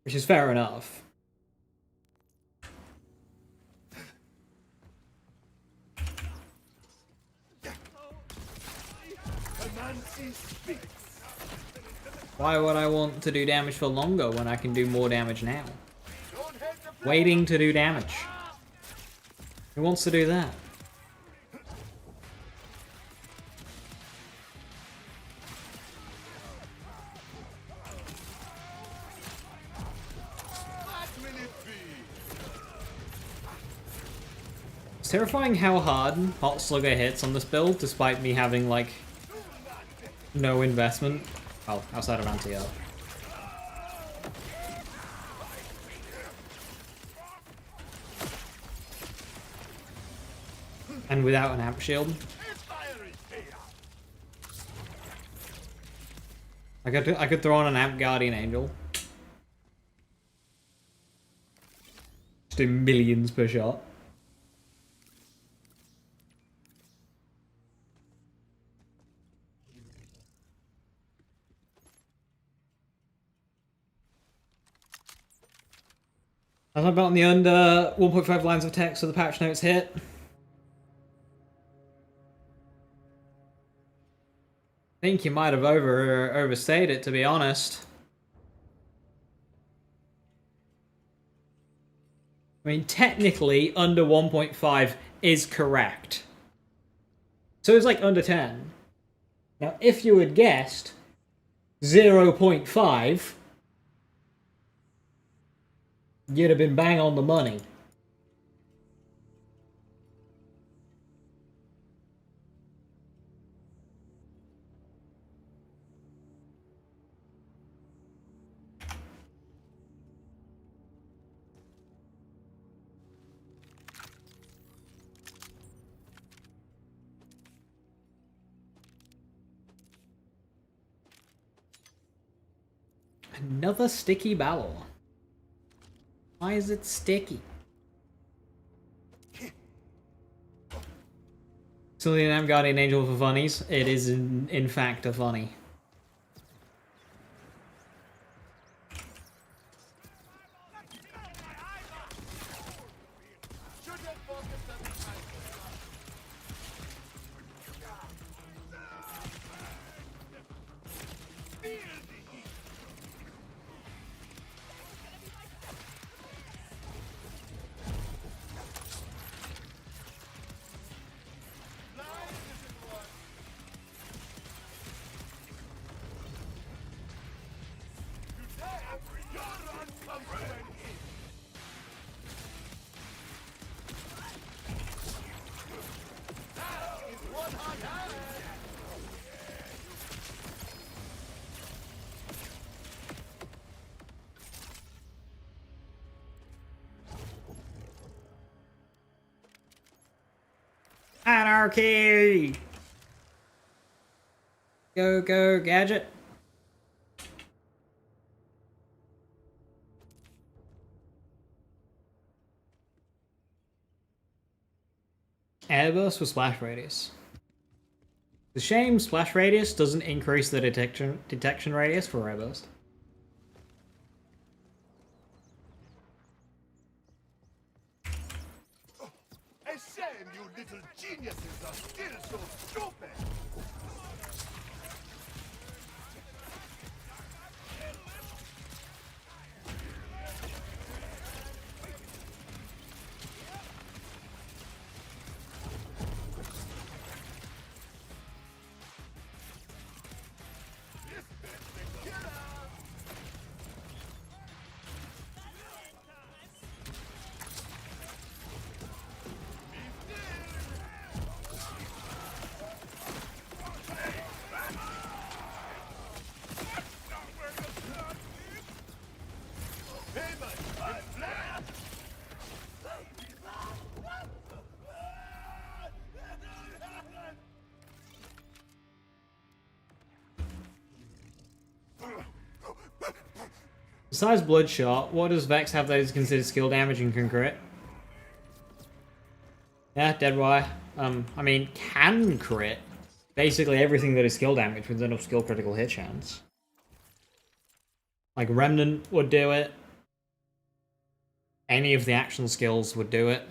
Which is fair enough. Why would I want to do damage for longer when I can do more damage now? Waiting to do damage. Who wants to do that? It's terrifying how hard Hot Slugger hits on this build, despite me having, like, no investment. Oh, outside of anti-air. And without an amp shield. I could throw on an amp guardian angel. Just do millions per shot. As I'm about on the under 1.5 lines of text so the patch notes hit. I think you might have overstayed it, to be honest. I mean, technically, under 1.5 is correct. So it's like under 10. Now, if you had guessed 0.5, you'd have been bang on the money. Another sticky barrel. Why is it sticky? Silly and Guardian Angel for funnies. It is in fact a funny. Anarchy! Go, go, gadget. Airburst with splash radius. The shame splash radius doesn't increase the detection radius for airburst. A shame you little geniuses are still so stupid! Besides Bloodshot, what does Vex have that is considered skill damage and can crit? Yeah, Deadwire. I mean, can crit basically everything that is skill damage with enough skill critical hit chance. Like Remnant would do it. Any of the action skills would do it.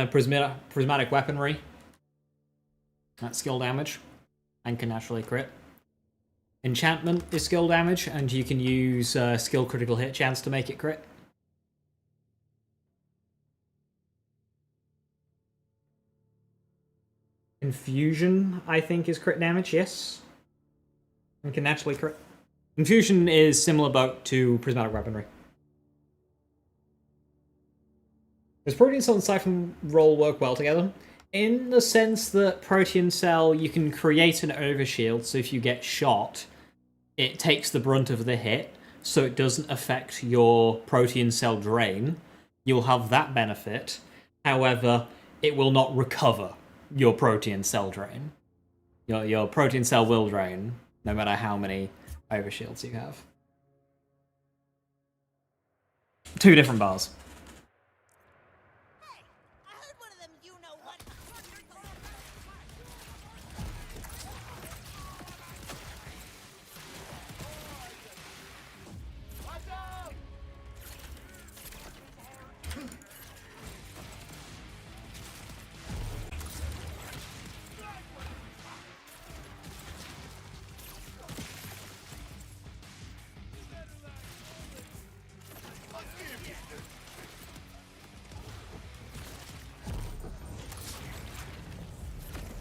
Prismatic Weaponry. That's skill damage and can naturally crit. Enchantment is skill damage, and you can use skill critical hit chance to make it crit. Infusion, I think, is crit damage, yes. And can naturally crit. Infusion is similar boat to Prismatic Weaponry. Does Protean Cell and Siphon Roll work well together? In the sense that Protean Cell, you can create an overshield, so if you get shot, it takes the brunt of the hit, so it doesn't affect your Protean Cell drain. You'll have that benefit. However, it will not recover your Protean Cell drain. Your Protean Cell will drain, no matter how many overshields you have. Two different bars. I heard one of them, you know what?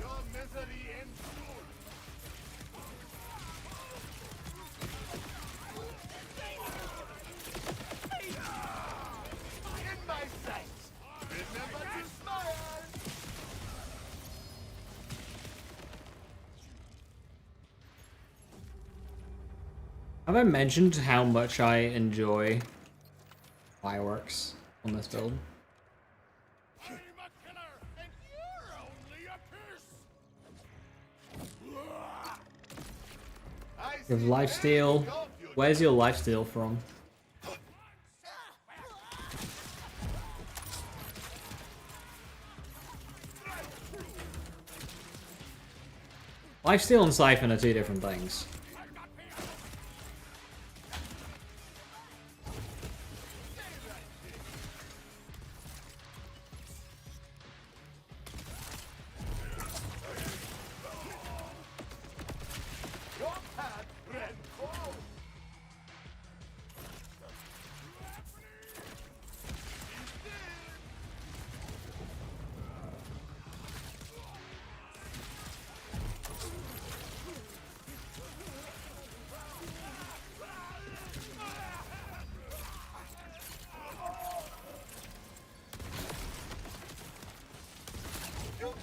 Your misery ensues! In my sights! Remember to smile! Have I mentioned how much I enjoy fireworks on this build? I'm a killer, and you're only a curse! You have lifesteal. Where's your lifesteal from? Lifesteal and Siphon are two different things. Your path ran cold!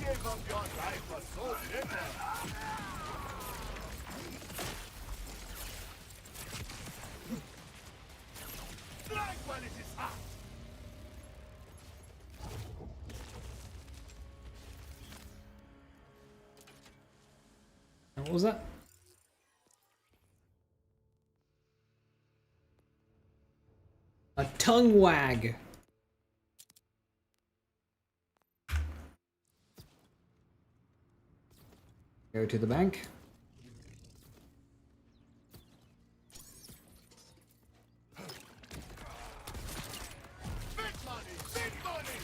gave up your life for so little. Strike while it is hot. What was that? A tongue wag. Go to the bank. Big money, big money.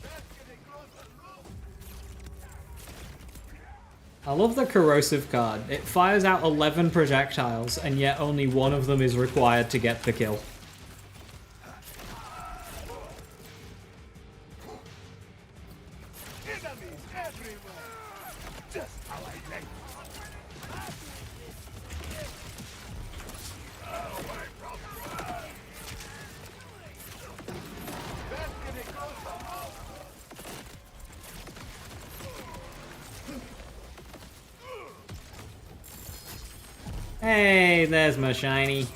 That's getting closer. Look. I love the corrosive card. It fires out 11 projectiles, and yet only one of them is required to get the kill. Enemies everywhere. Just how I like it. Away from me. That's getting closer. Look. Hey, there's my shiny.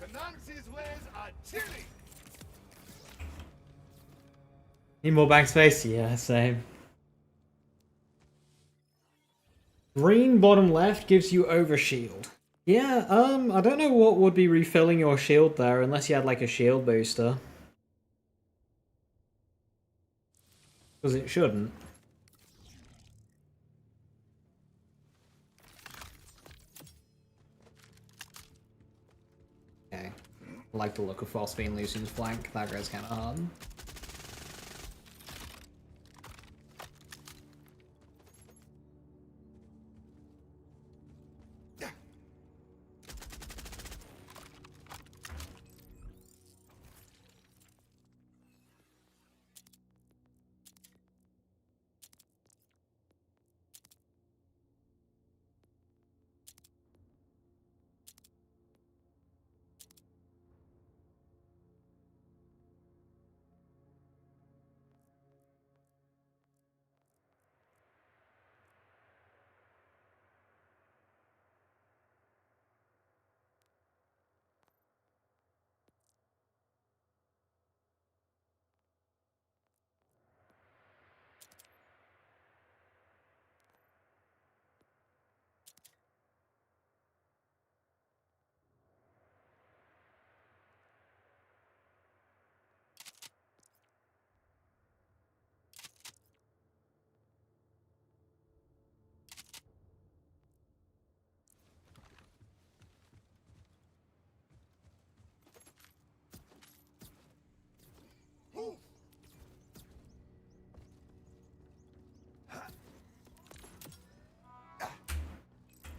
Cananxi's ways are chilly. Need more bank space? Yeah, same. Green bottom left gives you overshield. Yeah, I don't know what would be refilling your shield there unless you had like a shield booster. Because it shouldn't. Okay. I like the look of Phosphine Lucian's flank. That goes kind of hard.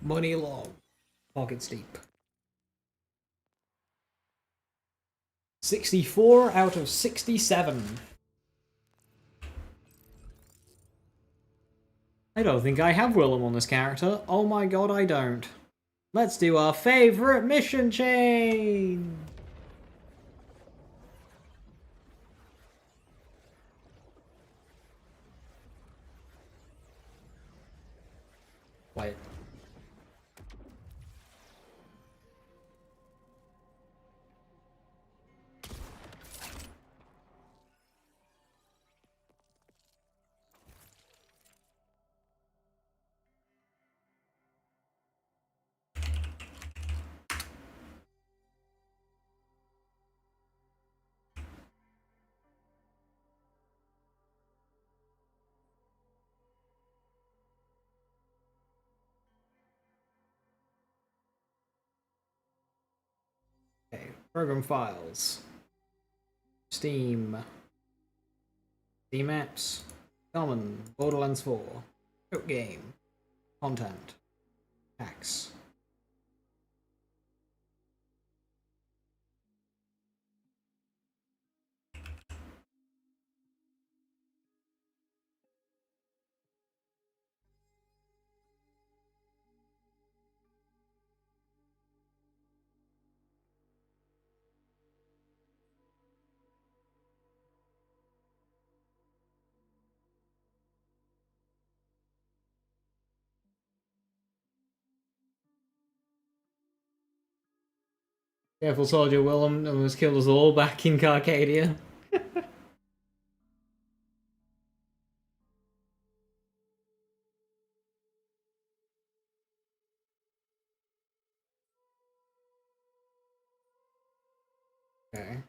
Money long. Pockets deep. 64 out of 67. I don't think I have Willem on this character. Oh my god, I don't. Let's do our favorite mission chain! Wait. Okay, program files. Steam. Steam apps. Common. Borderlands 4. Cook game. Content. Packs. Careful, soldier. Willem almost killed us all back in Carcadia. Okay.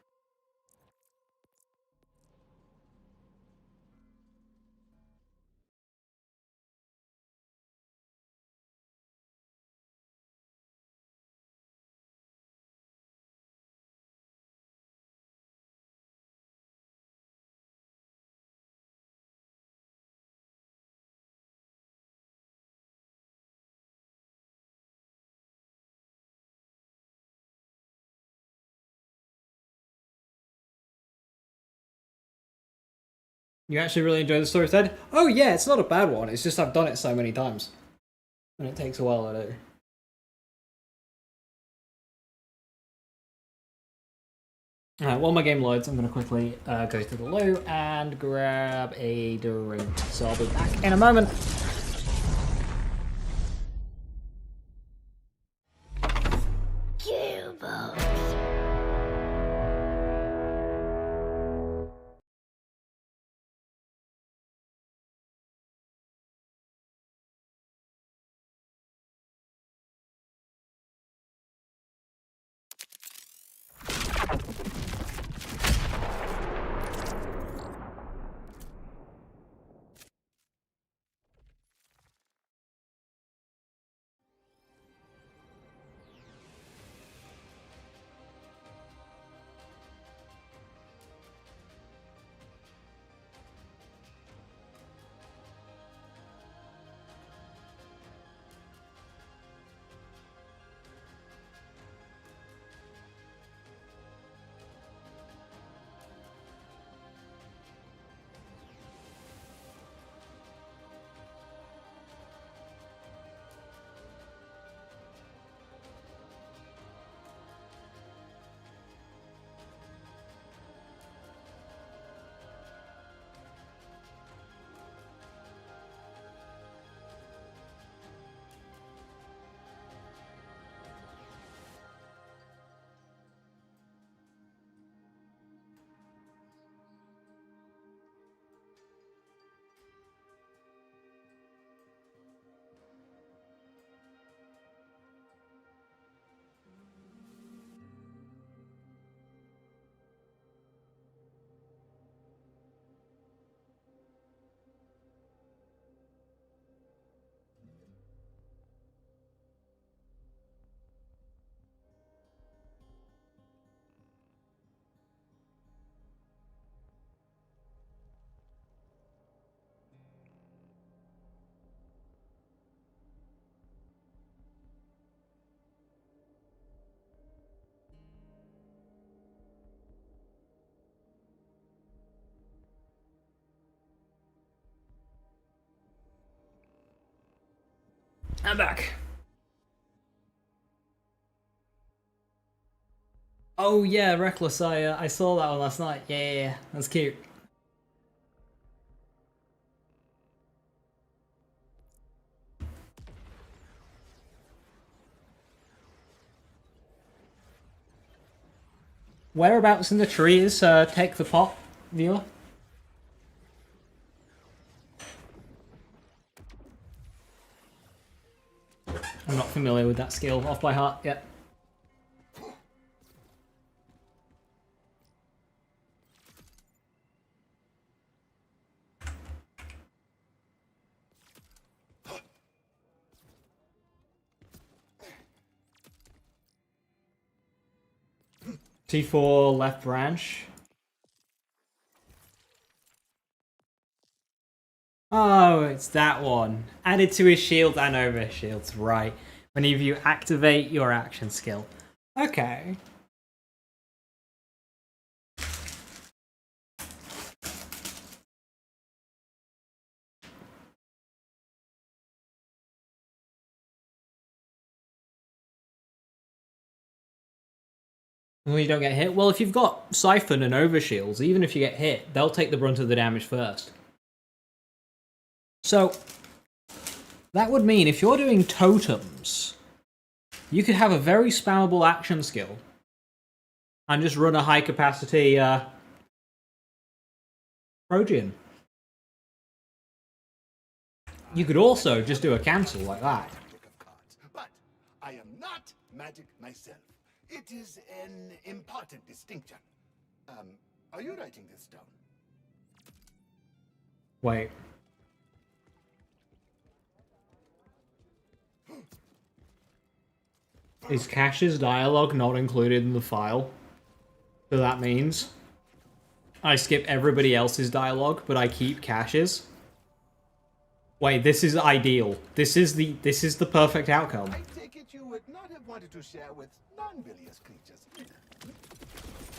You actually really enjoy the story thread? Oh yeah, it's not a bad one. It's just I've done it so many times. And it takes a while to do. Alright, while my game loads, I'm going to quickly go to the loo and grab a drink. So I'll be back in a moment. I'm back. Oh yeah, Reckless. I saw that one last night. Yeah, that's cute. Whereabouts in the tree is Take the Pot, viewer? I'm not familiar with that skill off by heart yet. T4 left branch. Oh, it's that one. Added to his shield and over his shields, right. Whenever you activate your action skill. Okay. Well, you don't get hit. Well, if you've got Siphon and Overshields, even if you get hit, they'll take the brunt of the damage first. So, that would mean if you're doing totems, you could have a very spammable action skill and just run a high capacity Trojan. You could also just do a cancel like that. Magic of cards, but I am not magic myself. It is an important distinction. Are you writing this down? Wait. Is Cash's dialogue not included in the file? So that means I skip everybody else's dialogue, but I keep Cash's. Wait, this is ideal. This is the perfect outcome. I take it you would not have wanted to share with non-bilious creatures either.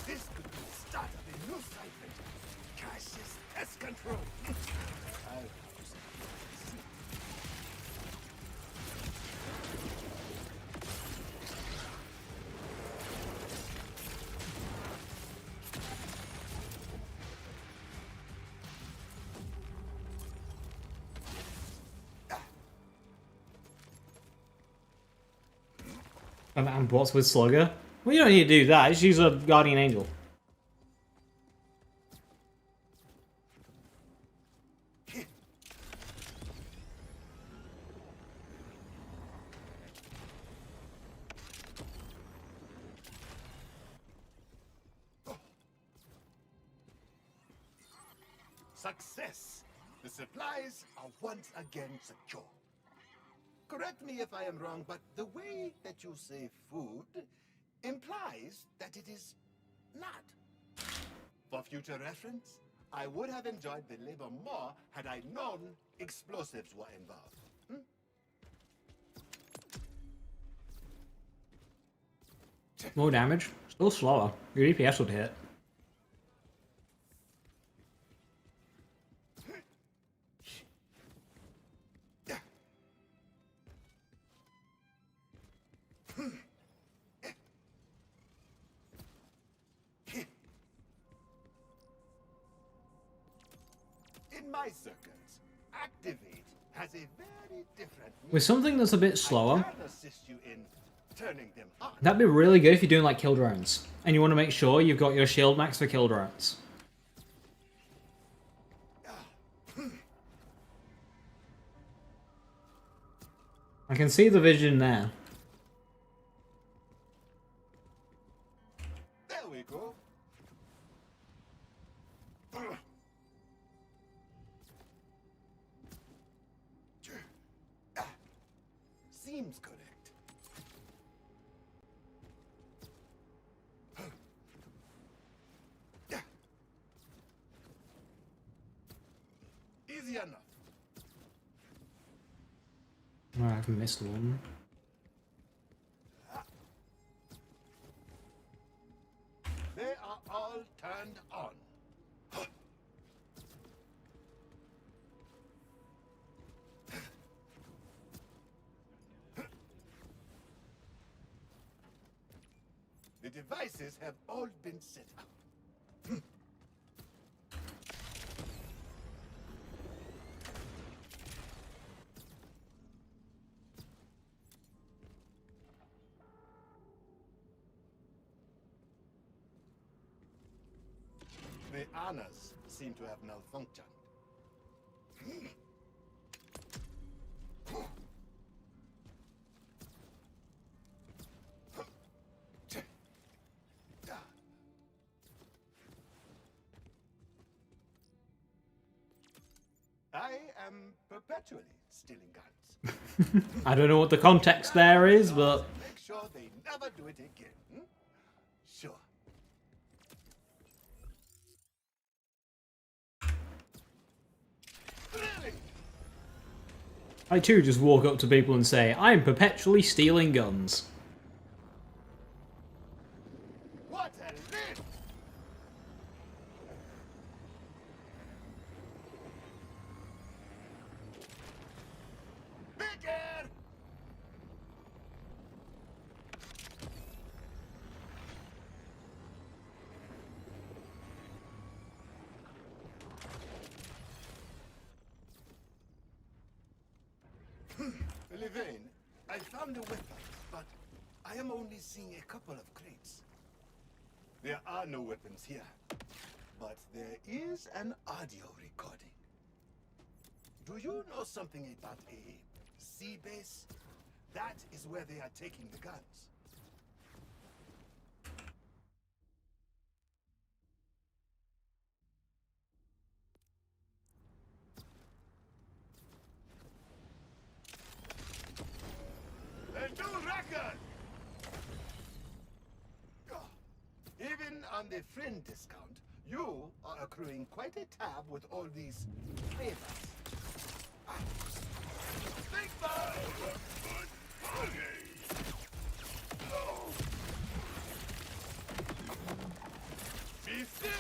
This could be the start of a new cycle. Cash's pest control. I'll have to say, And what's with Slugger? Well, you don't need to do that. Just use a Guardian Angel. success. The supplies are once again secure. Correct me if I am wrong, but the way that you say food implies that it is not. For future reference, I would have enjoyed the labor more had I known explosives were involved. More damage. Still slower. Your DPS would hit. In my circles, activate has a very different With something that's a bit slower, I can assist you in turning them on. that'd be really good if you're doing like kill drones. And you want to make sure you've got your shield max for kill drones. I can see the vision there. There we go. Seems correct. Easy enough. Oh, I've missed one. They are all turned on. The devices have all been set up. The honors seem to have malfunctioned. I am perpetually stealing guns. I don't know what the context there is, but Make sure they never do it again. Sure. Really? I too just walk up to people and say, I'm perpetually stealing guns. What a lift! Bigger! Levain, I found a weapon, but I am only seeing a couple of crates. There are no weapons here, but there is an audio recording. Do you know something about a sea base? That is where they are taking the guns. A new record! Even on the friend discount, you are accruing quite a tab with all these favors. Think about it! Be still!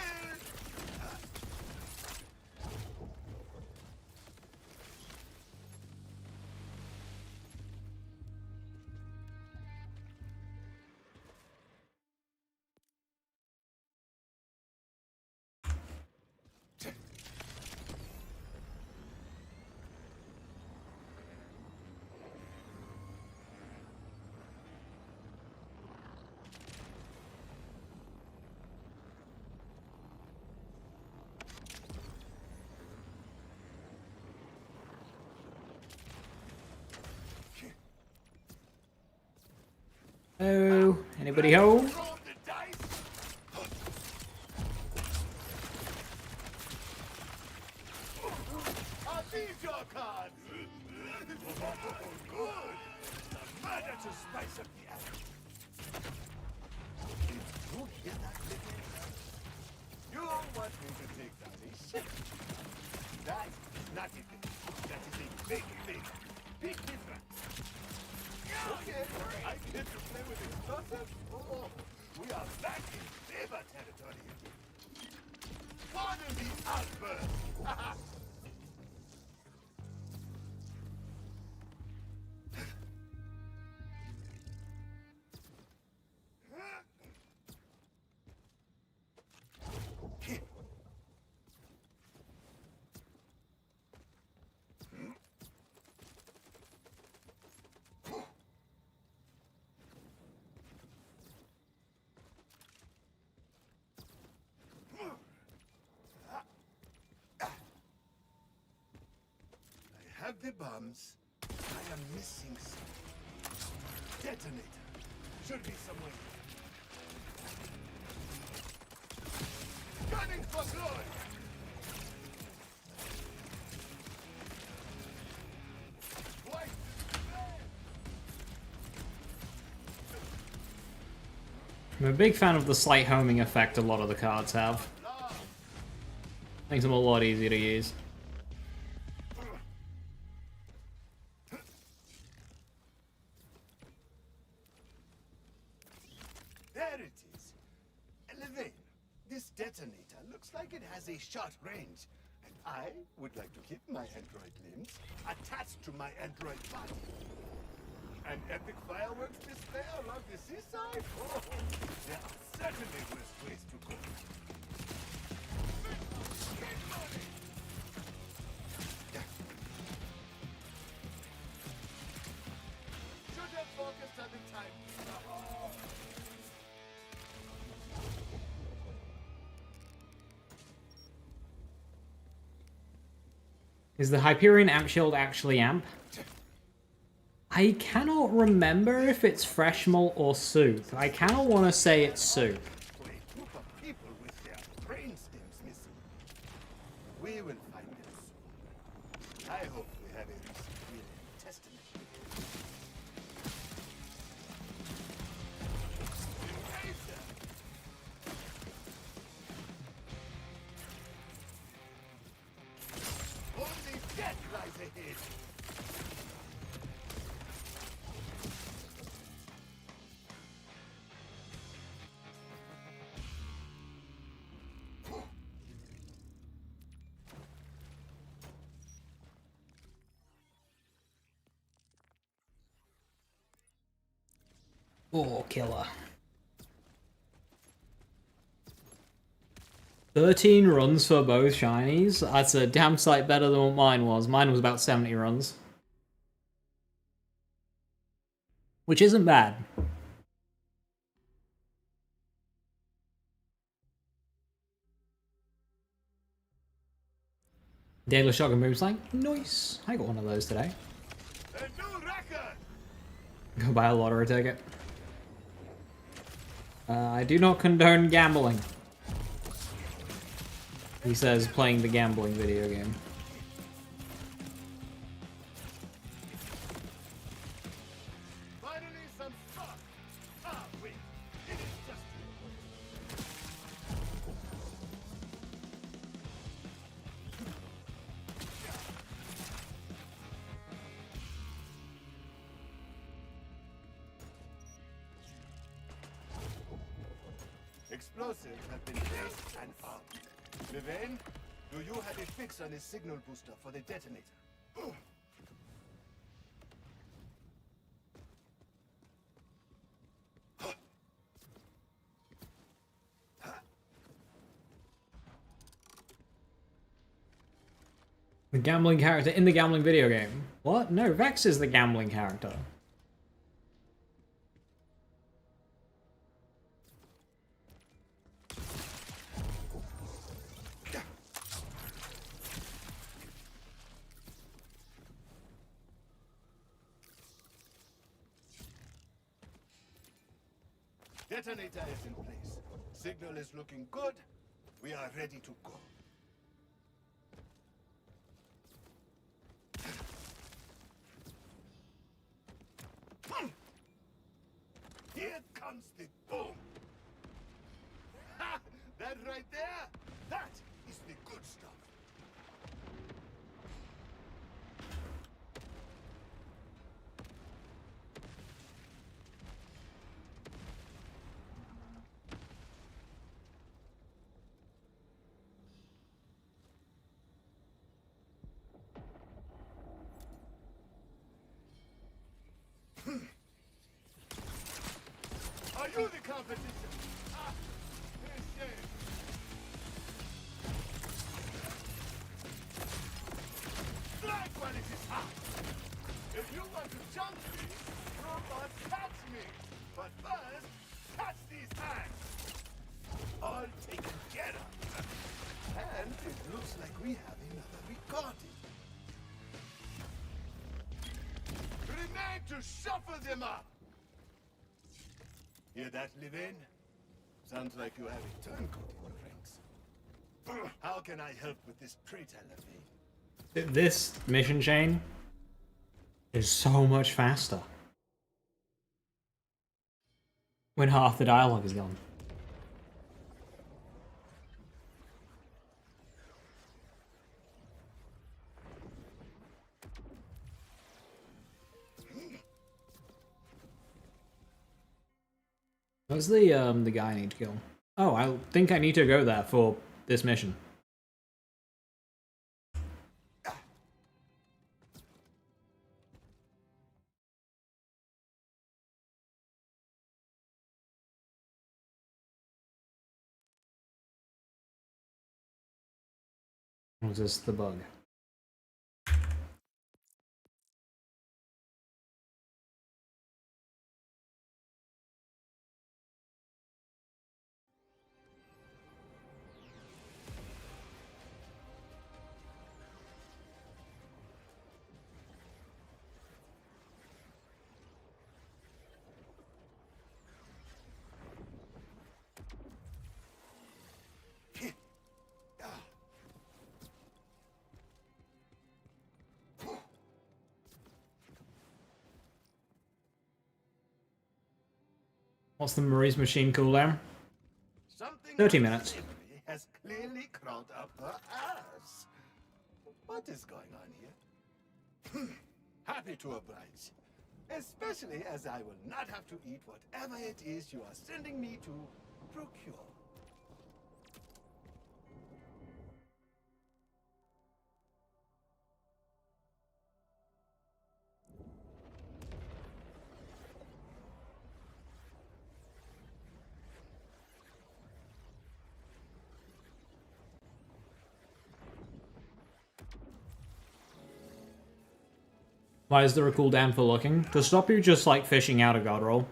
Oh, anybody home? Roll the dice! Are these your cards? Good! The murder to spice up the act. Did you hear that, Lippy? You want me to take down a ship? That is not a thing. That is a big thing. Big difference. Okay, I get to play with explosives? Oh, we are back in Saber territory. Pardon the outburst! I have the bombs. I am missing some. Detonator. Should be somewhere. Gunning for glory! Twice I'm a big fan of the slight homing effect a lot of the cards have. Makes them a lot easier to use. There it is. Elevate. This detonator looks like it has a short range. And I would like to keep my android limbs attached to my android body. An epic fireworks display along the seaside? Oh, there are certainly worse ways to go. Get money! Should have focused on the time. Is the Hyperion Amp Shield actually amp? I cannot remember if it's fresh malt or soup. I kind of want to say it's soup. For a group of people with their brain stems missing. We will find them soon. I hope we have a recent will and testament. Hey, sir. Only death lies ahead. Oh, killer. 13 runs for both shinies. That's a damn sight better than what mine was. Mine was about 70 runs. Which isn't bad. Daily Shotgun moves like, nice. I got one of those today. A new record! Go buy a lottery ticket. I do not condone gambling. He says playing the gambling video game. Finally some fun! Ah, wait. It is just... Explosives have been placed and found. Levain, do you have a fix on a signal booster for the detonator? The gambling character in the gambling video game. What? No, Vex is the gambling character. Detonator is in place. Signal is looking good. We are ready to go. Here comes the boom! Ha! That right there, that is the good stuff. Are you the competition? Ah, it's shame. Flag while it is hot. If you want to jump me, robot, catch me. But first, catch these hands. All taken care of. And it looks like we have another recording. Remain to shuffle them up. Hear that, Levain? Sounds like you have a turncoat in your ranks. How can I help with this traitor, Levain? This mission chain is so much faster when half the dialogue is gone. Where's the guy I need to kill? Oh, I think I need to go there for this mission. Or is this the bug? What's the Marie's machine cooldown? Something 30 minutes. unsavory has clearly crawled up her ass. What is going on here? Happy to oblige. Especially as I will not have to eat whatever it is you are sending me to procure. Why is there a cooldown for looking? To stop you just like fishing out a god roll.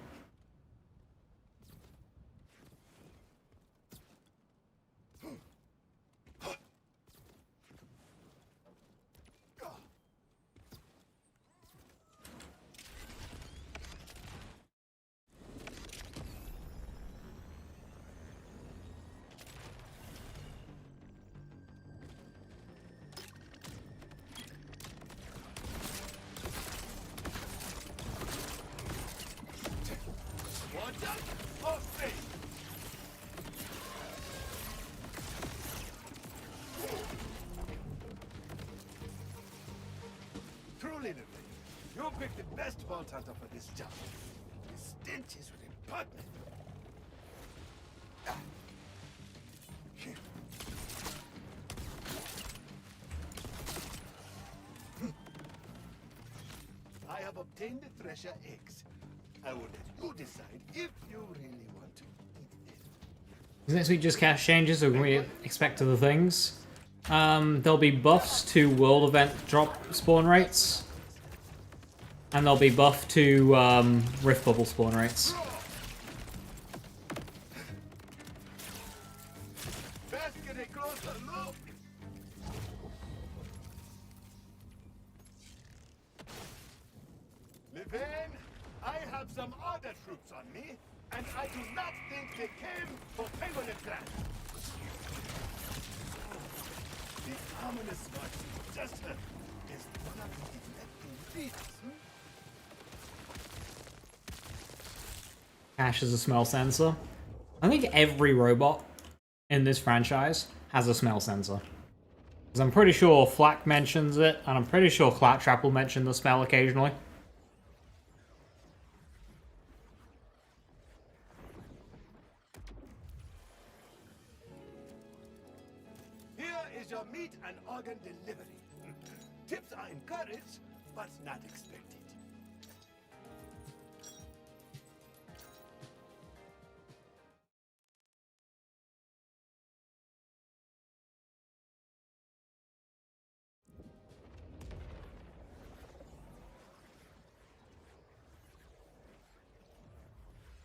Orders or faith? Truly, Livy, you picked the best vault hunter for this job. The stench is repugnant. Ah. Here. I have obtained the Thresher eggs. I will let you decide if you really want to eat them. Is next week just cash changes, or can we expect other things? There'll be buffs to world event drop spawn rates. And there'll be buff to Rift Bubble spawn rates. Best get a closer look. Levain, I have some other troops on me, and I do not think they came for permanent grant. The ominous voice just heard is one of the electing leaders. Cash has a smell sensor. I think every robot in this franchise has a smell sensor. Because I'm pretty sure Flak mentions it, and I'm pretty sure Claptrap will mention the smell occasionally. Here is your meat and organ delivery. Tips are encouraged, but not expected.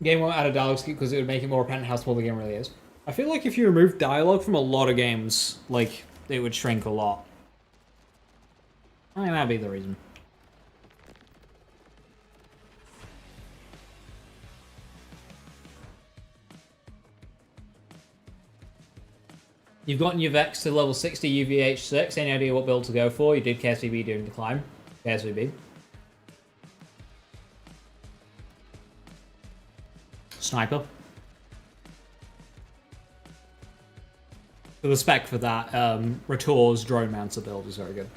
Game won't add a dialogue skip because it would make it more apparent how small the game really is. I feel like if you remove dialogue from a lot of games, like, it would shrink a lot. I think that'd be the reason. You've gotten your Vex to level 60 UVH6. Any idea what build to go for? You did KSVB during the climb. KSVB. Sniper. The spec for that, Ratour's drone mounter build is very good.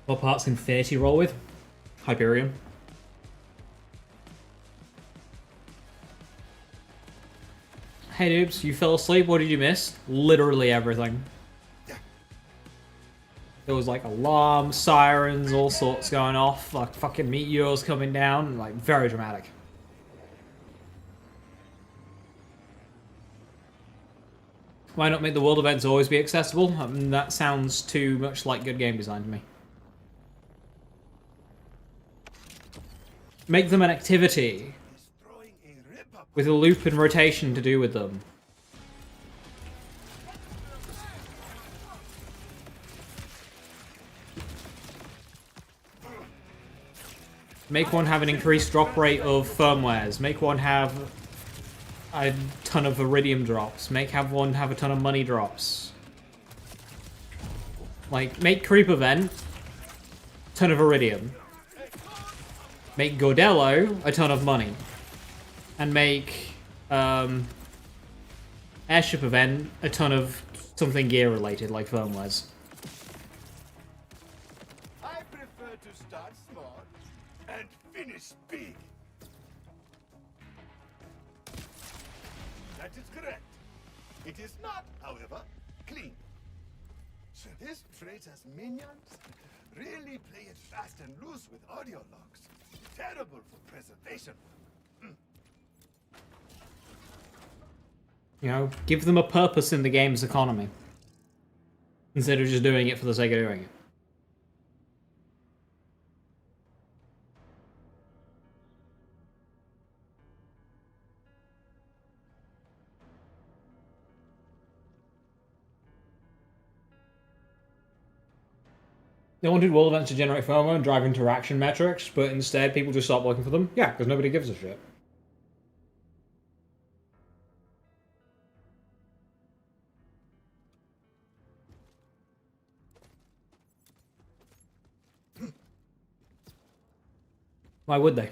What parts can Infinity roll with? Hyperion. Hey noobs, you fell asleep, what did you miss? Literally everything. There was like alarms, sirens, all sorts going off, like fucking meteors coming down, like very dramatic. Why not make the world events always be accessible? That sounds too much like good game design to me. Make them an activity with a loop and rotation to do with them. Make one have an increased drop rate of firmwares. Make one have a ton of iridium drops. Have one have a ton of money drops. Like, make creep event, ton of iridium. Make Gordello a ton of money. And make airship event a ton of something gear related, like firmwares. I prefer to start small and finish big. That is correct. It is not, however, clean. So this traitor's minions really play it fast and loose with audio logs. Terrible for preservation. You know, give them a purpose in the game's economy. Instead of just doing it for the sake of doing it. They wanted world events to generate FOMO and drive interaction metrics, but instead people just stop working for them? Yeah, because nobody gives a shit. Why would they?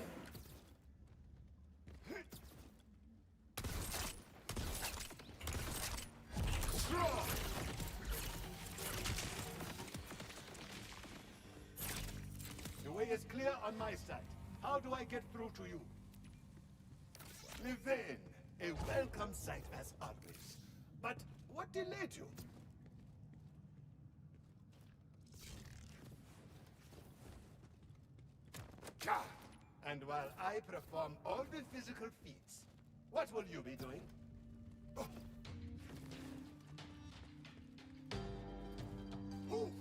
The way is clear on my side. How do I get through to you? Levin, a welcome sight as always. But what delayed you? Ka! And while I perform all the physical feats, what will you be doing? Oh. Move!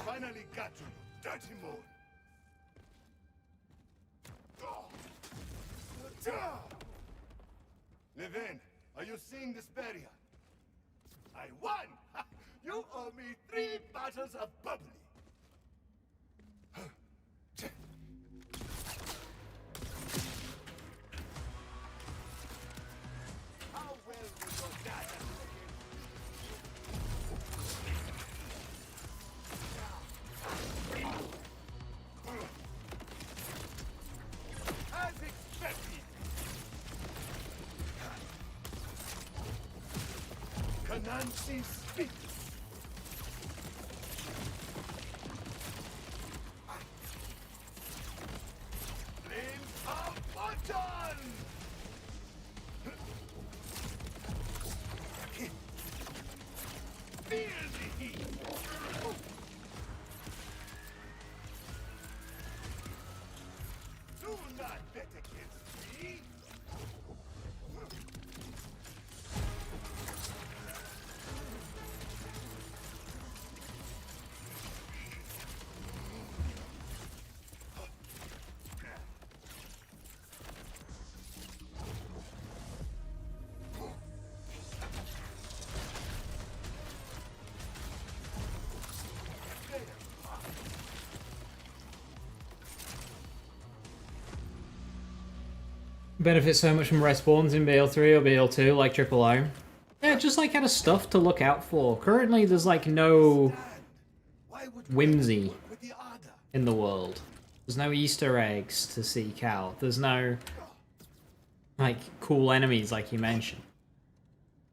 Finally got you, dirty moon. Levin, are you seeing this barrier? I won! You owe me 3 bottles of bubbly. How well will your dad have as expected. Cananchi speaks. Flames of fortune! Feel the heat! Do not bet against me! Benefit so much from respawns in BL3 or BL2, like AAA. Yeah, just like kind of stuff to look out for. Currently, there's like no whimsy in the world. There's no Easter eggs to seek out. There's no like cool enemies like you mentioned.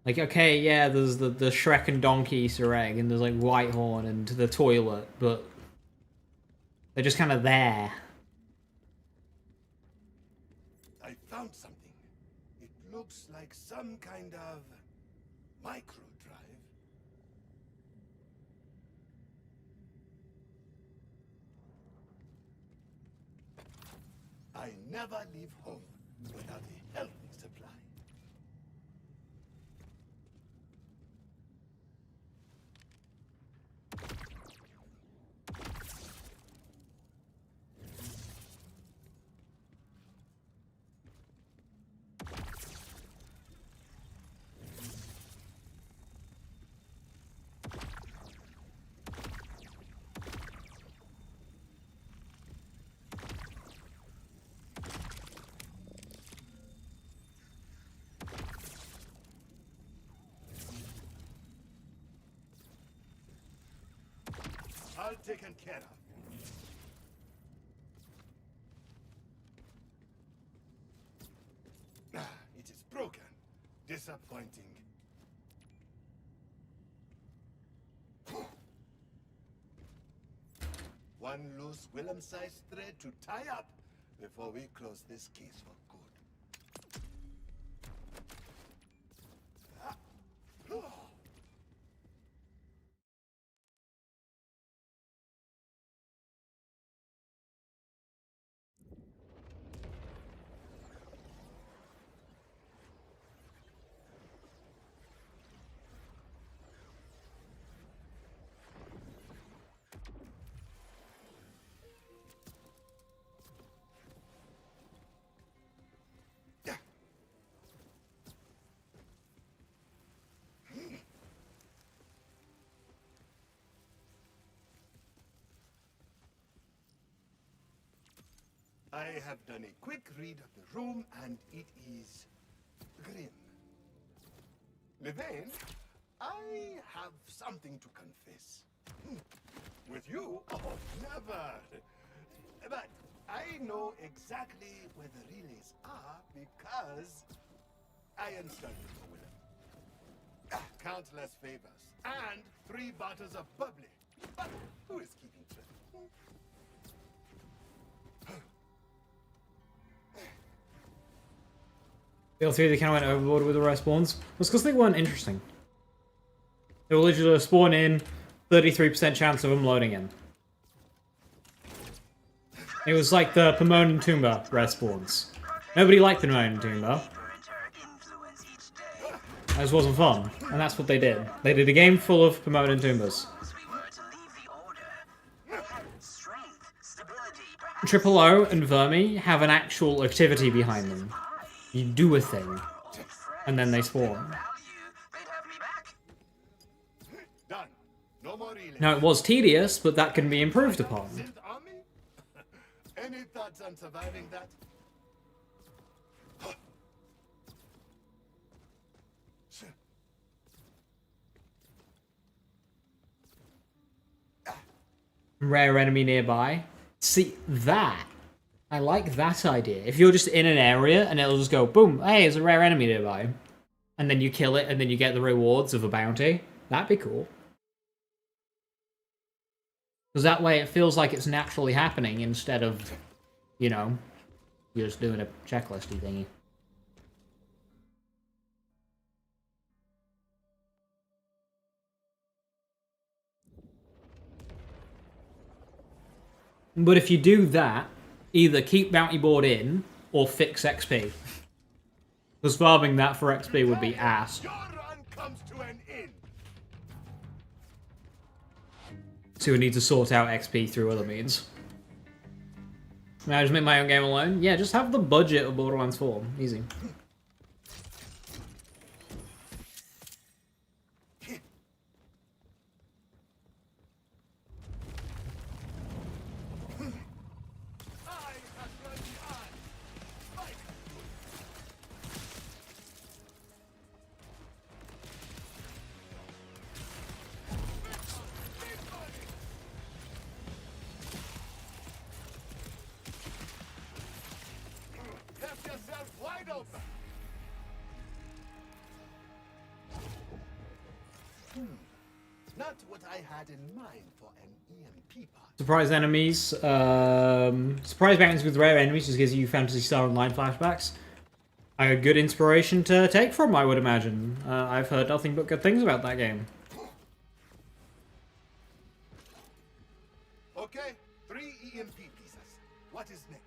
Like, okay, yeah, there's the Shrek and Donkey Easter egg, and there's like Whitehorn and the toilet, but they're just kind of there. I found something. It looks like some kind of micro drive. I never leave home without a healthy supply. All taken care of. It is broken. Disappointing. One loose Willem-sized thread to tie up before we close this case for good. I have done a quick read of the room, and it is grim. Levain, I have something to confess. With you? Oh, never. But I know exactly where the relays are because I installed them for Willem. Countless favors and 3 bottles of bubbly. But who is keeping track? DLC, they kind of went overboard with the respawns. That's because they weren't interesting. They were literally a spawn in, 33% chance of them loading in. It was like the Pomone and Toomba respawns. Nobody liked the Pomone and Toomba. That just wasn't fun, and that's what they did. They did a game full of Pomone and Toombas. Triple O and Vermi have an actual activity behind them. You do a thing, and then they spawn. Done. No more relays. Now, it was tedious, but that can be improved upon. Sent army? Any thoughts on surviving that? Rare enemy nearby. See, that. I like that idea. If you're just in an area and it'll just go, boom, hey, there's a rare enemy nearby. And then you kill it and then you get the rewards of a bounty. That'd be cool. Because that way it feels like it's naturally happening instead of, you know, you're just doing a checklisty thingy. But if you do that, either keep bounty board in or fix XP. Because farming that for XP would be ass. Your run comes to an end. So we need to sort out XP through other means. May I just make my own game alone? Yeah, just have the budget of Borderlands 4. Easy. Left yourself wide open. Not what I had in mind for an EMP part. Surprise enemies. Surprise bounties with rare enemies just gives you Phantasy Star Online flashbacks. A good inspiration to take from, I would imagine. I've heard nothing but good things about that game. Okay, 3 EMP pieces. What is next?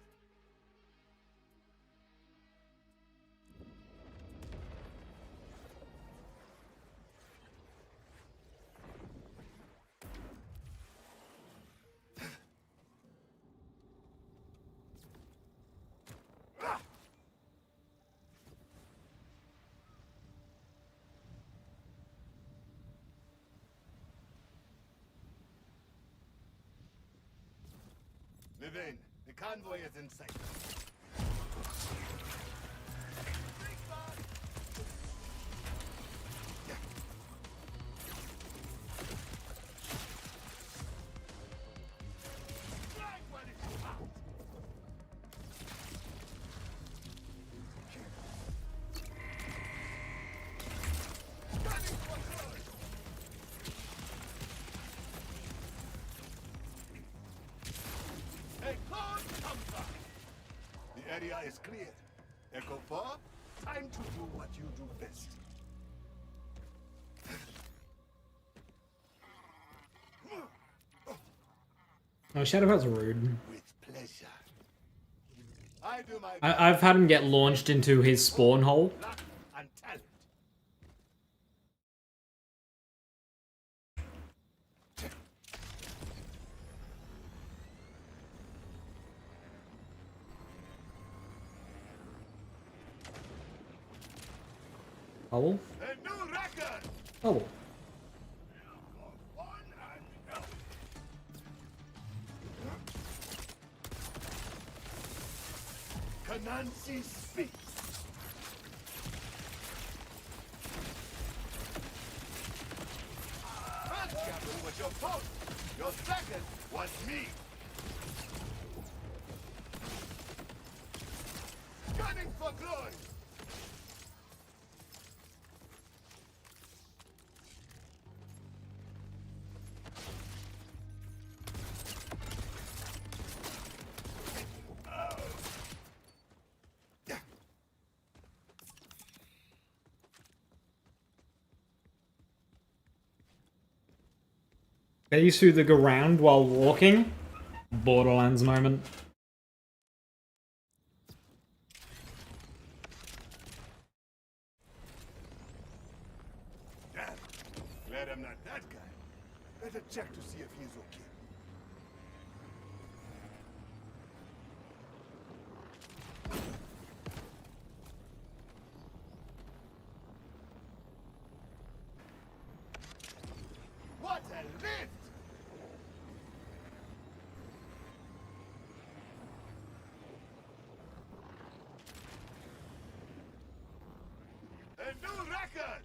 Levain, the convoy is in sight. The area is clear. Echo 4, time to do what you do best. Oh, Shadowheart's rude. With pleasure. I do my I've had him get launched into his spawn hole. luck and talent. Bubble? A new record! Bubble. Nancy speaks. First gamble was your fault. Your second was me. Gunning for glory. Get used to the ground while walking. Borderlands moment. Damn. Glad I'm not that guy. Better check to see if he's okay. What a lift! A new record!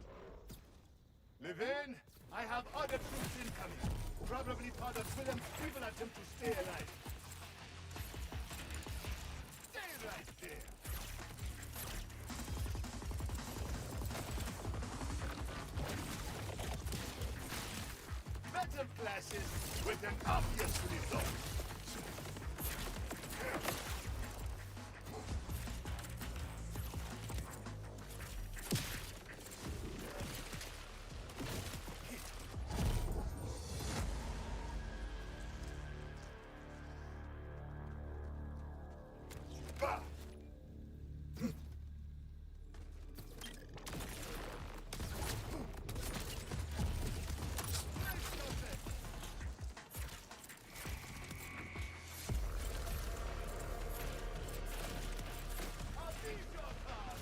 Levin, I have other troops incoming. Probably part of William's people attempt to stay alive. Stay right there. Better clashes with an obvious result. Bah! I'll seize your card.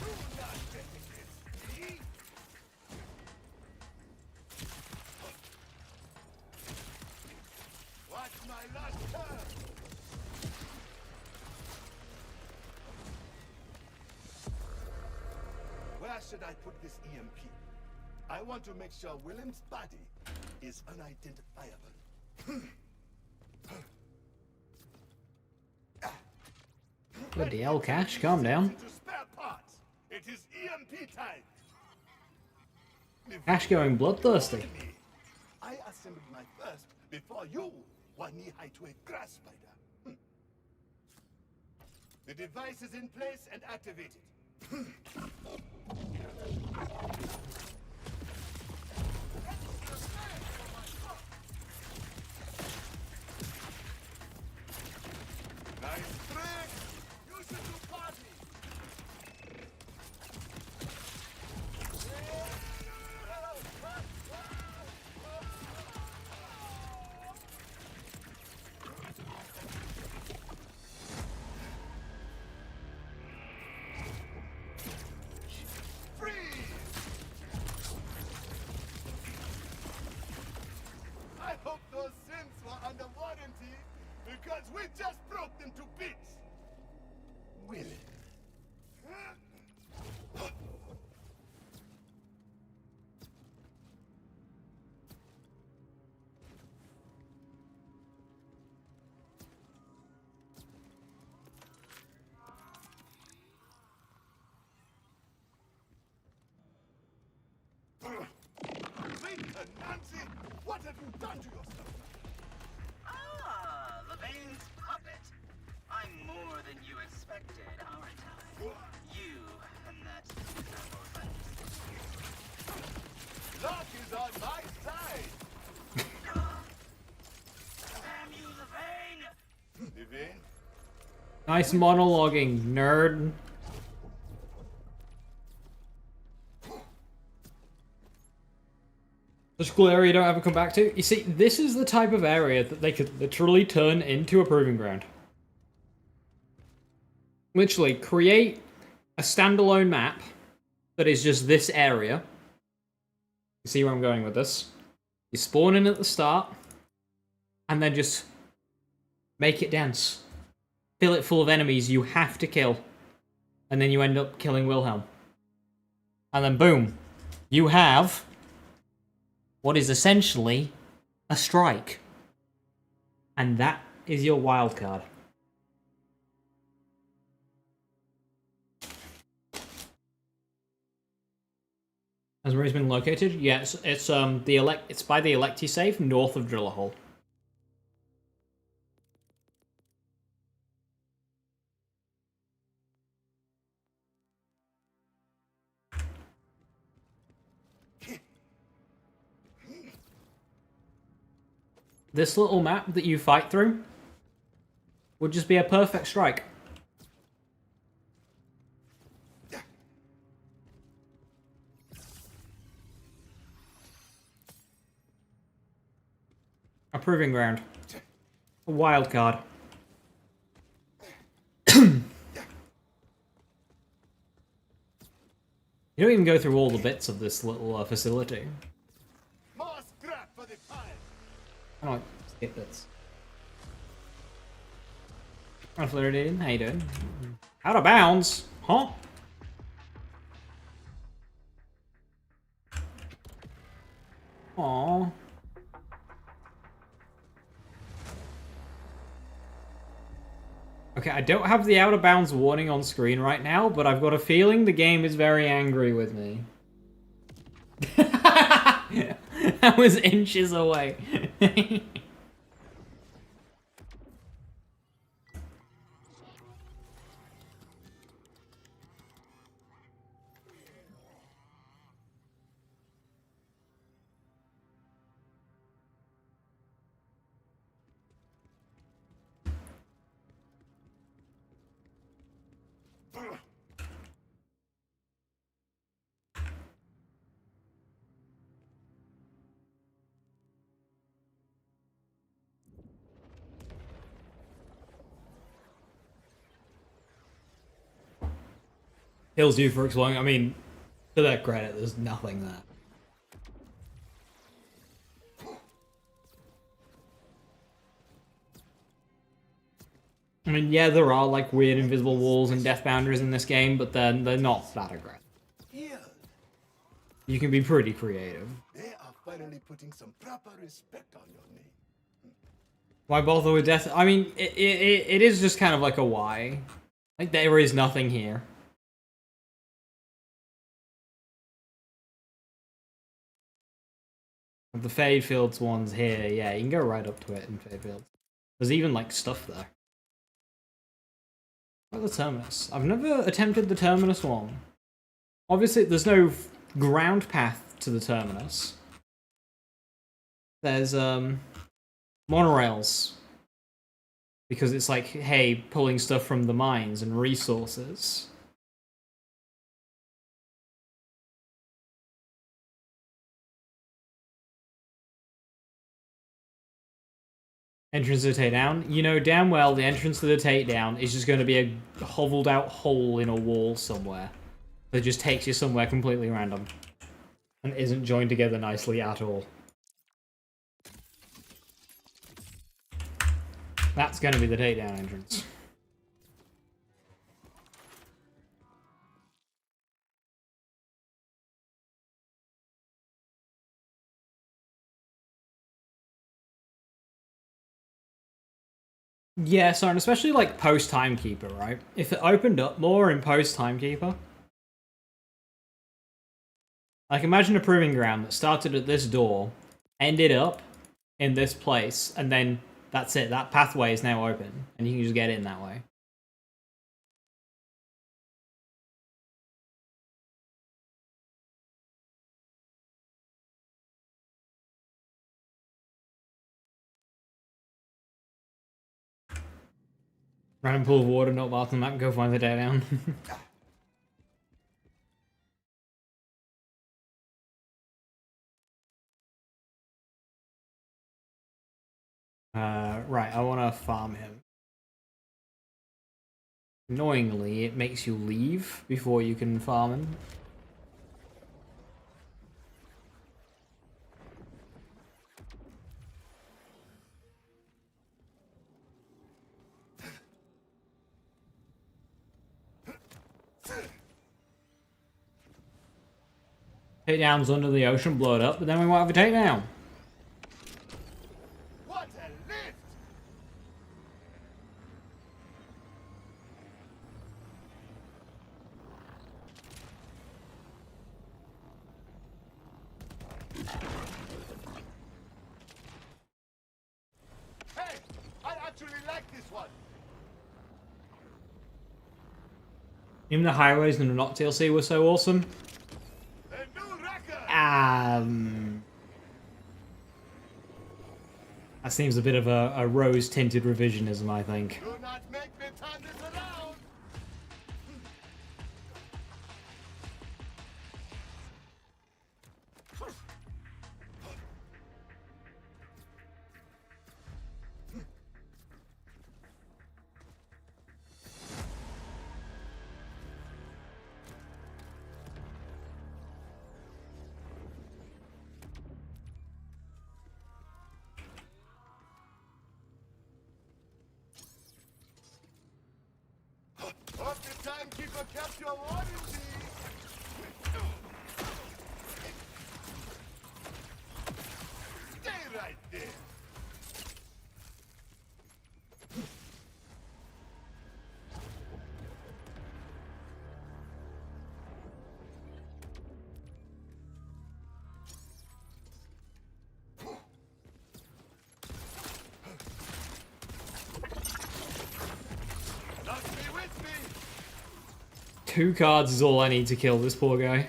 Do not get against me. Watch my last turn. Where should I put this EMP? I want to make sure William's body is unidentifiable. Bloody hell, Cash, calm down. Into spare parts. It is EMP time. Cash going bloodthirsty. I assembled my first before you were knee-high to a grass spider. The device is in place and activated. Nice trick! You should do party! Freeze! I hope those synths were under warranty, because we just broke them to bits. Will. Victor, Nancy, what have you done to yourself? Ah, Levain's puppet. I'm more than you expected, aren't I? You and that Luck is on my side. Damn you, Levain! Devane, Nice monologuing, nerd. Such a cool area you don't ever come back to. You see, this is the type of area that they could literally turn into a proving ground. Literally, create a standalone map that is just this area. You see where I'm going with this? You spawn in at the start. and then just make it dense. Fill it full of enemies you have to kill. And then you end up killing Wilhelm. And then boom, you have what is essentially a strike. And that is your wild card. Has Ray's been located? Yeah, it's by the Electi safe north of Driller Hole. This little map that you fight through would just be a perfect strike. A proving ground. A wild card. You don't even go through all the bits of this little facility. More scrap for the pile. I don't skip bits. Hi, Floridian. How you doing? Out of bounds? Huh? Aww. Okay, I don't have the out of bounds warning on screen right now, but I've got a feeling the game is very angry with me. That was inches away. Hills you for exploring. I mean, to their credit, there's nothing there. I mean, yeah, there are like weird invisible walls and death boundaries in this game, but they're not that aggressive. Here, You can be pretty creative. they are finally putting some proper respect on your name. Why bother with death? I mean, it is just kind of like a why. Like, there is nothing here. The Fade Fields one's here, yeah, you can go right up to it in Fade Fields. There's even, like, stuff there. What about the Terminus? I've never attempted the Terminus one. Obviously, there's no ground path to the Terminus. There's, monorails. Because it's like, hey, pulling stuff from the mines and resources. Entrance to the takedown. You know damn well the entrance to the takedown is just going to be a hovelled out hole in a wall somewhere. That just takes you somewhere completely random. And isn't joined together nicely at all. That's going to be the takedown entrance. Yeah, so and especially like post Timekeeper, right? If it opened up more in post Timekeeper, like imagine a proving ground that started at this door, ended up in this place, and then that's it. That pathway is now open, and you can just get in that way. Random pool of water, not marked on the map, go find the day down. Right, I want to farm him. Annoyingly, it makes you leave before you can farm him. Takedown's under the ocean, blow it up, but then we won't have a takedown. What a lift! Hey, I actually like this one. Even the highways in the Not DLC were so awesome. A new record. That seems a bit of a rose-tinted revisionism, I think. Do not make me turn this around. Hope the timekeeper kept your warranty. Stay right there. Not be with me. 2 cards is all I need to kill this poor guy.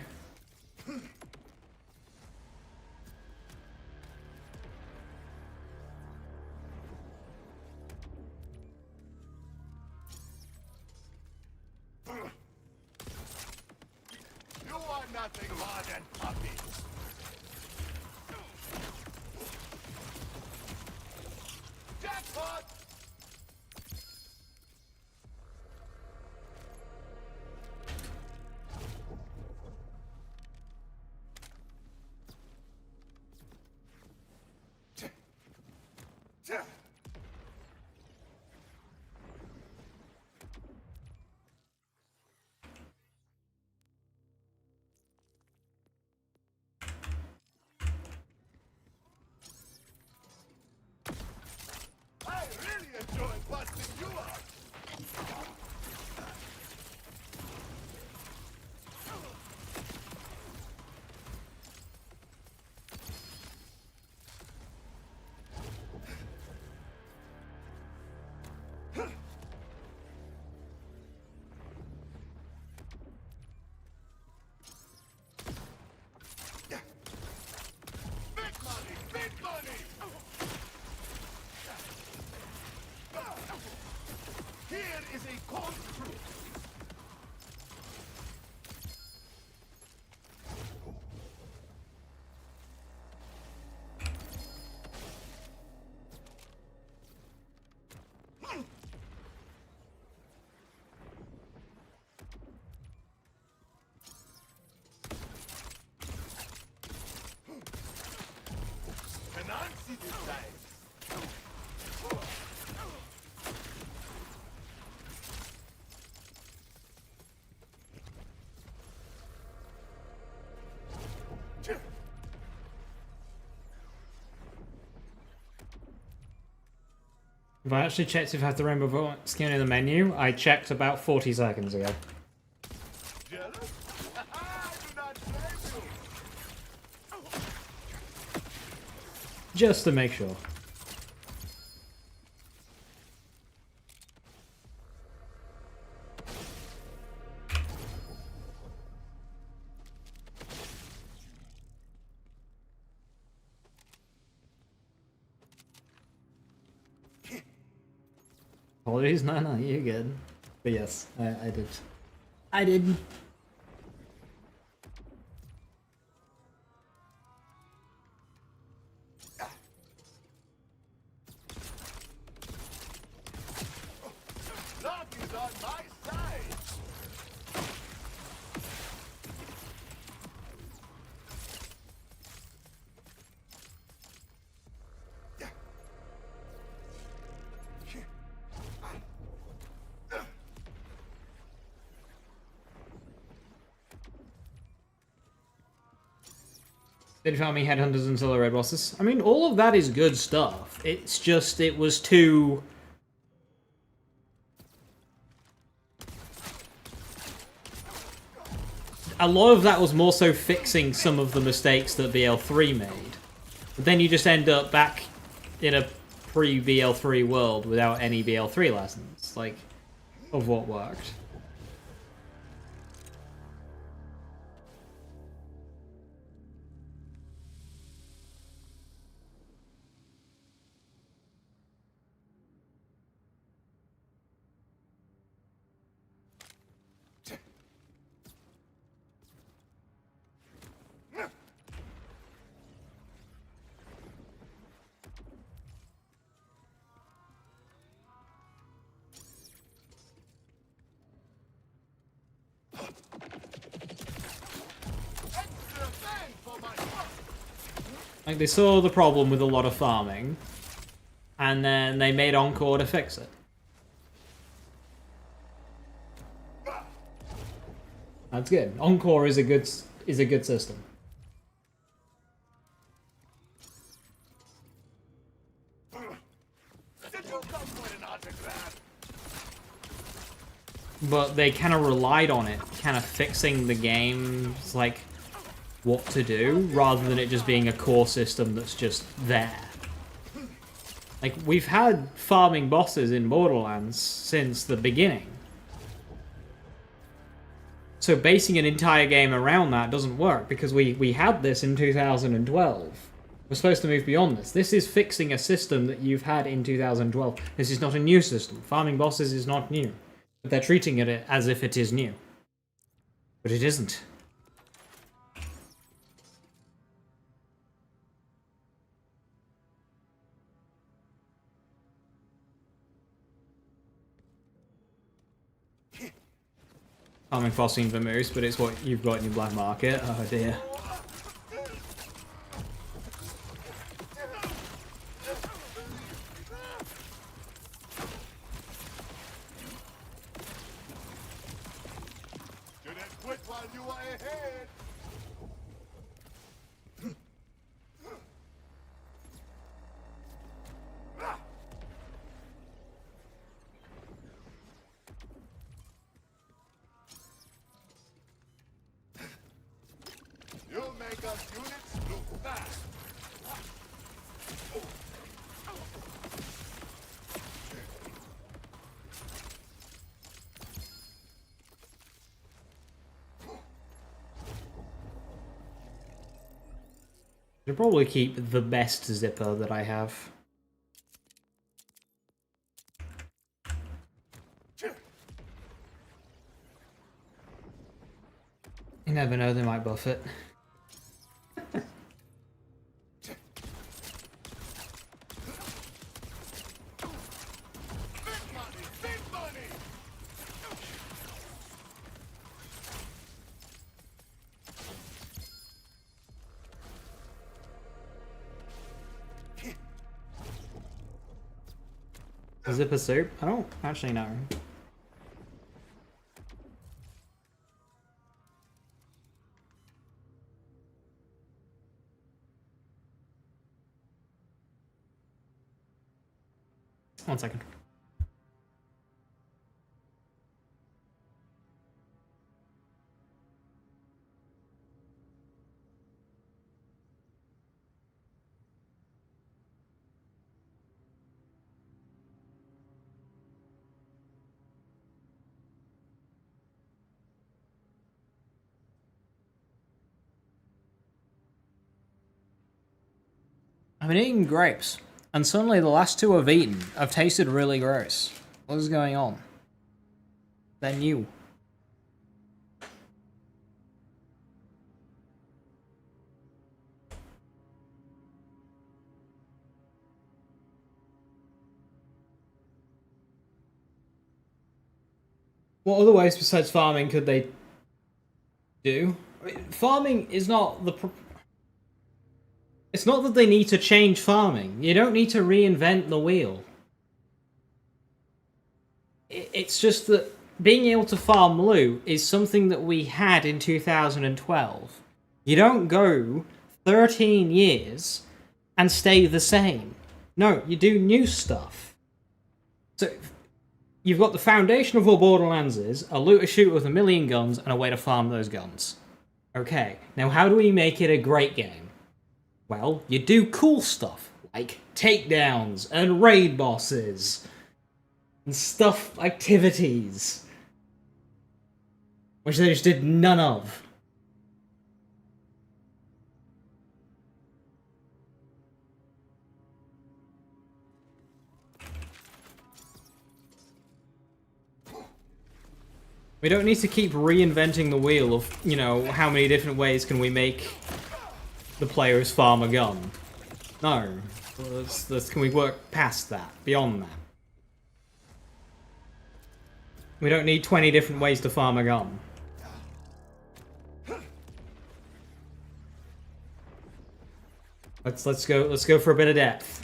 You are nothing more than puppies. Jackpot! I really enjoy busting you up. Big money, big money. Here is a cold truth. Can I see this time? If I actually checked if I have the rainbow skin in the menu, I checked about 40 seconds ago. Jealous? I do not blame you. Just to make sure. Apologies, no, you're good. But yes, I did. I did. Luck is on my side. Steady farming, headhunters, and solo red bosses. I mean, all of that is good stuff. It's just, it was too... A lot of that was more so fixing some of the mistakes that BL3 made. But then you just end up back in a pre-BL3 world without any BL3 lessons, like, of what worked. Like, they saw the problem with a lot of farming, and then they made Encore to fix it. That's good. Encore is a good system. But they kind of relied on it, kind of fixing the game's, like, what to do, rather than it just being a core system that's just there. Like, we've had farming bosses in Borderlands since the beginning. So basing an entire game around that doesn't work, because we had this in 2012. We're supposed to move beyond this. This is fixing a system that you've had in 2012. This is not a new system. Farming bosses is not new. But they're treating it as if it is new. But it isn't. Farming phosphine for moose, but it's what you've got in your black market. Oh dear. I'll probably keep the best zipper that I have. You never know, they might buff it. Zipper soup? I don't actually know. One second. I've been eating grapes, and suddenly the last two I've eaten have tasted really gross. What is going on? They're new. What other ways besides farming could they do? I mean, farming is not the... It's not that they need to change farming. You don't need to reinvent the wheel. It's just that being able to farm loot is something that we had in 2012. You don't go 13 years and stay the same. No, you do new stuff. So, you've got the foundation of what Borderlands is, a looter shooter with 1,000,000 guns, and a way to farm those guns. Okay, now how do we make it a great game? Well, you do cool stuff, like takedowns and raid bosses, and stuff activities, which they just did none of. We don't need to keep reinventing the wheel of, you know, how many different ways can we make the players farm a gun. No. Can we work past that, beyond that? We don't need 20 different ways to farm a gun. Let's go for a bit of depth.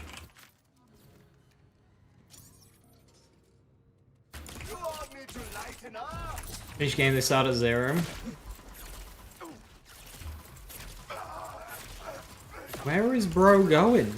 Each game they start at 0. Where is bro going?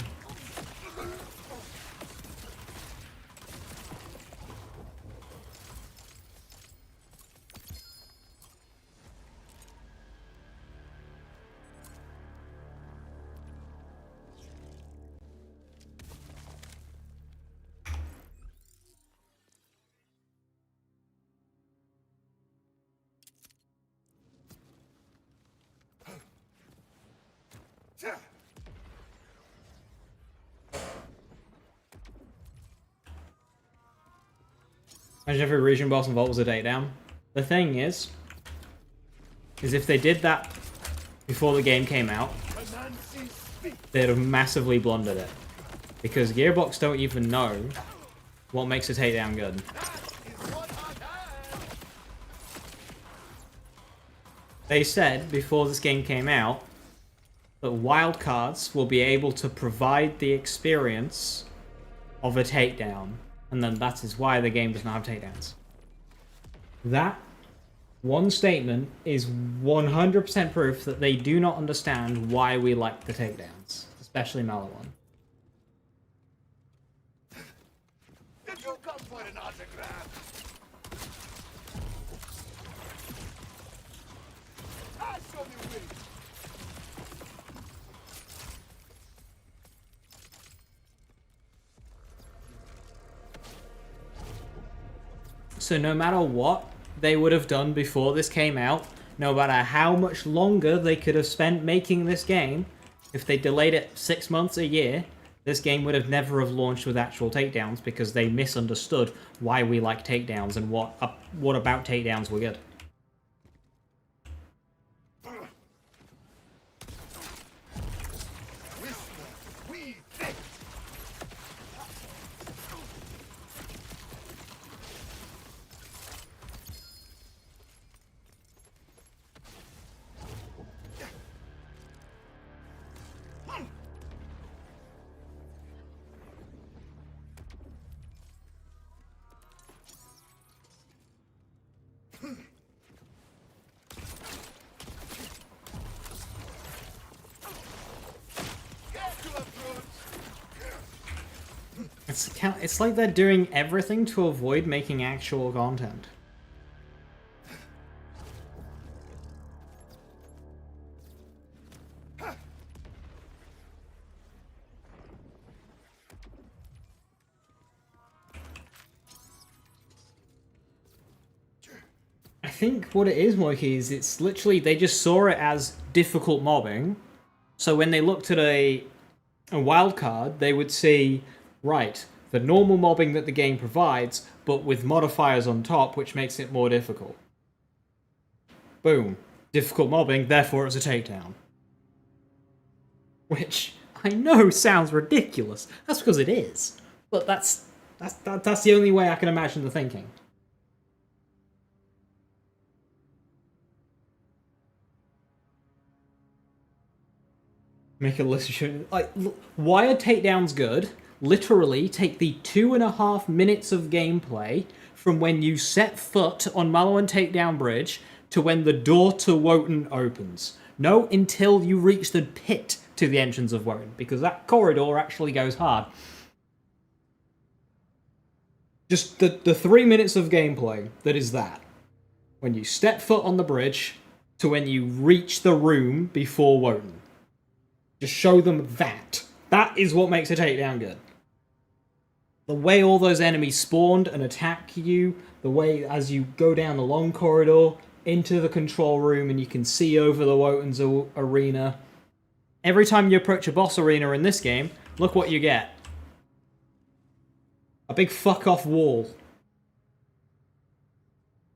Imagine every region boss in Vault was a takedown. The thing is if they did that before the game came out, they'd have massively blundered it. Because Gearbox don't even know what makes a takedown good. They said before this game came out that wildcards will be able to provide the experience of a takedown. And then that is why the game does not have takedowns. That one statement is 100% proof that they do not understand why we like the takedowns. Especially Malawan. Did you come for an autograph? I show you will. So no matter what they would have done before this came out, no matter how much longer they could have spent making this game, if they delayed it 6 months, a year, this game would have never have launched with actual takedowns because they misunderstood why we like takedowns and what about takedowns were good. It's like they're doing everything to avoid making actual content. I think what it is, Mikey, is it's literally they just saw it as difficult mobbing. So when they looked at a wildcard, they would see, right, the normal mobbing that the game provides, but with modifiers on top, which makes it more difficult. Boom. Difficult mobbing, therefore it's a takedown. Which, I know sounds ridiculous. That's because it is. But that's the only way I can imagine the thinking. Make a list of like, why are takedowns good? Literally, take the 2.5 minutes of gameplay from when you set foot on Malawan Takedown Bridge to when the door to Wotan opens. No, until you reach the pit to the entrance of Woden, because that corridor actually goes hard. Just the 3 minutes of gameplay that is that. When you step foot on the bridge to when you reach the room before Woden. Just show them that. That is what makes a takedown good. The way all those enemies spawned and attack you, the way as you go down the long corridor into the control room and you can see over the Wotan's arena. Every time you approach a boss arena in this game, look what you get. A big fuck-off wall.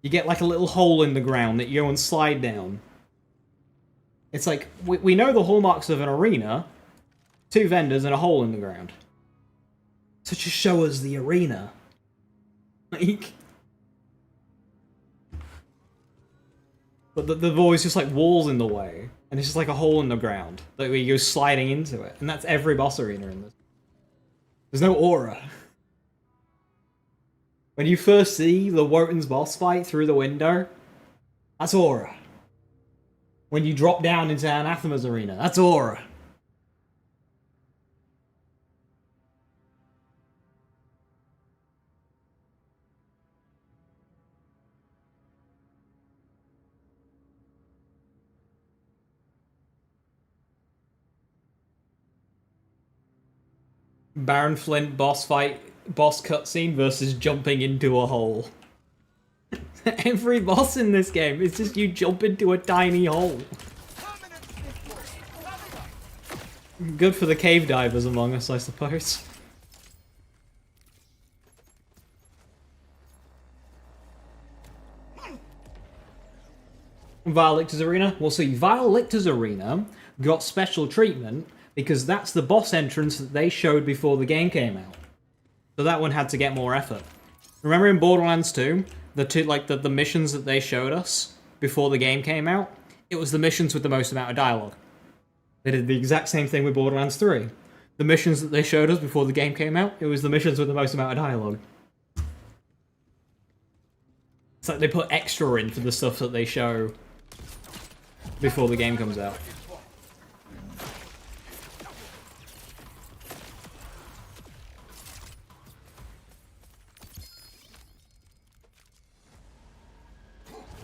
You get like a little hole in the ground that you go and slide down. It's like, we know the hallmarks of an arena. 2 vendors and a hole in the ground. So just show us the arena. Like... But there's always just like walls in the way. And it's just like a hole in the ground. Like where you go sliding into it. And that's every boss arena in this. There's no aura. When you first see the Wotan's boss fight through the window, that's aura. When you drop down into Anathema's arena, that's aura. Baron Flint boss fight, boss cutscene versus jumping into a hole. Every boss in this game is just you jump into a tiny hole. Good for the cave divers among us, I suppose. Vialictor's Arena? Well, see, Vialictor's Arena got special treatment because that's the boss entrance that they showed before the game came out. So that one had to get more effort. Remember in Borderlands 2, the missions that they showed us before the game came out? It was the missions with the most amount of dialogue. They did the exact same thing with Borderlands 3. The missions that they showed us before the game came out, it was the missions with the most amount of dialogue. It's like they put extra in for the stuff that they show before the game comes out.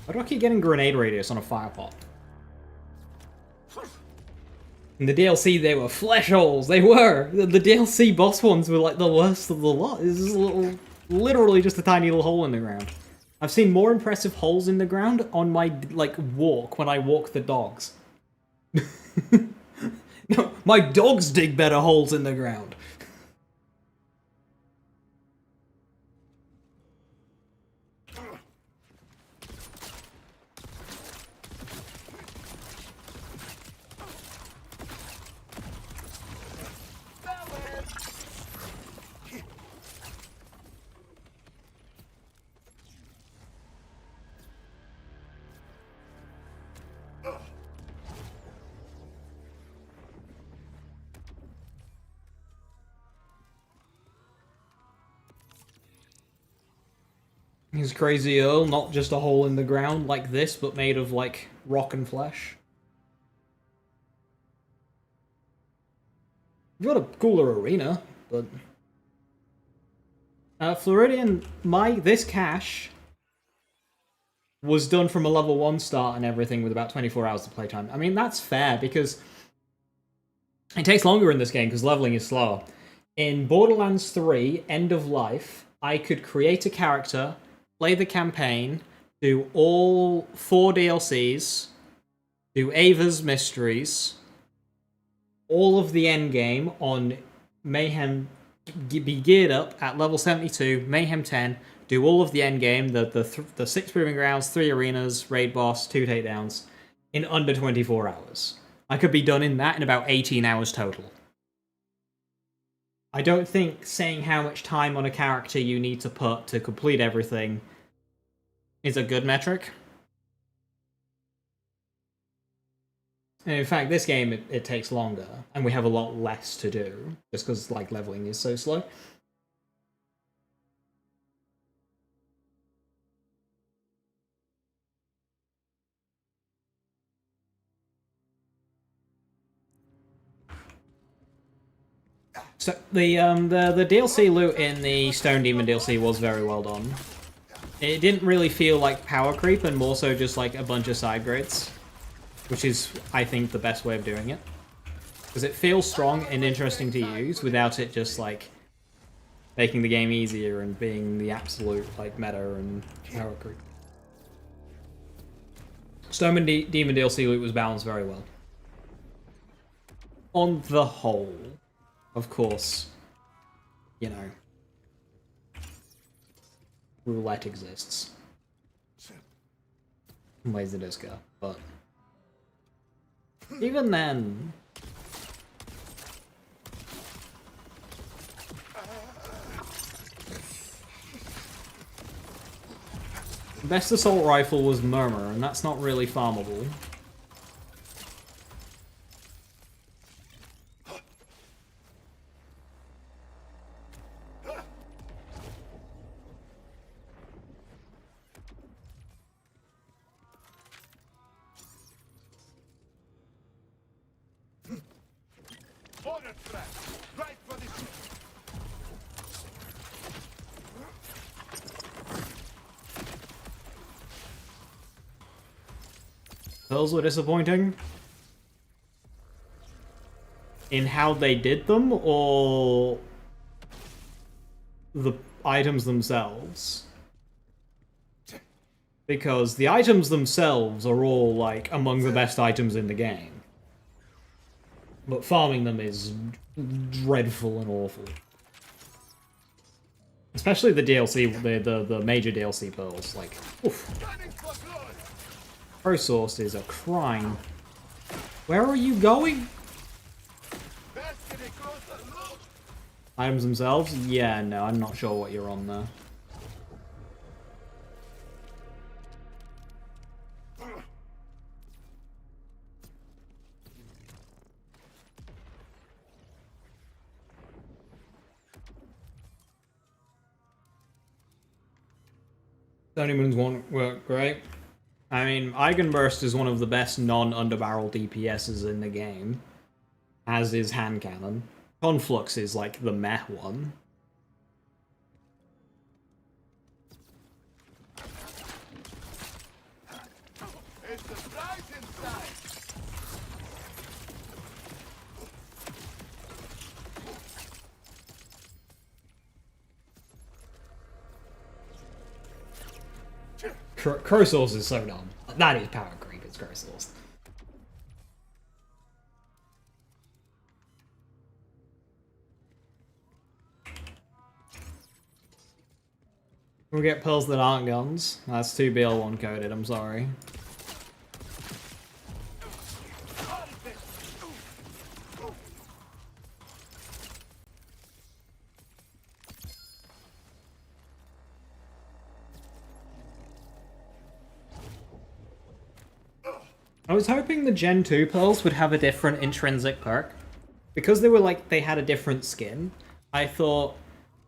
Why do I keep getting grenade radius on a fire pot? In the DLC, they were flesh holes. They were. The DLC boss ones were like the worst of the lot. This is literally just a tiny little hole in the ground. I've seen more impressive holes in the ground on my walk when I walk the dogs. No, my dogs dig better holes in the ground. His crazy Earl, not just a hole in the ground like this, but made of, like, rock and flesh. You've got a cooler arena, but... Floridian, this cache was done from a level 1 start and everything with about 24 hours of playtime. I mean, that's fair, because it takes longer in this game, because leveling is slower. In Borderlands 3, End of Life, I could create a character, play the campaign, do all 4 DLCs, do Ava's Mysteries, all of the endgame on Mayhem, be geared up at level 72, Mayhem 10, do all of the endgame, the 6 Proving Grounds, 3 arenas, raid boss, 2 takedowns, in under 24 hours. I could be done in that in about 18 hours total. I don't think saying how much time on a character you need to put to complete everything is a good metric. And in fact, this game, it takes longer, and we have a lot less to do, just because, like, leveling is so slow. So the DLC loot in the Stone Demon DLC was very well done. It didn't really feel like power creep, and more so just like a bunch of side grades, which is, I think, the best way of doing it. Because it feels strong and interesting to use without it just like making the game easier and being the absolute like meta and power creep. Stone Demon DLC loot was balanced very well. On the whole, of course, you know, roulette exists. Laserdisc, but even then, best assault rifle was Murmur, and that's not really farmable. Order threat. Right for the ship. Those were disappointing. In how they did them, or the items themselves? Because the items themselves are all, like, among the best items in the game. But farming them is dreadful and awful. Especially the DLC, the major DLC pearls, like, oof. Pro source is a crime. Where are you going? Items themselves? Yeah, no, I'm not sure what you're on there. Journeyman's won't work great. I mean, Eigenburst is one of the best non-underbarrel DPSs in the game, as is Hand Cannon. Conflux is like the meh one. Crow Source is so dumb. That is power creep, it's Crow Source. We'll get pearls that aren't guns. That's 2BL1 coded, I'm sorry. I was hoping the Gen 2 pearls would have a different intrinsic perk. Because they were like, they had a different skin, I thought,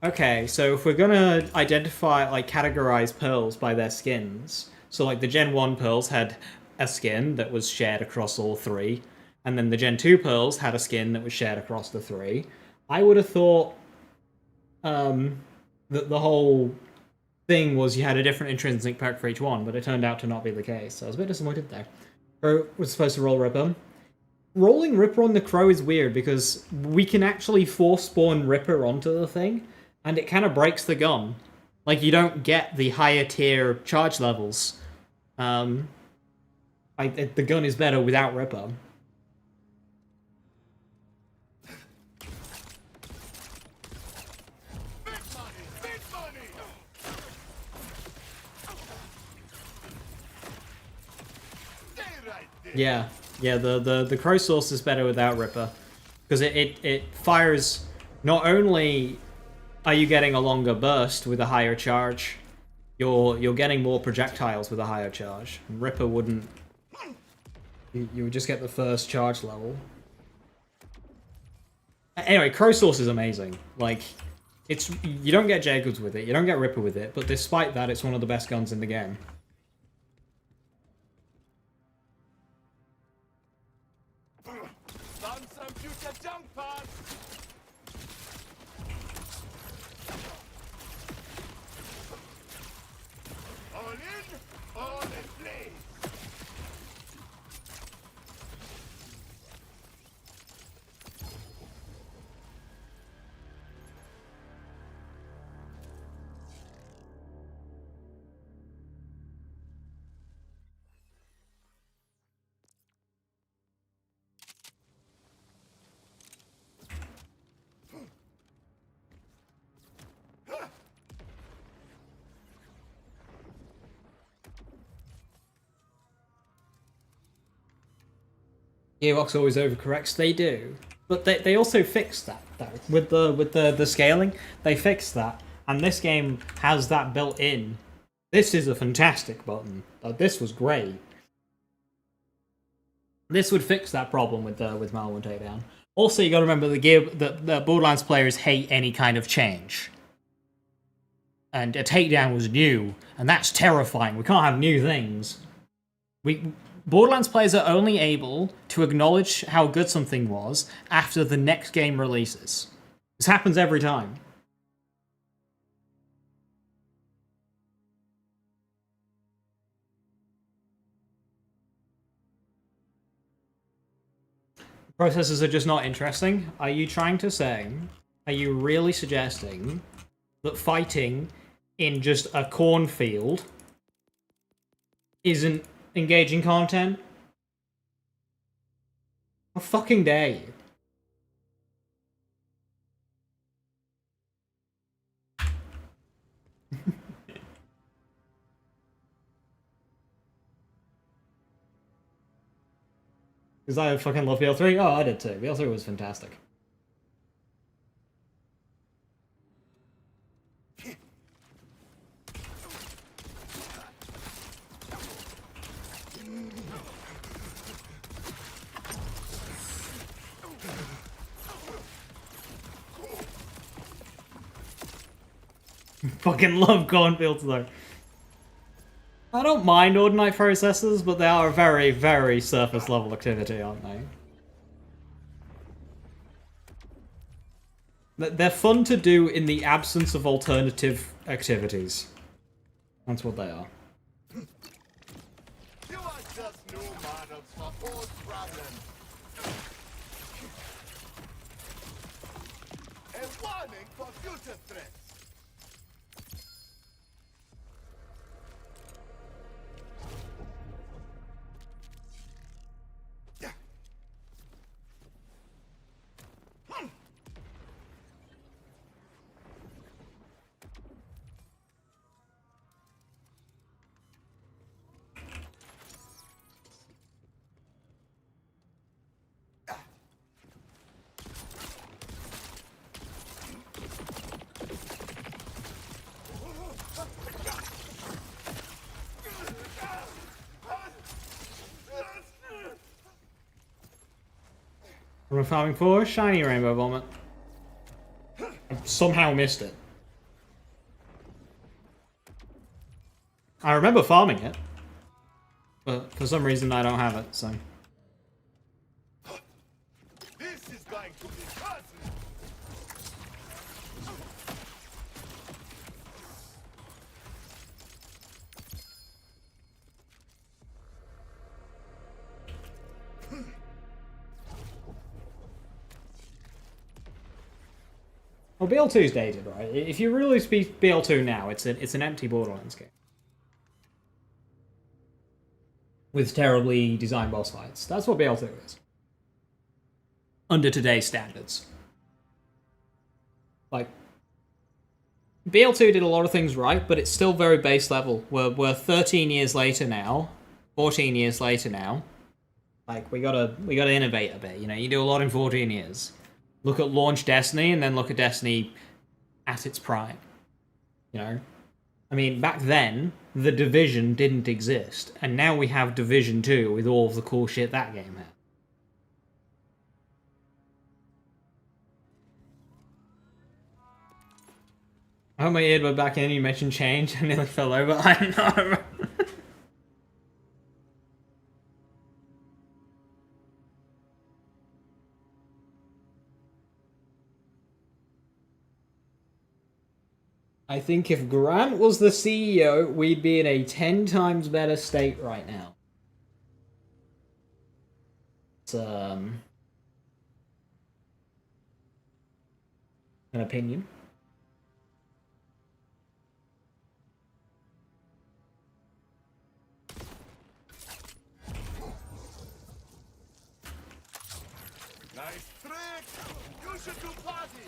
okay, so if we're gonna identify, like, categorize pearls by their skins, so like the Gen 1 pearls had a skin that was shared across all three, and then the Gen 2 pearls had a skin that was shared across the three, I would have thought that the whole thing was you had a different intrinsic perk for each one, but it turned out to not be the case, so I was a bit disappointed there. Crow was supposed to roll Ripper. Rolling Ripper on the Crow is weird because we can actually force spawn Ripper onto the thing, and it kind of breaks the gun. Like, you don't get the higher tier charge levels. The gun is better without Ripper. Yeah, the Crow Source is better without Ripper. Because it fires... Not only are you getting a longer burst with a higher charge, you're getting more projectiles with a higher charge. Ripper wouldn't... You would just get the first charge level. Anyway, Crow Source is amazing. Like, it's... You don't get Jacobs with it, you don't get Ripper with it, but despite that, it's one of the best guns in the game. All in place. Gearbox always overcorrects. They do, but they also fixed that though with the scaling. They fixed that, and this game has that built in. This is a fantastic button. This was great. This would fix that problem with Malware Takedown. Also, you got to remember the Borderlands players hate any kind of change, and a takedown was new, and that's terrifying. We can't have new things. Borderlands players are only able to acknowledge how good something was after the next game releases. This happens every time. Processes are just not interesting. Are you trying to say, are you really suggesting that fighting in just a cornfield isn't engaging content? How fucking dare you? Because I fucking love BL3. Oh, I did too. BL3 was fantastic. Fucking love cornfields though. I don't mind Ordinite processes, but they are a very, very surface level activity, aren't they? They're fun to do in the absence of alternative activities. That's what they are. You are just new models for old problems. A warning for future threats. What am I farming for? Shiny Rainbow Vomit. I somehow missed it. I remember farming it, but for some reason I don't have it, so... This is going to be fun. Well, BL2's dated, right? If you really speak BL2 now, it's an empty Borderlands game. With terribly designed boss fights. That's what BL2 is. Under today's standards. Like, BL2 did a lot of things right, but it's still very base level. We're 13 years later now. 14 years later now. Like, we gotta innovate a bit, you know? You do a lot in 14 years. Look at launch Destiny, and then look at Destiny at its prime. You know? I mean, back then, The Division didn't exist, and now we have Division 2 with all of the cool shit that game had. I had my earbud back in, you mentioned change, and nearly fell over. I know. I think if Grant was the CEO, we'd be in a 10 times better state right now. It's, an opinion. Nice trick! You should do party!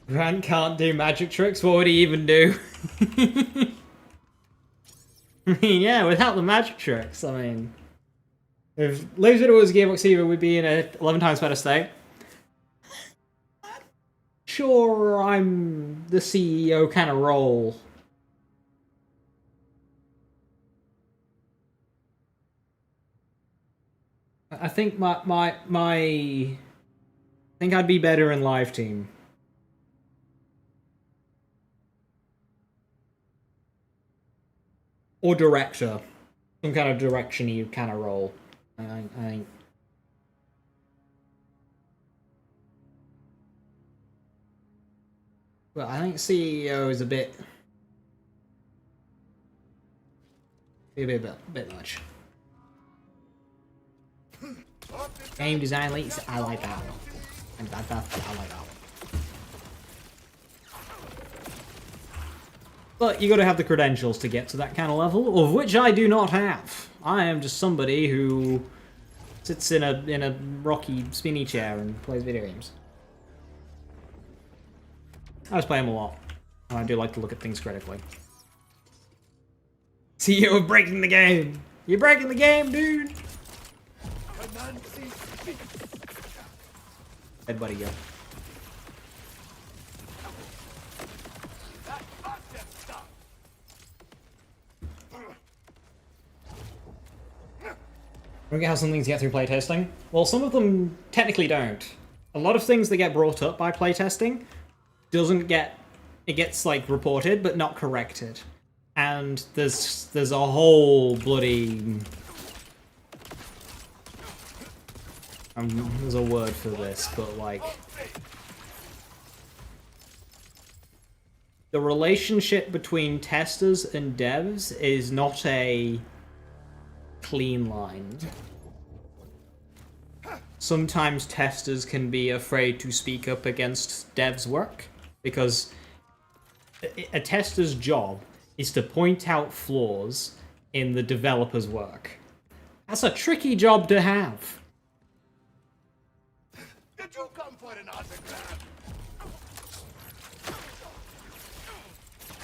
Grant can't do magic tricks, what would he even do? I mean, yeah, without the magic tricks, I mean... If Laser was Gearbox Evo, we'd be in a 11 times better state. Sure, I'm the CEO kind of role. I think I think I'd be better in live team. Or director. Some kind of direction-y kind of role. I think. Well, I think CEO is a bit much. Game design leaks, I like that one. And I like that one. But you gotta have the credentials to get to that kind of level, of which I do not have. I am just somebody who sits in a rocky, spinny chair and plays video games. I just play them a lot, and I do like to look at things critically. CEO of breaking the game! You're breaking the game, dude! Head buddy, go. Don't get how some things get through playtesting? Well, some of them technically don't. A lot of things that get brought up by playtesting it gets like reported but not corrected. And there's a whole bloody there's a word for this, but like the relationship between testers and devs is not a clean line. Sometimes testers can be afraid to speak up against devs' work because a tester's job is to point out flaws in the developer's work. That's a tricky job to have. Did you come for an autograph?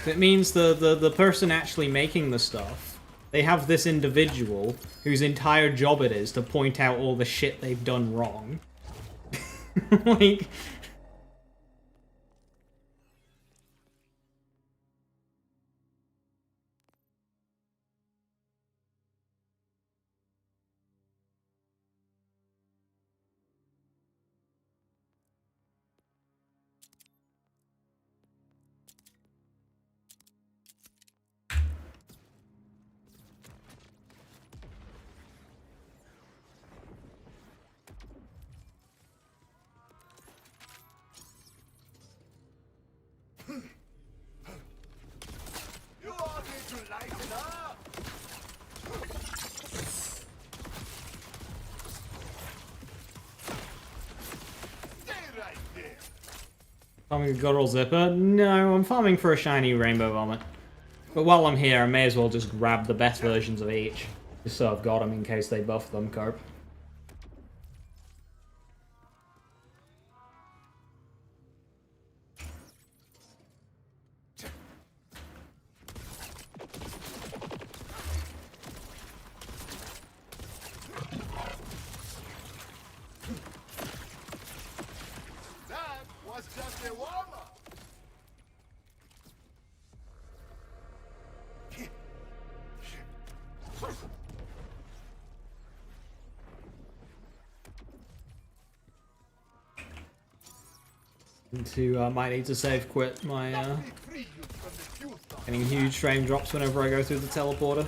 It means the person actually making the stuff, they have this individual whose entire job it is to point out all the shit they've done wrong. Like... You all need to lighten up! Stay right there! Farming a guttural zipper? No, I'm farming for a shiny rainbow vomit. But while I'm here, I may as well just grab the best versions of each. Just so I've got them in case they buff them, Carp. That was just a warm-up! Might need to save quit my Let me free you from the futile. getting huge frame drops whenever I go through the teleporter.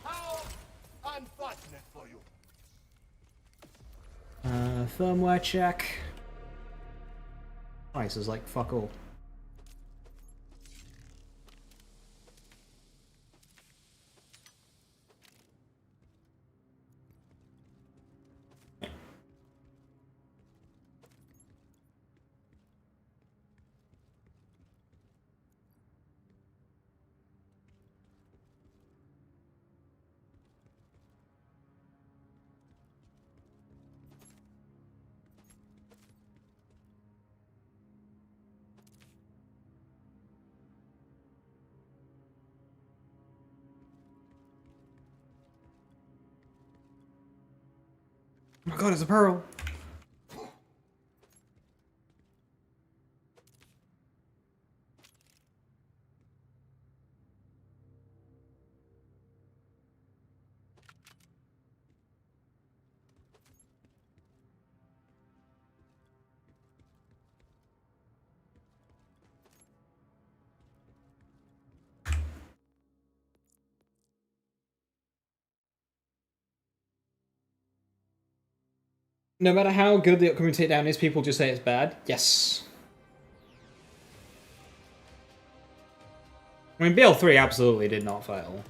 How unfortunate for you. Firmware check. Price is like fuck all. Oh my god, it's a pearl! No matter how good the upcoming takedown is, people just say it's bad. Yes. I mean, BL3 absolutely did not fail.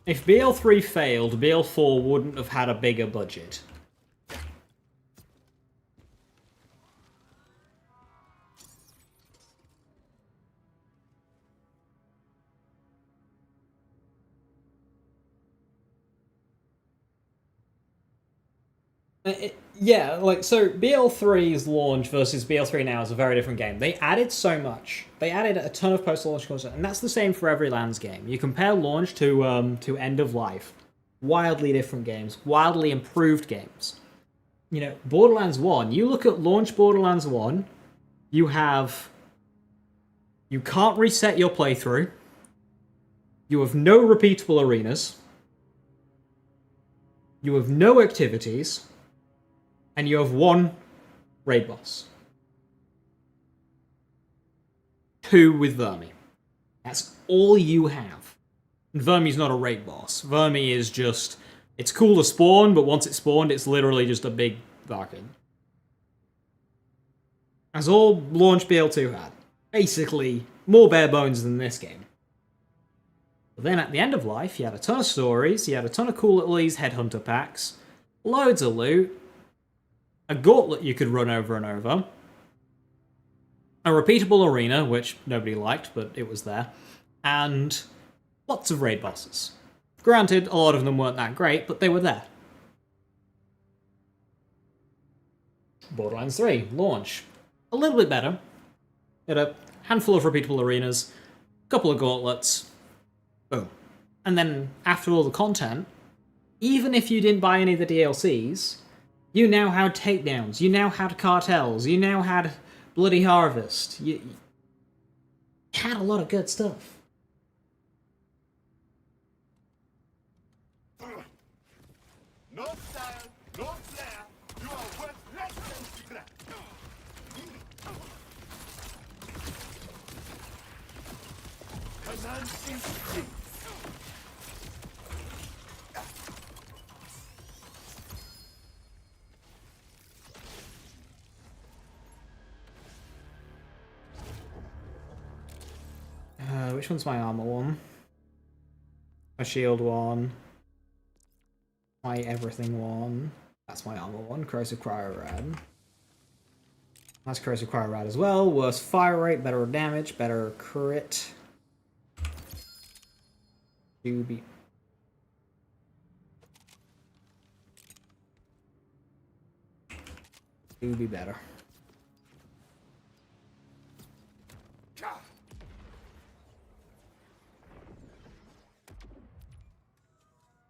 If BL3 failed, BL4 wouldn't have had a bigger budget. Yeah, like, so BL3's launch versus BL3 now is a very different game. They added so much. They added a ton of post-launch content, and that's the same for every Lands game. You compare launch to end of life. Wildly different games, wildly improved games. You know, Borderlands 1, you look at launch Borderlands 1, you can't reset your playthrough, you have no repeatable arenas, you have no activities, and you have one raid boss. 2 with Vermi. That's all you have. And Vermi's not a raid boss. Vermi is just... It's cool to spawn, but once it's spawned, it's literally just a big Varkin. That's all launch BL2 had. Basically, more bare bones than this game. But then at the end of life, you had a ton of stories, you had a ton of cool little Ease Headhunter packs, loads of loot, a gauntlet you could run over and over, a repeatable arena, which nobody liked, but it was there, and lots of raid bosses. Granted, a lot of them weren't that great, but they were there. Borderlands 3, launch. A little bit better. It had a handful of repeatable arenas, a couple of gauntlets, boom. And then, after all the content, even if you didn't buy any of the DLCs, you now had takedowns, you now had cartels, you now had Bloody Harvest. You had a lot of good stuff. No style, no flair. You are worth less than scrap. Commencing speed. Which one's my armor one? My shield one. My everything one. That's my armor one. Corrosive Cryorad. That's Corrosive Cryorad as well. Worse fire rate, better damage, better crit. Do be better.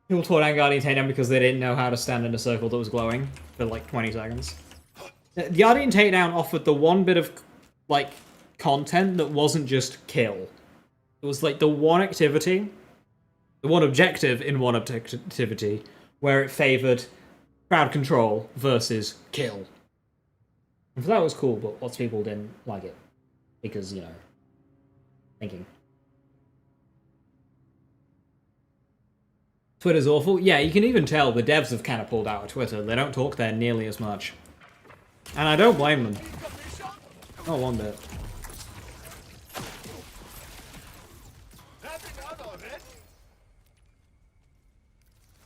People taught Guardian takedown because they didn't know how to stand in a circle that was glowing for like 20 seconds. The Guardian Takedown offered the one bit of, like, content that wasn't just kill. It was, like, the one activity, the one objective in one activity, where it favored crowd control versus kill. And that was cool, but lots of people didn't like it. Because, you know, thinking. Twitter's awful. Yeah, you can even tell the devs have kind of pulled out of Twitter. They don't talk there nearly as much. And I don't blame them. Not one bit.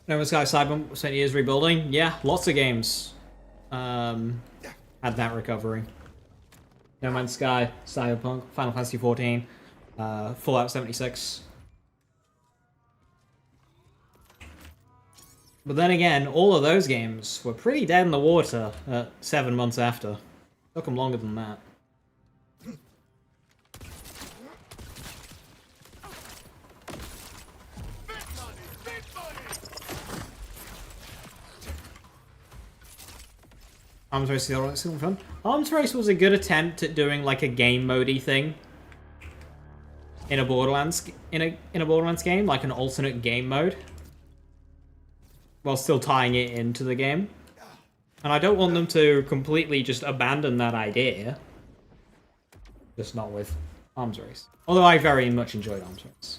No Man's Sky Cyberpunk spent years rebuilding. Yeah, lots of games had that recovery. No Man's Sky, Cyberpunk, Final Fantasy 14, Fallout 76. But then again, all of those games were pretty dead in the water 7 months after. Took them longer than that. Arms Race is still fun. Arms Race was a good attempt at doing like a game mode-y thing in a Borderlands game, like an alternate game mode, while still tying it into the game. And I don't want them to completely just abandon that idea. Just not with Arms Race. Although I very much enjoyed Arms Race.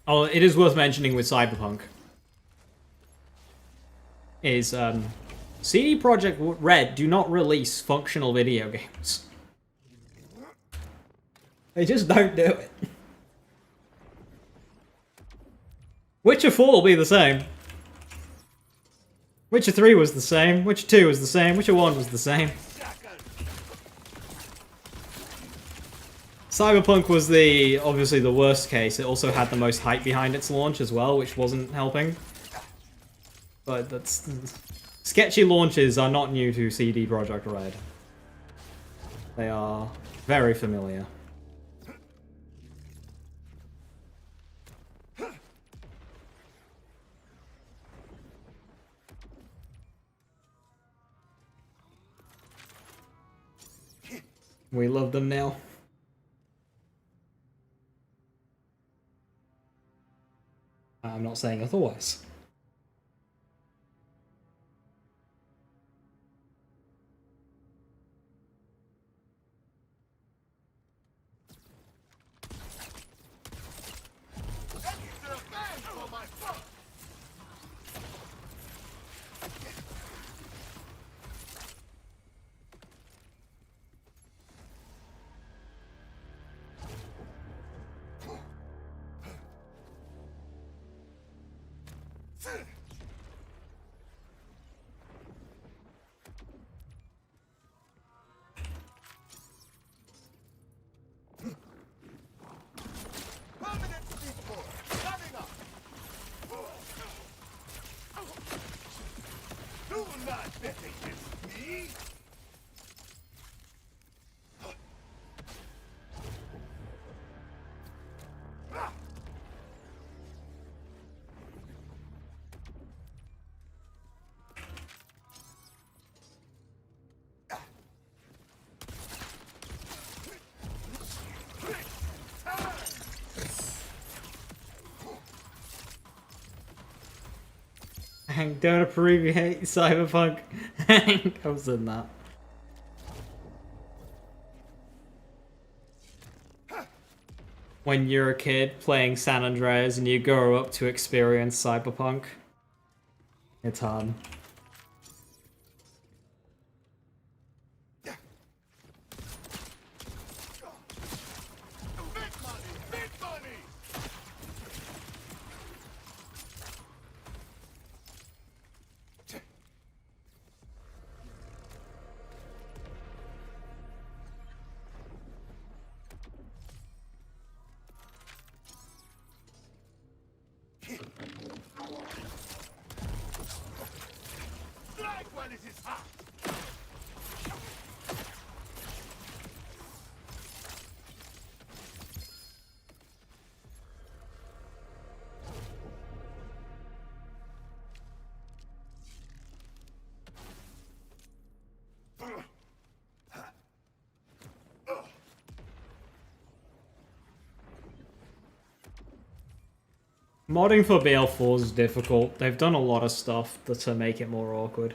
Oh, it is worth mentioning with Cyberpunk is CD Projekt Red do not release functional video games. They just don't do it. Witcher 4 will be the same. Witcher 3 was the same. Witcher 2 was the same. Witcher 1 was the same. Cyberpunk was obviously the worst case. It also had the most hype behind its launch as well, which wasn't helping. But that's... Sketchy launches are not new to CD Projekt Red. They are very familiar. We love them now. I'm not saying otherwise. Hank, don't abbreviate Cyberpunk. Hank, I was in that. When you're a kid playing San Andreas and you grow up to experience Cyberpunk, it's hard. Modding for BL4 is difficult. They've done a lot of stuff to make it more awkward.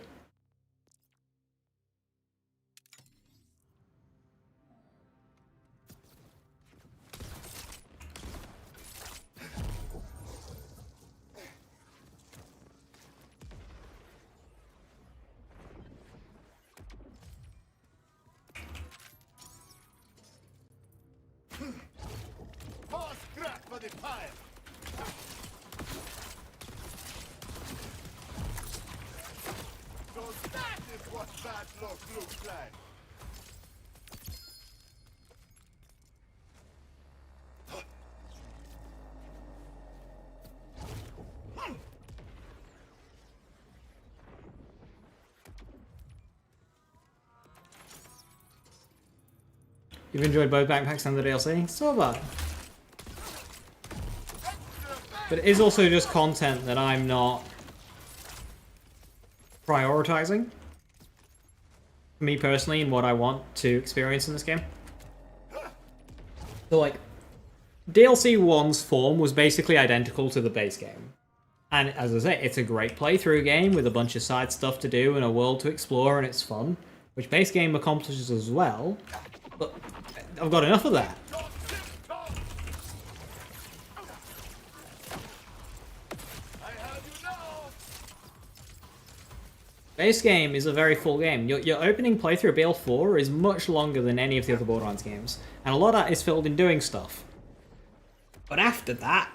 Horse crack for the pile. So that is what bad luck looks like. You've enjoyed both backpacks and the DLC? So have I. But it is also just content that I'm not prioritizing. For me personally, and what I want to experience in this game. So like, DLC 1's form was basically identical to the base game. And as I say, it's a great playthrough game with a bunch of side stuff to do and a world to explore, and it's fun. Which base game accomplishes as well. But I've got enough of that. Base game is a very full game. Your opening playthrough of BL4 is much longer than any of the other Borderlands games. And a lot of that is filled in doing stuff. But after that,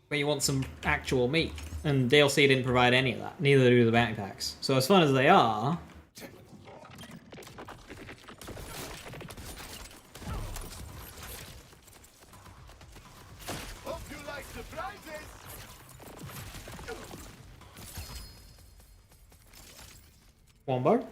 where you want some actual meat. And DLC didn't provide any of that. Neither do the bounty packs. So as fun as they are, Hope you like surprises. Wombo.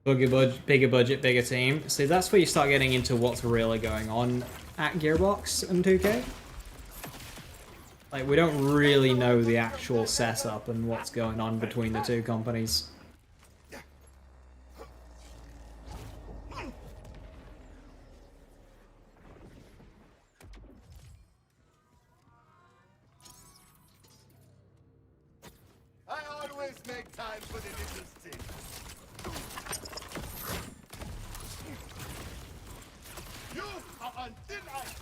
Bigger budget, bigger team. See, that's where you start getting into what's really going on at Gearbox and 2K. Like, we don't really know the actual setup and what's going on between the two companies. I always make time for the little things. You are on thin ice.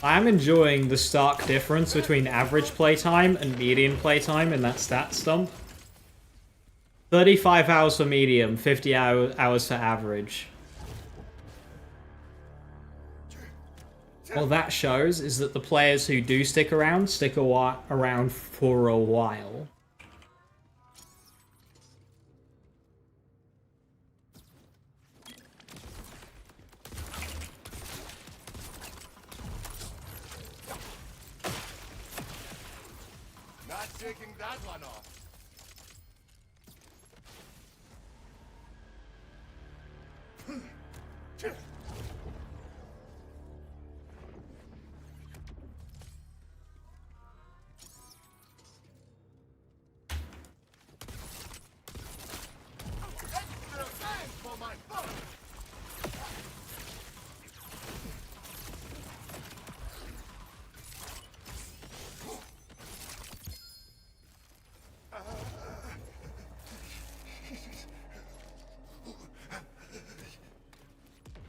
I am enjoying the stark difference between average playtime and median playtime in that stat stump. 35 hours for medium, 50 hours for average. What that shows is that the players who do stick around around for a while. Not taking that one off. Extra thanks for my fun.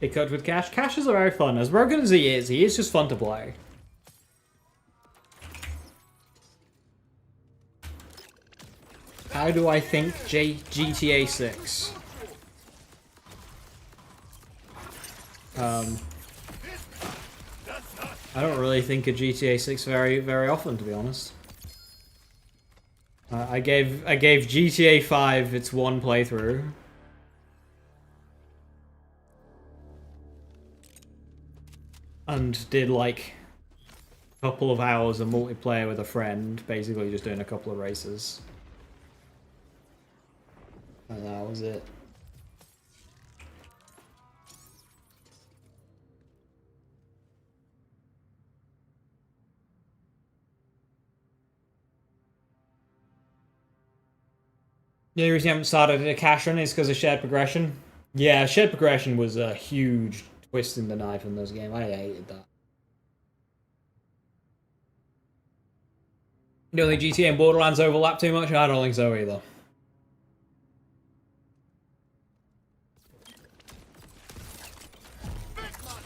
Big cut with Cash. Caches are very fun. As broken as he is just fun to play. How do I think GTA 6? That's not I don't really think of GTA 6 very often, to be honest. I gave GTA 5 its one playthrough. And did like a couple of hours of multiplayer with a friend, basically just doing a couple of races. And that was it. The only reason I haven't started a cash run is because of shared progression. Yeah, shared progression was a huge twist in the knife in those games. I hated that. You don't think GTA and Borderlands overlap too much? I don't think so either.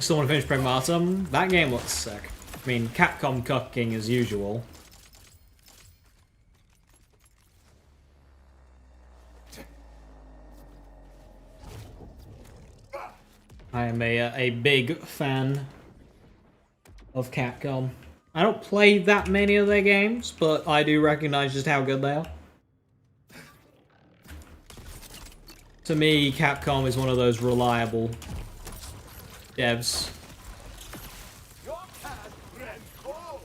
Still want to finish Pragmatum? That game looks sick. I mean, Capcom cucking as usual. I am a big fan of Capcom. I don't play that many of their games, but I do recognize just how good they are. To me, Capcom is one of those reliable devs. Your path ran cold.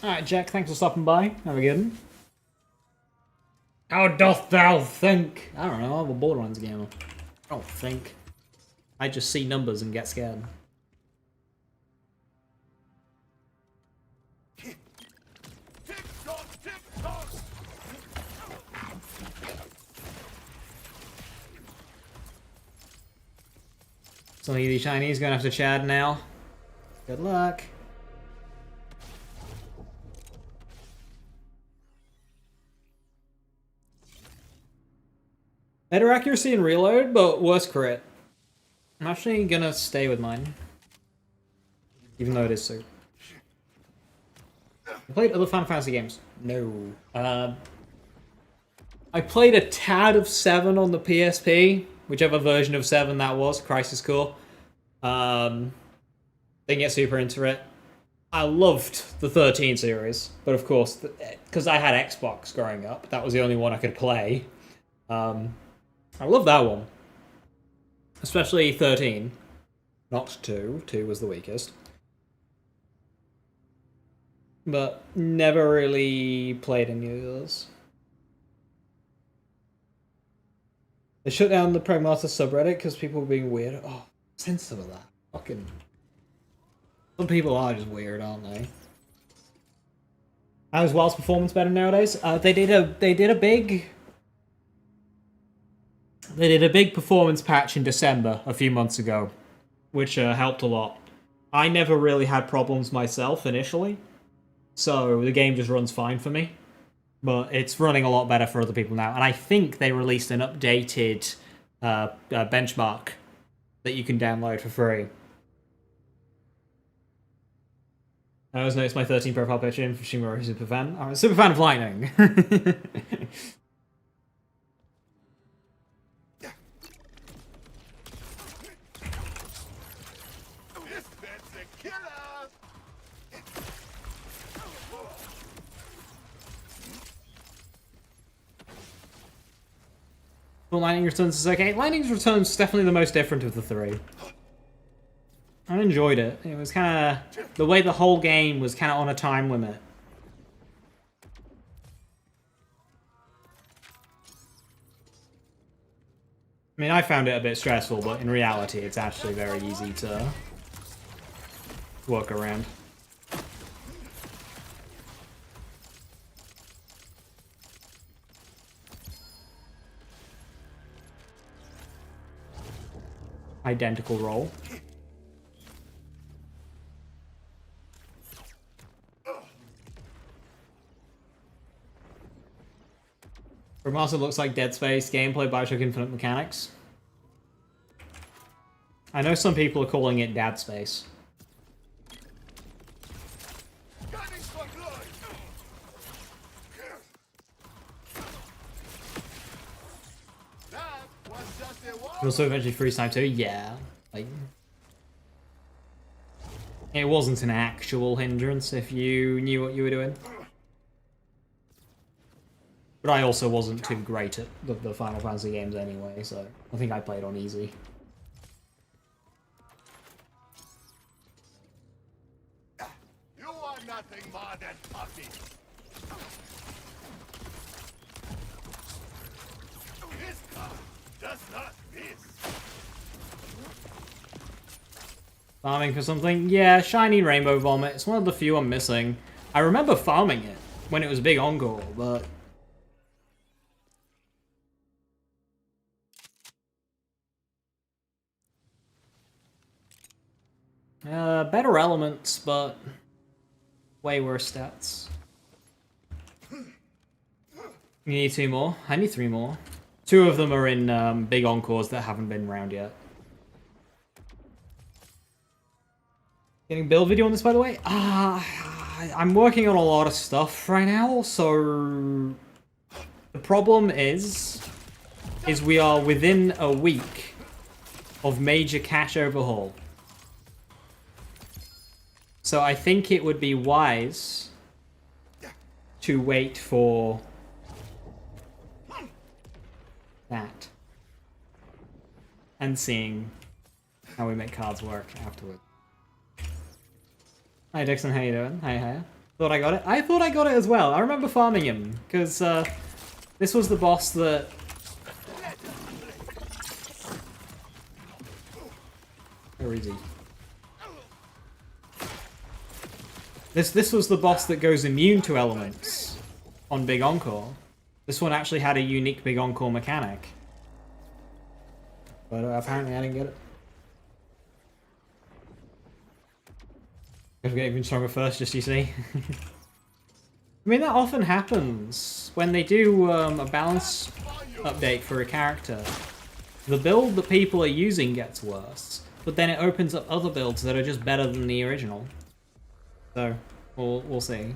Alright, Jack, thanks for stopping by. Have a good one. How doth thou think? I don't know, I'm a Borderlands gamer. I don't think. I just see numbers and get scared. Tick-tock, tick-tock. Some of you Chinese gonna have to Chad now. Good luck. Better accuracy and reload, but worse crit. I'm actually gonna stay with mine. Even though it is so. I played other Final Fantasy games. No. I played a tad of 7 on the PSP, whichever version of 7 that was, Crisis Core. Didn't get super into it. I loved the 13 series, but of course, because I had Xbox growing up, that was the only one I could play. I love that one. Especially 13. Not 2. 2 was the weakest. But never really played any of those. They shut down the Pragmata subreddit because people were being weird. Oh, sensitive of that. Fucking... Some people are just weird, aren't they? How's Wild's performance better nowadays? They did a big performance patch in December a few months ago, which helped a lot. I never really had problems myself initially, so the game just runs fine for me. But it's running a lot better for other people now, and I think they released an updated benchmark that you can download for free. I always noticed my 13 profile picture in Fushimura super fan. I'm a super fan of Lightning. This bet's a killer. Well, Lightning Returns is okay. Lightning Returns is definitely the most different of the three. I enjoyed it. It was kind of... The way the whole game was kind of on a time limit. I mean, I found it a bit stressful, but in reality, it's actually very easy to work around. Identical roll. Remastered looks like Dead Space, gameplay, Bioshock Infinite mechanics. I know some people are calling it Dad Space. It also eventually freeze time too, yeah. Like, it wasn't an actual hindrance if you knew what you were doing. But I also wasn't too great at the Final Fantasy games anyway, so I think I played on easy. You are nothing more than puppies. This car does not miss. Farming for something? Yeah, shiny Rainbow Vomit. It's one of the few I'm missing. I remember farming it when it was big encore, but... better elements, but way worse stats. You need 2 more? I need 3 more. 2 of them are in big encores that haven't been around yet. Getting build video on this, by the way? I'm working on a lot of stuff right now, so... The problem is we are within a week of major cache overhaul. So I think it would be wise to wait for that and seeing how we make cards work afterward. Hi Dixon, how you doing? Hi. Thought I got it? I thought I got it as well. I remember farming him because this was the boss that... Where is he? This was the boss that goes immune to elements on Big Encore. This one actually had a unique Big Encore mechanic. But apparently I didn't get it. Gotta get even stronger first, just you see. I mean, that often happens when they do a balance update for a character. The build that people are using gets worse, but then it opens up other builds that are just better than the original. So, we'll see.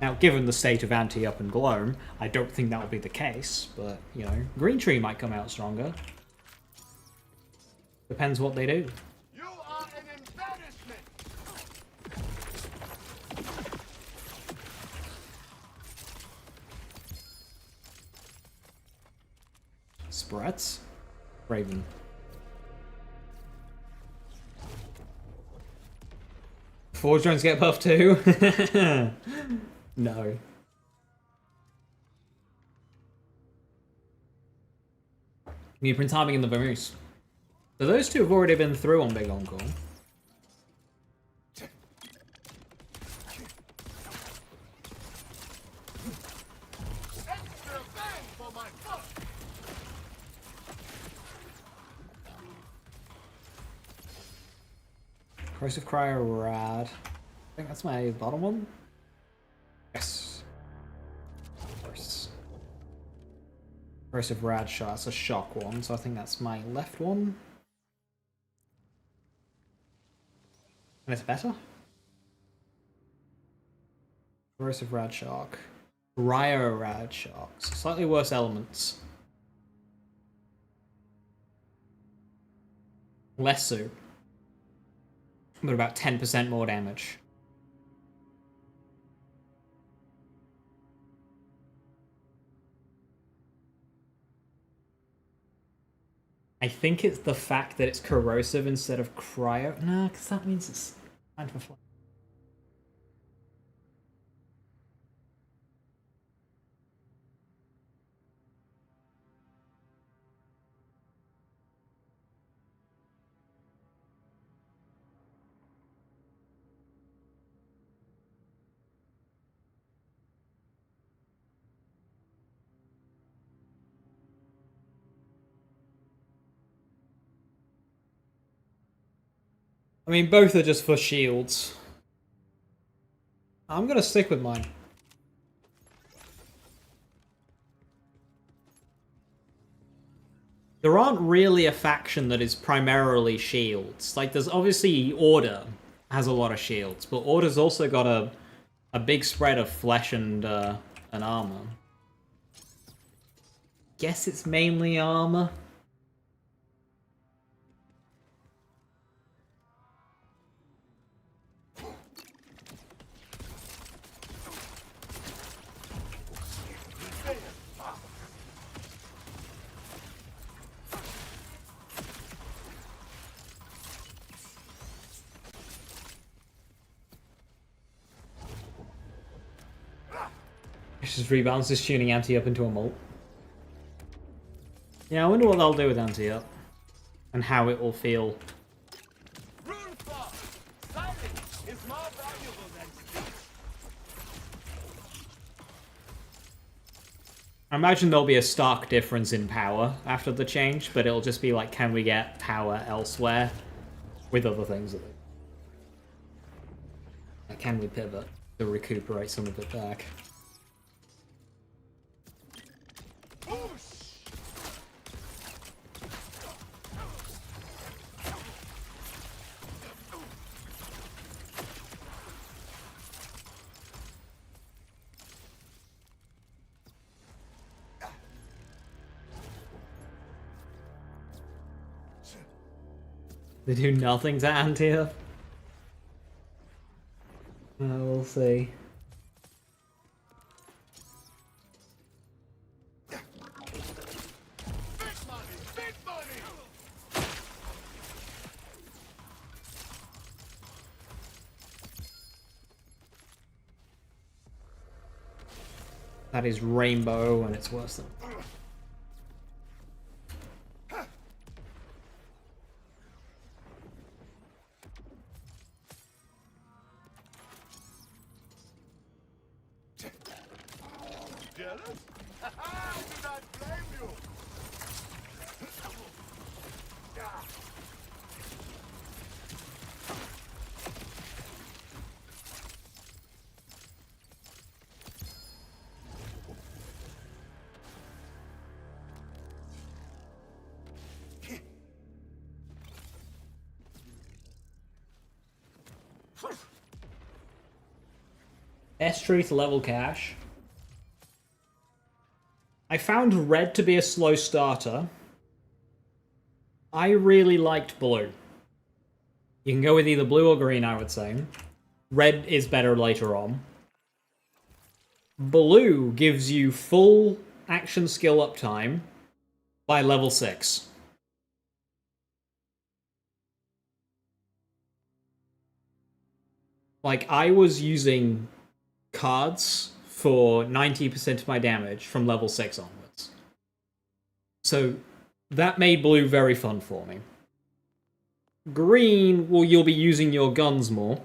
Now, given the state of Anti-Up and Gloam, I don't think that will be the case, but, you know, Green Tree might come out stronger. Depends what they do. You are an embarrassment. Sprats? Raven. Forge drones get buffed too? No. New print timing in the Vamoose. So those two have already been through on Big Encore. Extra bang for my buck. Corrosive Cryo Rad. I think that's my bottom one. Yes. Of course. Corrosive Rad Shot. That's a shock one, so I think that's my left one. And it's better? Corrosive Rad Shock. Cryo Rad Shock. So slightly worse elements. Less so. But about 10% more damage. I think it's the fact that it's corrosive instead of cryo. No, because that means it's kind of a fly. I mean, both are just for shields. I'm gonna stick with mine. there aren't really a faction that is primarily shields. Like, there's obviously Order has a lot of shields, but Order's also got a big spread of flesh and armor. Guess it's mainly armor. Just rebalances tuning Anti-Up into a molt. Yeah, I wonder what they'll do with Anti-Up. And how it will feel. Silence is more valuable than speech. I imagine there'll be a stark difference in power after the change, but it'll just be like, can we get power elsewhere with other things? Like, can we pivot to recuperate some of it back? They do nothing to Antia. We'll see. Big money! Big money! That is rainbow, and it's worse than. Jealous? I do not blame you. S-Tree to level cash. I found red to be a slow starter. I really liked blue. You can go with either blue or green, I would say. Red is better later on. Blue gives you full action skill uptime by level 6. Like, I was using cards for 90% of my damage from level 6 onwards. So that made blue very fun for me. Green, well, you'll be using your guns more.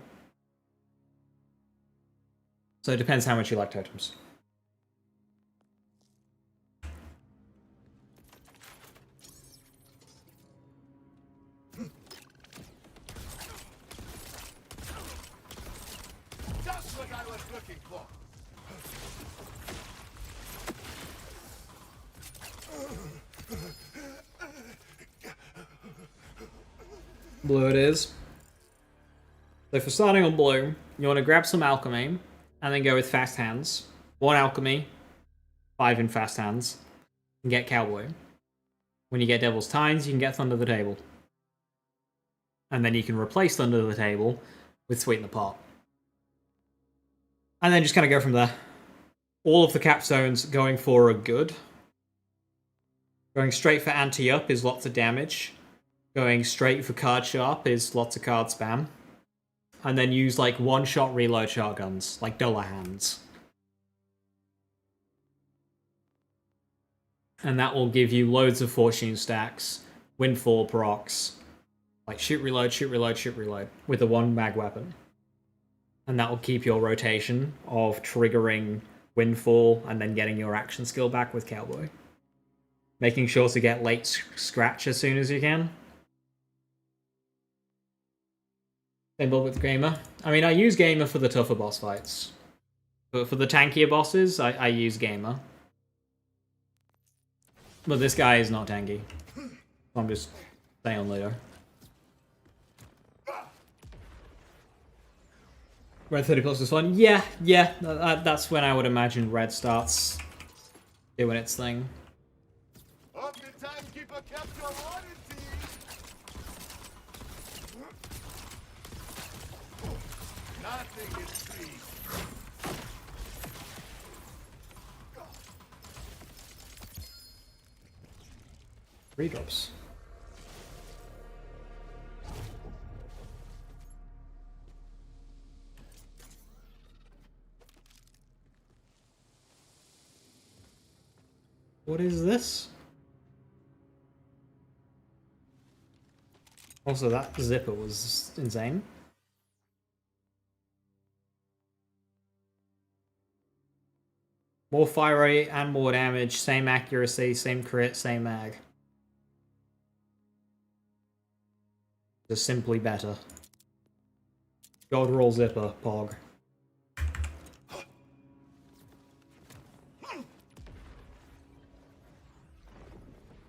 So it depends how much you like totems. Just what I was looking for. Blue it is. So for starting on blue, you want to grab some alchemy, and then go with fast hands. 1 alchemy, 5 in fast hands, and get cowboy. When you get devil's tines, you can get thunder the table. And then you can replace thunder the table with sweeten the pot. And then just kind of go from there. All of the capstones going for a good. Going straight for anti-up is lots of damage. Going straight for card sharp is lots of card spam. And then use like one-shot reload shotguns, like dollar hands. And that will give you loads of fortune stacks, windfall procs, like shoot, reload, shoot, reload, shoot, reload, with the 1 mag weapon. And that will keep your rotation of triggering windfall and then getting your action skill back with cowboy. Making sure to get late scratch as soon as you can. Same build with Gamer. I mean, I use Gamer for the tougher boss fights. But for the tankier bosses, I use Gamer. But this guy is not tanky. I'm just staying on later. Red 30 plus is fun. Yeah, that's when I would imagine Red starts doing its thing. Hope the timekeeper kept your warranty. Nothing is free. 3 drops. What is this? Also, that zipper was insane. More fire rate and more damage, same accuracy, same crit, same mag. Just simply better. God roll zipper, Pog.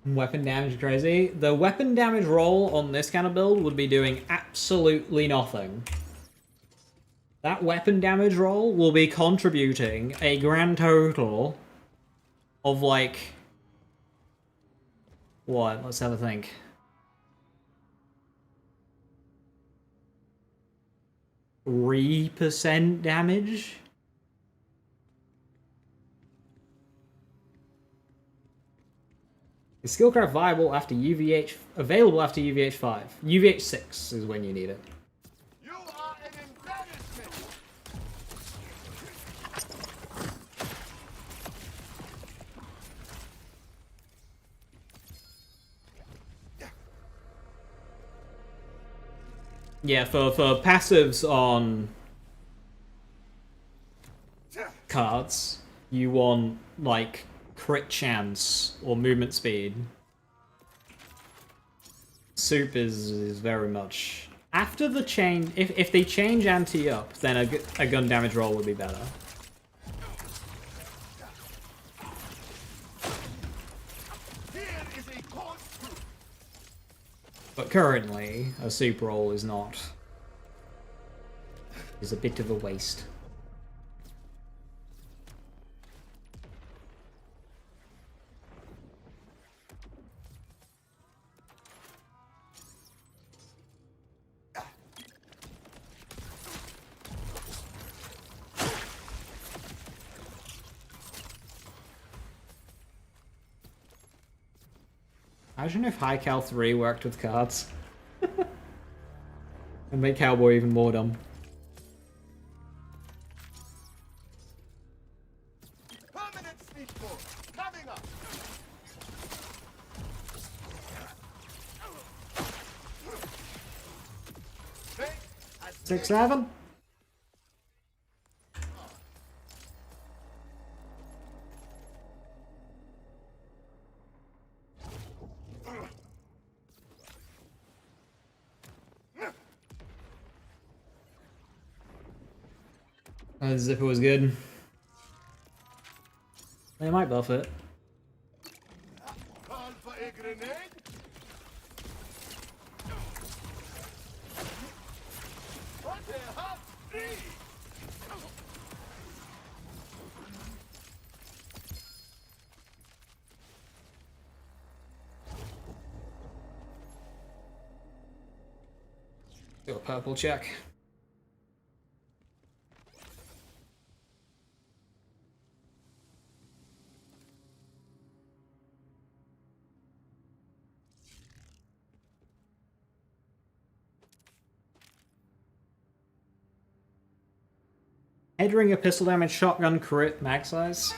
Weapon damage crazy. The weapon damage roll on this kind of build would be doing absolutely nothing. That weapon damage roll will be contributing a grand total of like... What? Let's have a think. %3 damage? Is Skillcraft viable after UVH... Available after UVH 5. UVH 6 is when you need it. You are an embarrassment. Yeah, for passives on cards, you want, like, crit chance or movement speed. Soup is very much... After the change... If they change anti up, then a gun damage roll would be better. Here is a cold truth. But currently, a soup roll is not... is a bit of a waste. Imagine if High Cal 3 worked with cards. And make Cowboy even more dumb. Permanent speed force coming up. Think as 6, 7? Zipper was good. They might buff it. call for a grenade. What a hot free. Do a purple check. Headringer, pistol damage, shotgun, crit, mag size.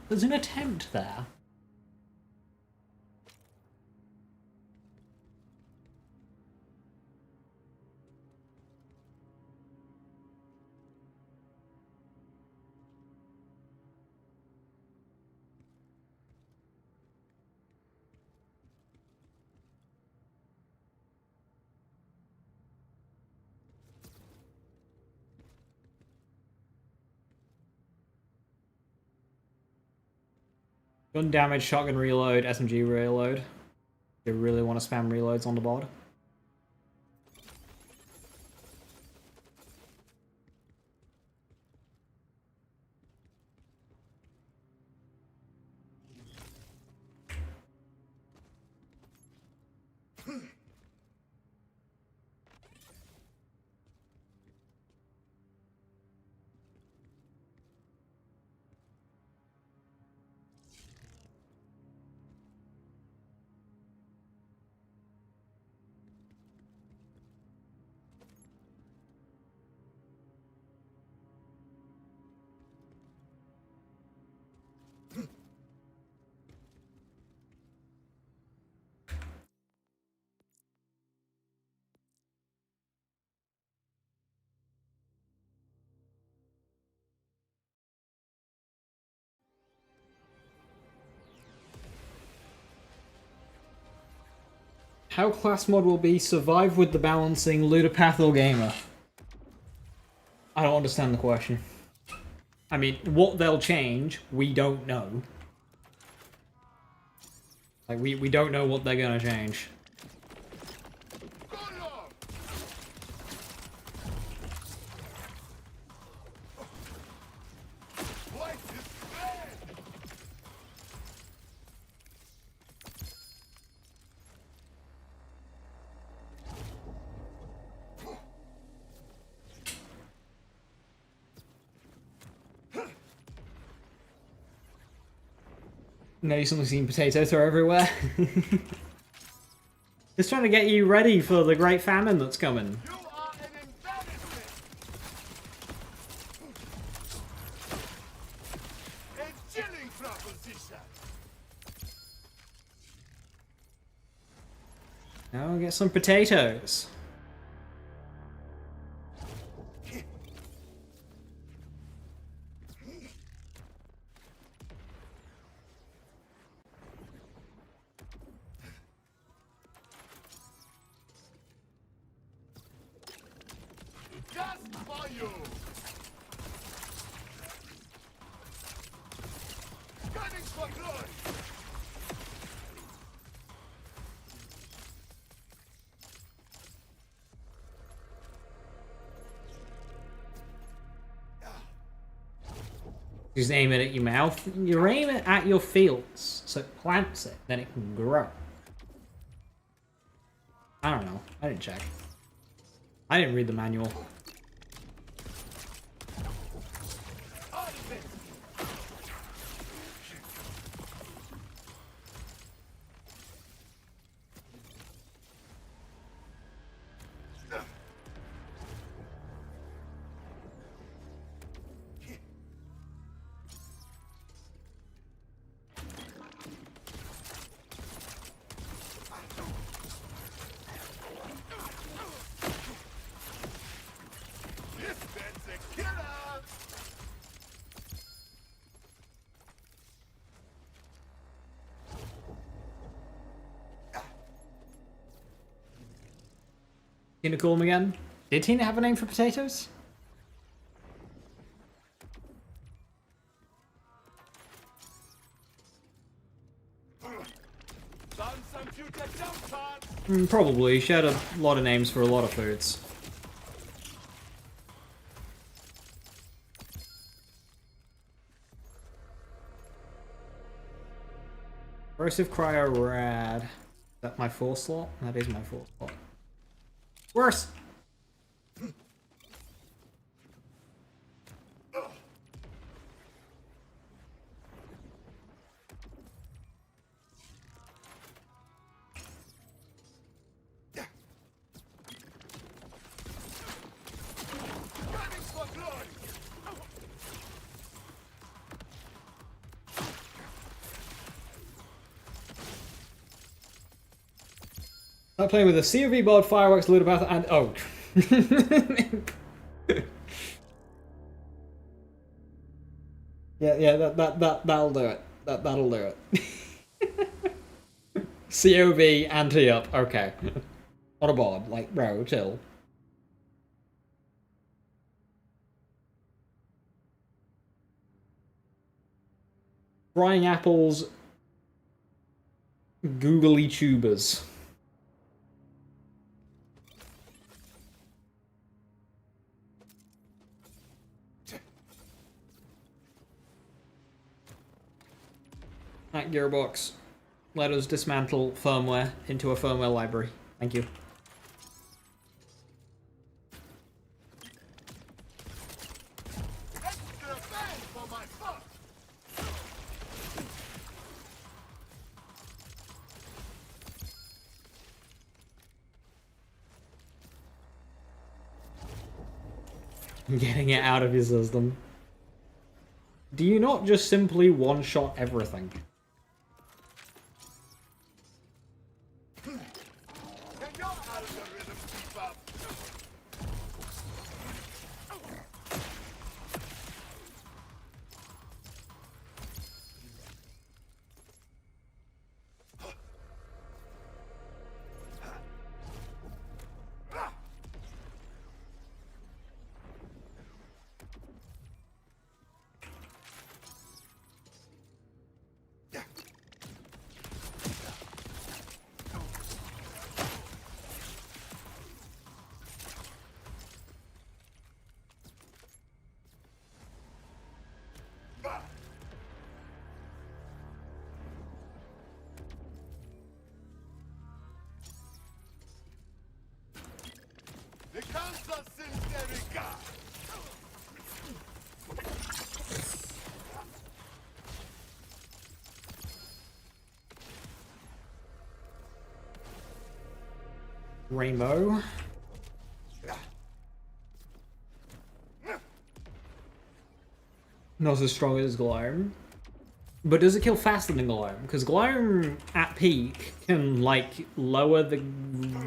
There's an attempt there. Gun damage, shotgun reload, SMG reload. You really want to spam reloads on the board. How class mod will be survive with the balancing ludopath or gamer? I don't understand the question. I mean, what they'll change, we don't know. Like, we don't know what they're gonna change. No, you suddenly seen potato throw everywhere. Just trying to get you ready for the great famine that's coming. You are an embarrassment! A chilling proposition! Now get some potatoes. Just for you! Gunning for glory! Just aim it at your mouth. You aim it at your fields, so it plants it, then it can grow. I don't know. I didn't check. I didn't read the manual. This bed's a killer! Tina call him again? Did Tina have a name for potatoes? Done some future jump cards! Probably. She had a lot of names for a lot of foods. Corrosive Cryo Rad. Is that my 4 slot? That is my 4 slot. Worse! Gunning for glory! I'm playing with a COV board, fireworks, ludopath, and oh. yeah, that'll do it. That'll do it. COV anti-up, okay. On a board, like, bro, chill. Frying apples Googly tubers. That gearbox. Let us dismantle firmware into a firmware library. Thank you. Extra bang for my buck! Getting it out of your system. Do you not just simply one-shot everything? Can your algorithm keep up? The Council Sincerica! Rainbow. Not as strong as Gloam. But does it kill faster than Gloam? Because Gloam at peak can, like, lower the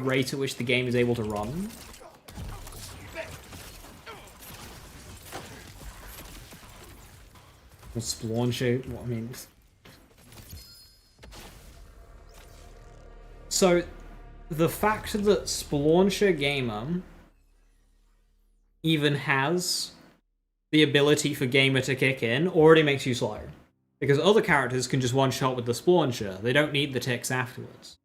rate at which the game is able to run. Or Spawn shoot. Well, I mean. So, the fact that Spawnsher Gamer even has the ability for Gamer to kick in already makes you slow. Because other characters can just one-shot with the Spawnsher. They don't need the ticks afterwards.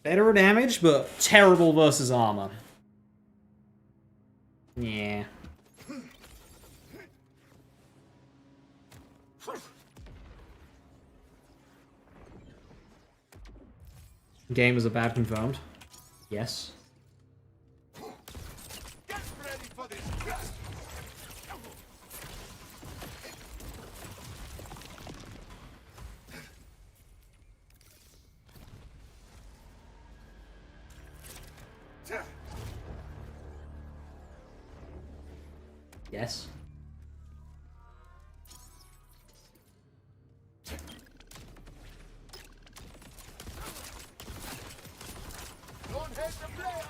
Better damage, but terrible versus armor. Yeah. Game is a bad confirmed. Yes. Get ready for this! Yes. Don't hit the player!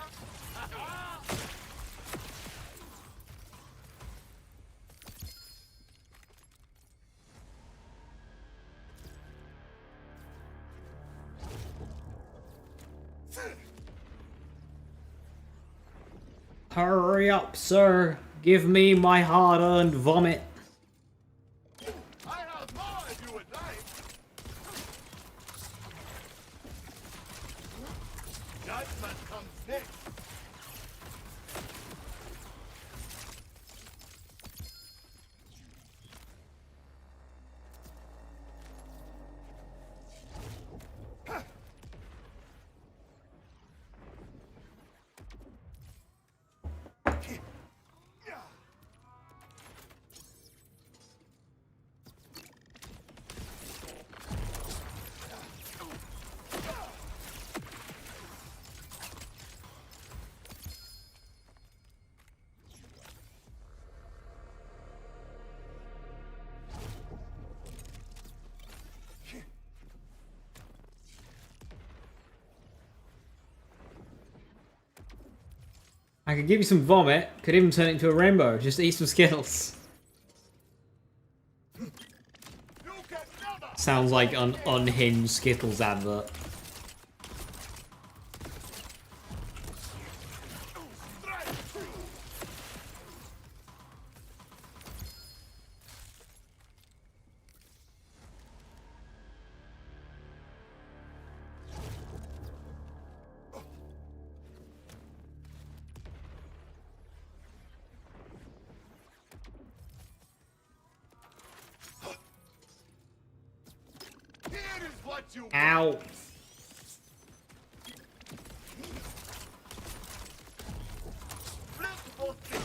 Hurry up, sir. Give me my hard-earned vomit. I have more if you would like! Judgment comes next! I could give you some vomit. Could even turn it into a rainbow. Just eat some Skittles. You can never! Sounds like an unhinged Skittles advert. what you want. Ow. Flip for flip.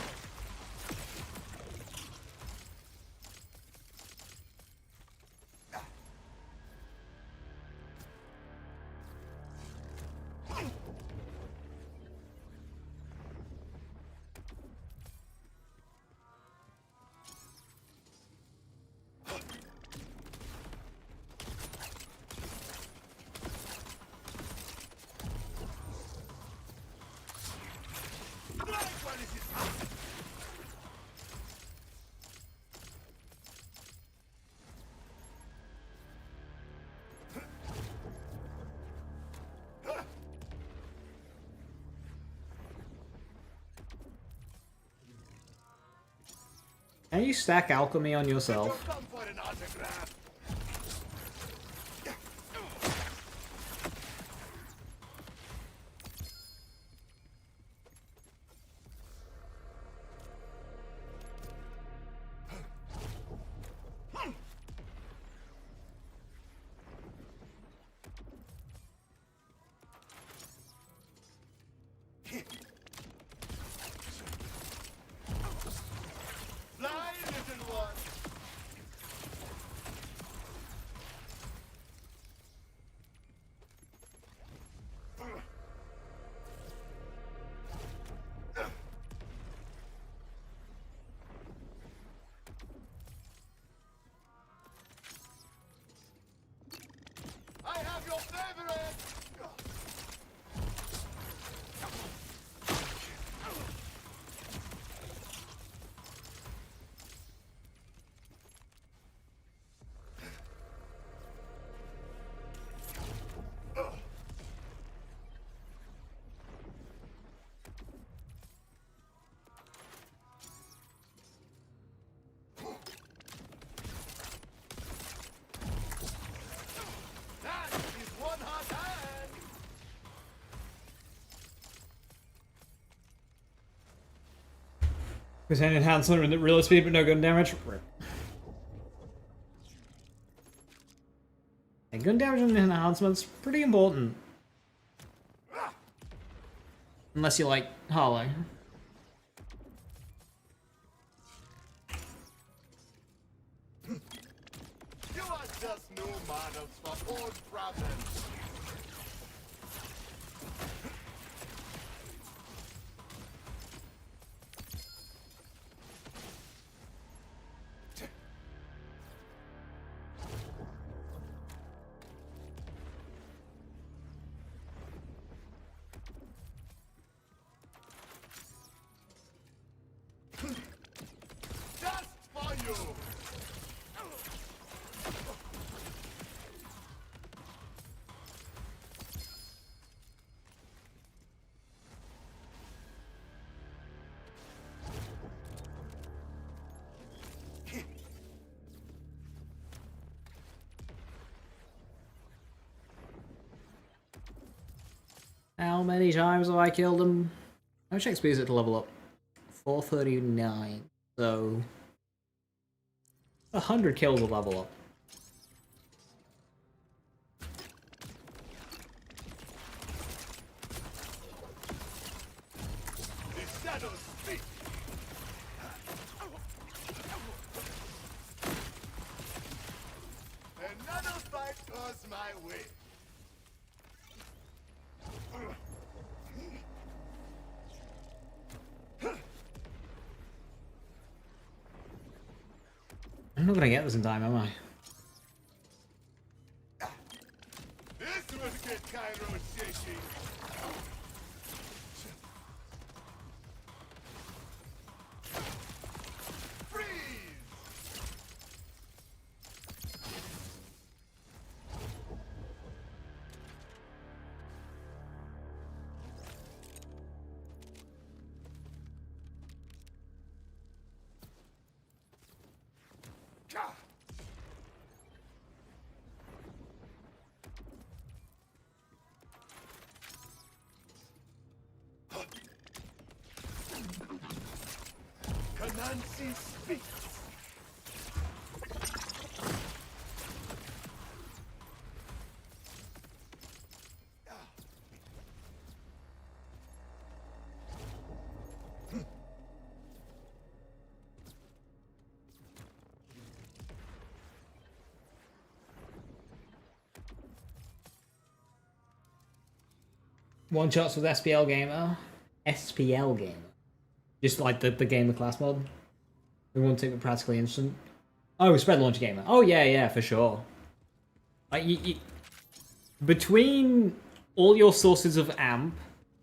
Can you stack alchemy on yourself? Come for an autograph. Fly, little one. I have your favorite. That is one hot hand. Percent enhancement with real speed but no gun damage. And gun damage and enhancements pretty important. Unless you like Hollow. You are just new models for old problems. Just for you. How many times have I killed him? How much XP is it to level up? 439. So 100 kills will level up. The shadows speak. Another fight goes my way. I'm not gonna get this in time, am I? This will get Cairo shaking. Freeze! Ka! Kanansi speaks. One shots with SPL Gamer. SPL Gamer. Just like the Gamer class mod. We won't take it practically instant. Oh, Spread Launch Gamer. Oh, yeah, for sure. Like, between all your sources of amp,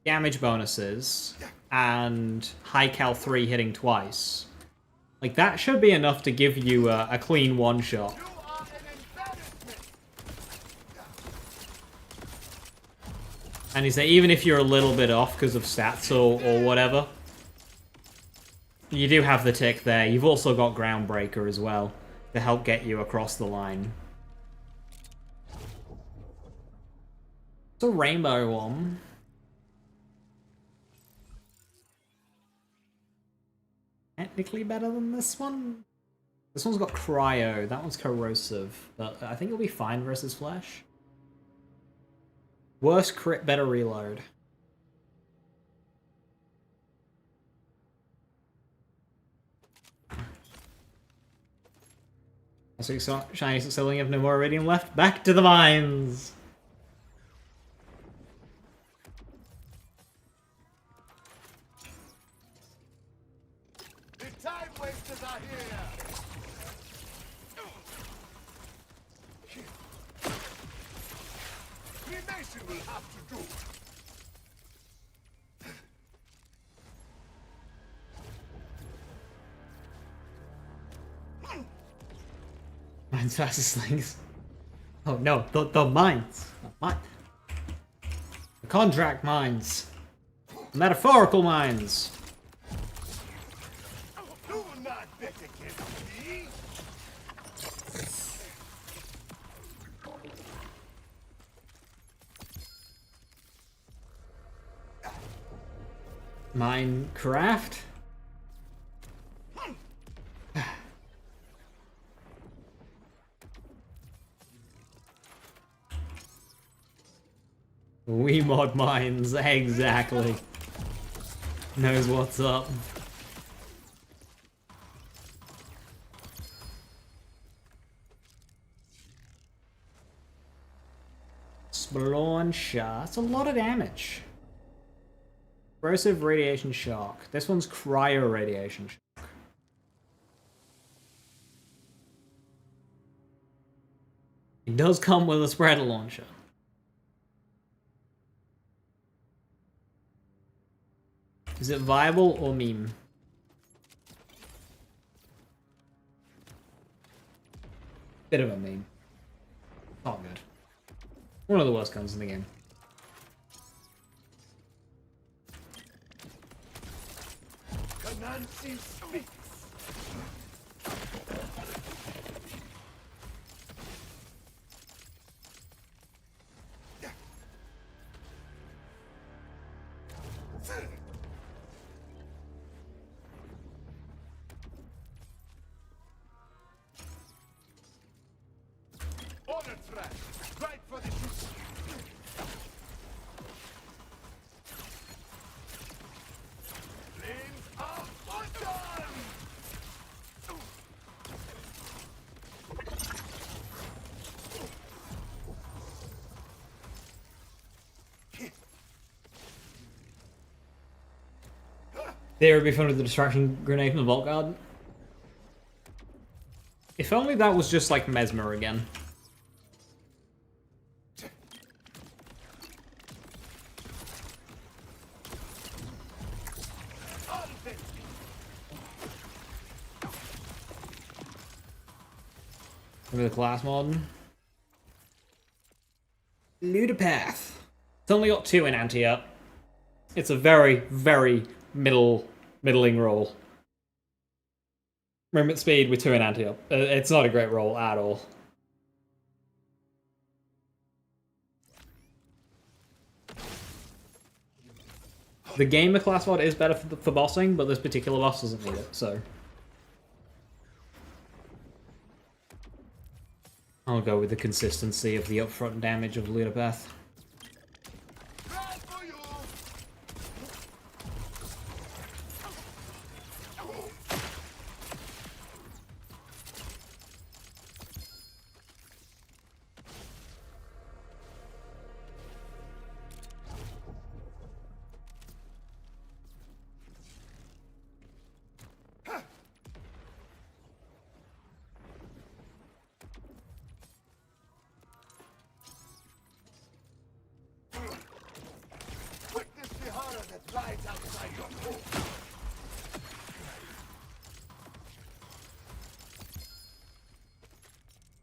damage bonuses, and high cal 3 hitting twice, like, that should be enough to give you a clean one-shot. You are an embarrassment. And you say, even if you're a little bit off because of stats or whatever, you do have the tick there. You've also got Groundbreaker as well to help get you across the line. It's a rainbow one. Technically better than this one. This one's got Cryo, that one's Corrosive, but I think it'll be fine versus Flesh. Worse crit, better reload. So shiny selling, have no more Iridium left. Back to the mines! The time wasters are here. Cremation will have to do. Mines fastest things. Oh no, the mines. What? The contract mines. Metaphorical mines. Do not bet against me. Minecraft? We mod mines, exactly. Knows what's up. Spawn shot. That's a lot of damage. Corrosive radiation shock. This one's cryo radiation shock. It does come with a spreader launcher. Is it viable or meme? Bit of a meme. Oh, good. One of the worst guns in the game. Canansi speaks. Order trash. Right for the shoot. Flames of Fortune! There would be fun with the distraction grenade from the Vault Guard. If only that was just like Mesmer again. Remember the class mod? Ludopath. It's only got 2 in anti-up. It's a very, very middling roll. Movement speed with 2 in anti-up. It's not a great roll at all. The gamer class mod is better for bossing, but this particular boss doesn't need it, so... I'll go with the consistency of the upfront damage of Ludopath. Right for you!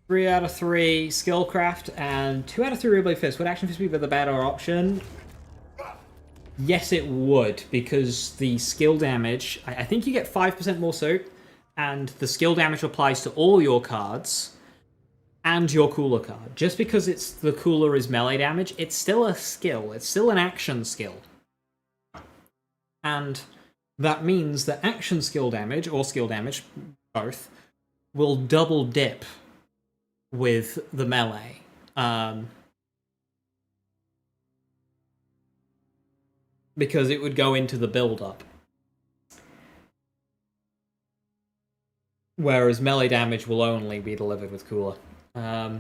3 out of 3 Skillcraft and 2 out of 3 Reblade Fist. Would Action Fist be the better option? Yes, it would, because the skill damage... I think you get 5% more soak, and the skill damage applies to all your cards and your cooler card. Just because the cooler is melee damage, it's still a skill. It's still an action skill. And that means that action skill damage, or skill damage, both, will double dip with the melee. Because it would go into the build-up. Whereas melee damage will only be delivered with cooler. I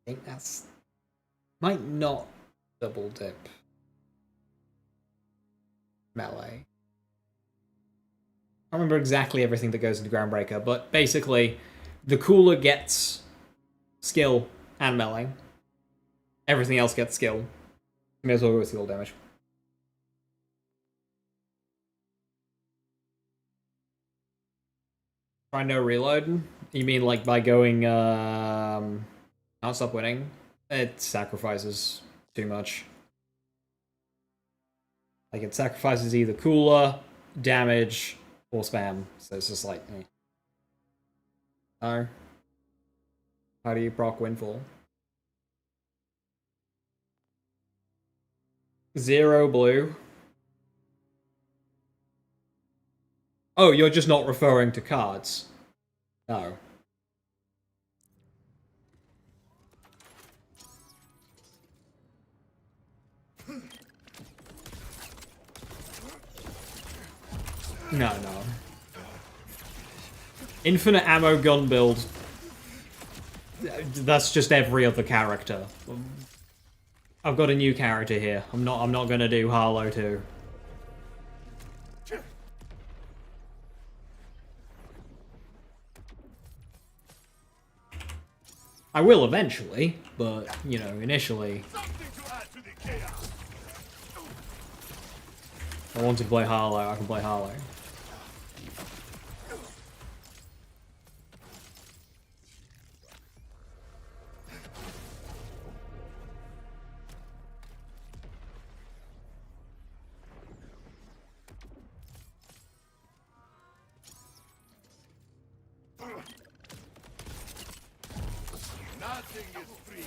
think that's... might not double dip melee. I don't remember exactly everything that goes into Groundbreaker, but basically, the cooler gets skill and melee. Everything else gets skill. May as well go with skill damage. Try no reload? You mean like by going, not stop winning? It sacrifices too much. Like, it sacrifices either cooler, damage, or spam. So it's just like, eh. Oh. How do you proc Windfall? 0 blue. Oh, you're just not referring to cards. No. No. Infinite ammo gun build. That's just every other character. I've got a new character here. I'm not gonna do Harlow 2. I will eventually, but, you know, initially... I want to play Harlow, I can play Harlow. Nothing is free.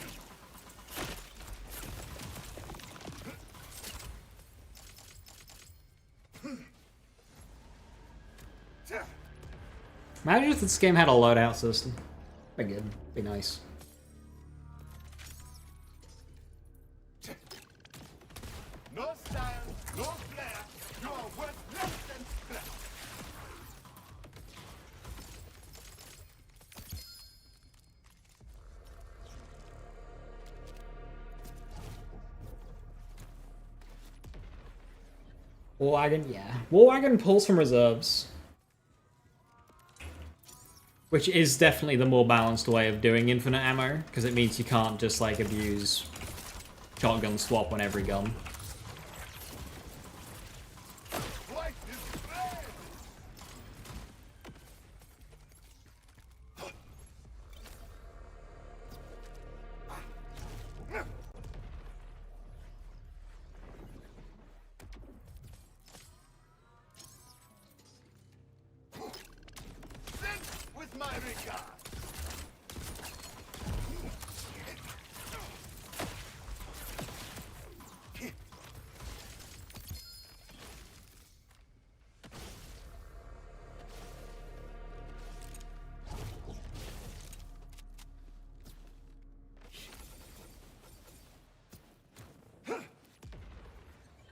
Imagine if this game had a loadout system. Be good. Be nice. No style, no flair. You are worth less than scrap. Warwagon, yeah. Warwagon pulls from reserves. Which is definitely the more balanced way of doing infinite ammo, because it means you can't just, like, abuse shotgun swap on every gun. Life is red. Sent with my regard.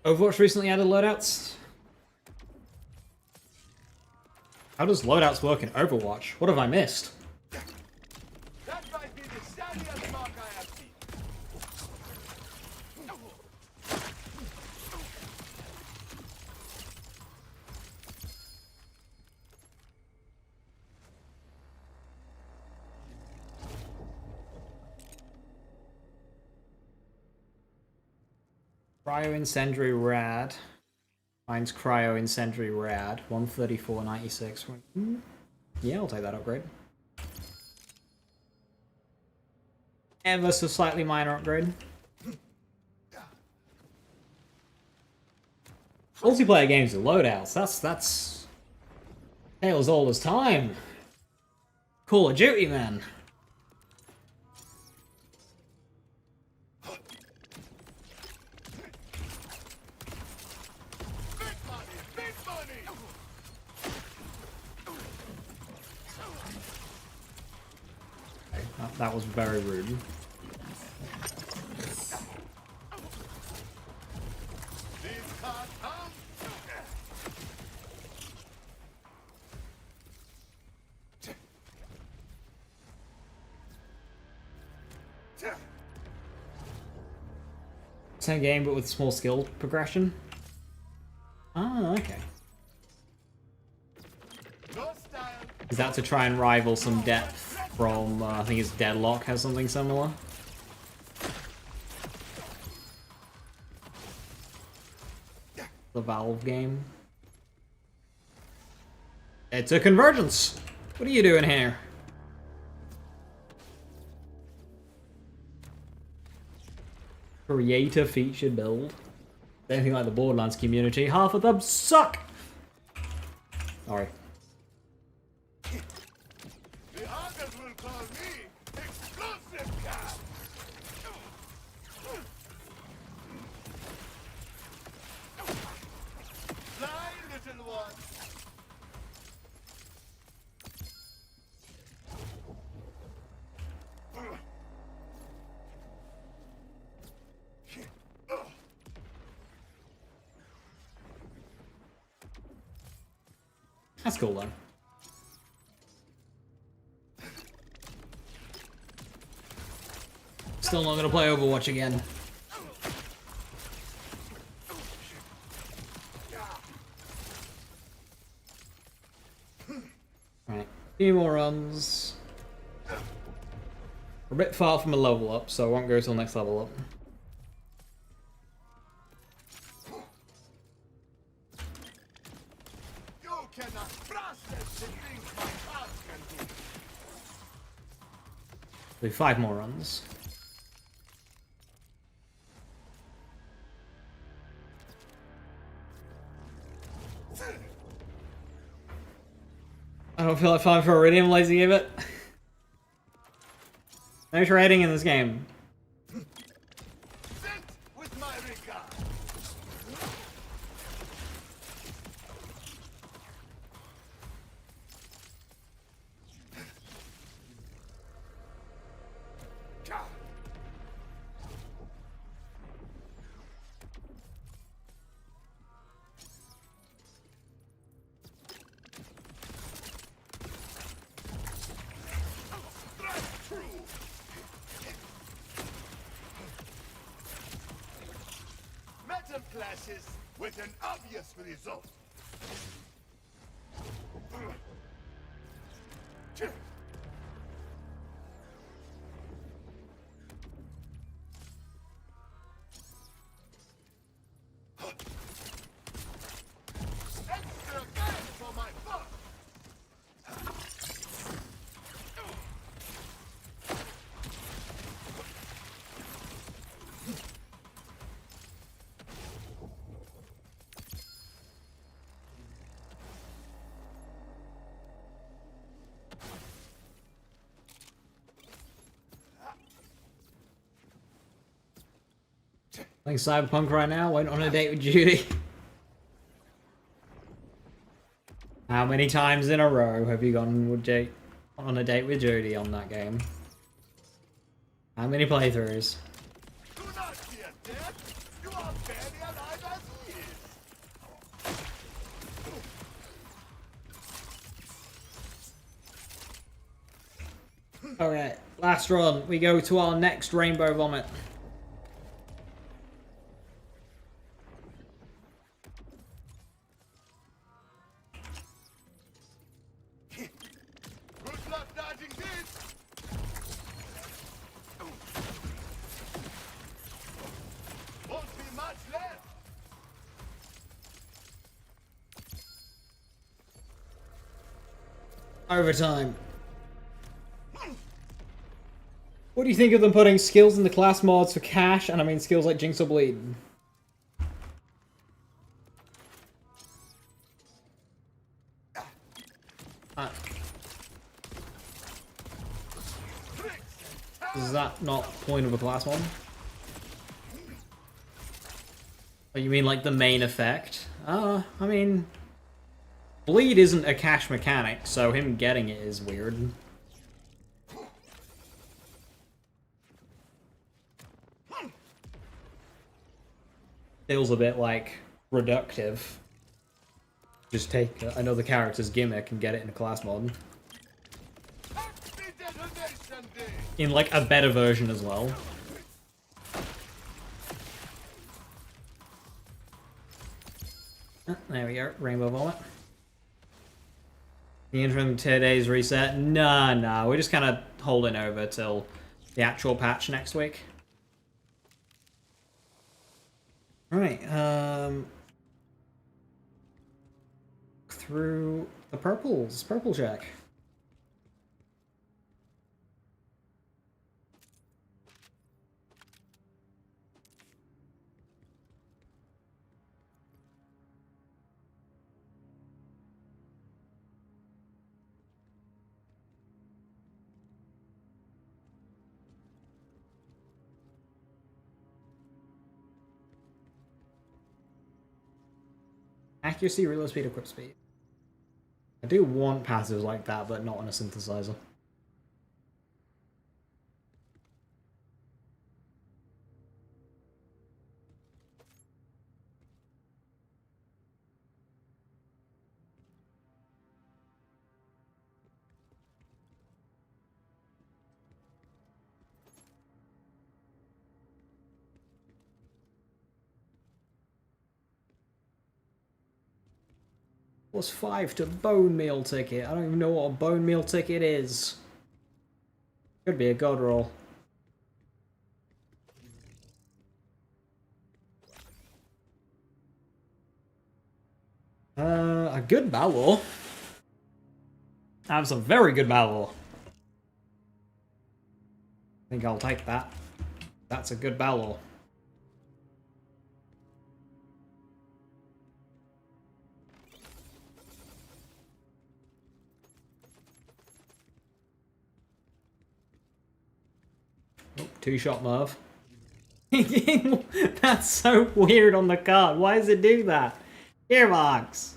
Overwatch recently added loadouts. How does loadouts work in Overwatch? What have I missed? That might be the shiniest mark I have seen. Cryo Incendiary Rad. Mine's Cryo Incendiary Rad. 134.96. Yeah, I'll take that upgrade. Ever so slightly minor upgrade. Multiplayer games with loadouts. That's tale as old as time. Call of Duty, man. Big money, big money. That was very rude. These cards come. Same game, but with small skill progression. Ah, okay. No style. Is that to try and rival some depth from, I think it's Deadlock has something similar? The Valve game. It's a convergence! What are you doing here? Creator featured build. Anything like the Borderlands community, half of them suck! Sorry. The others will call me explosive cat. Fly, little one. That's cool though. Still not gonna play Overwatch again. Right, a few more runs. We're a bit far from a level up, so I won't go till next level up. You cannot process the things my heart can do. Do 5 more runs. I don't feel like falling for Iridium, lazy give it. No trading in this game. Sit with my regard. Metal clashes with an obvious result. Extra gas for my buck. Playing Cyberpunk right now, went on a date with Judy. How many times in a row have you gone with Jake on a date with Judy on that game? How many playthroughs? Do not fear death. You are barely alive as he is. Alright, last run. We go to our next Rainbow Vomit. Good luck dodging this. Won't be much left. Overtime. What do you think of them putting skills in the class mods for cash? And I mean skills like Jinx or Bleed. Is that not point of a class mod? Oh, you mean like the main effect? I mean... Bleed isn't a cash mechanic, so him getting it is weird. Feels a bit like reductive. Just take another character's gimmick and get it in a class mod. In like a better version as well. There we go, Rainbow Vomit. The interim today's reset? Nah, we're just kind of holding over till the actual patch next week. Right, through the purples, purple check. Accuracy, reload speed, equip speed. I do want passives like that, but not on a synthesizer. Plus 5 to bone meal ticket. I don't even know what a bone meal ticket is. Could be a god roll. A good battle. I have some very good battle. I think I'll take that. That's a good battle. Oh, two-shot Merv. That's so weird on the card. Why does it do that? Gearbox!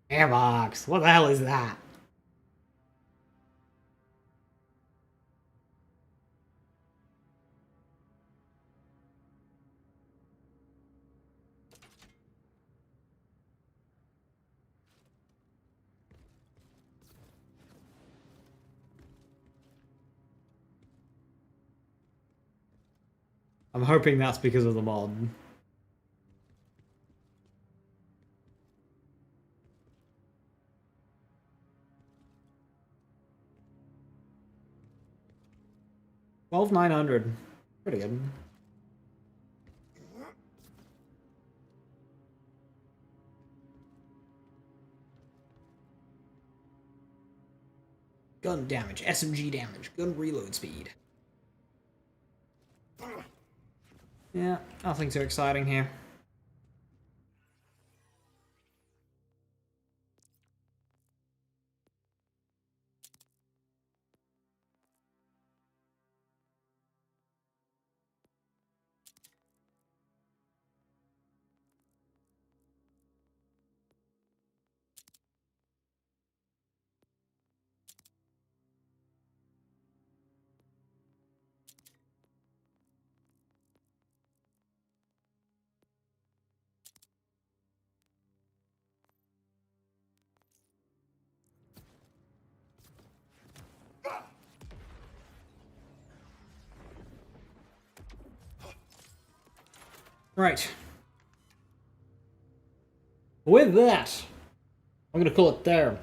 Gearbox! What the hell is that? I'm hoping that's because of the mod. $12,900. Pretty good. Gun damage, SMG damage, gun reload speed. Yeah, nothing too exciting here. Right. With that, I'm gonna call it there.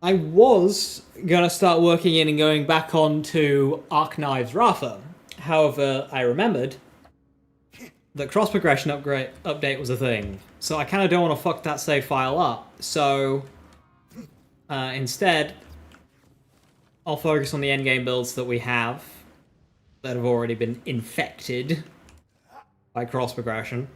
I was gonna start working in and going back on to Arc Knives Rafa. However, I remembered that cross progression update was a thing, so I kind of don't want to fuck that save file up. So instead, I'll focus on the endgame builds that we have that have already been infected by cross progression,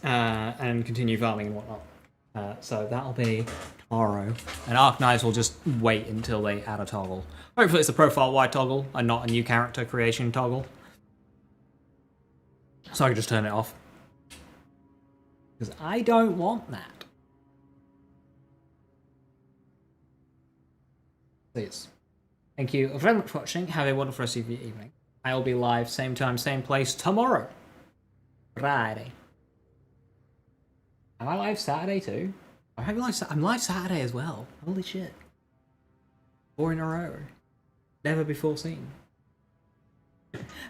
and continue farming and whatnot. So that'll be tomorrow. And Arc Knights will just wait until they add a toggle. Hopefully it's a profile-wide toggle and not a new character creation toggle. So I can just turn it off. Because I don't want that. Please. Thank you very much for watching. Have a wonderful rest of your evening. I will be live same time, same place tomorrow. Friday. Am I live Saturday too? I'm live Saturday as well. Holy shit. 4 in a row. Never before seen.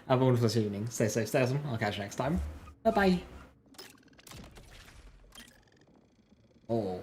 Have a wonderful evening. Stay safe, stay awesome. I'll catch you next time. Bye bye. Oh.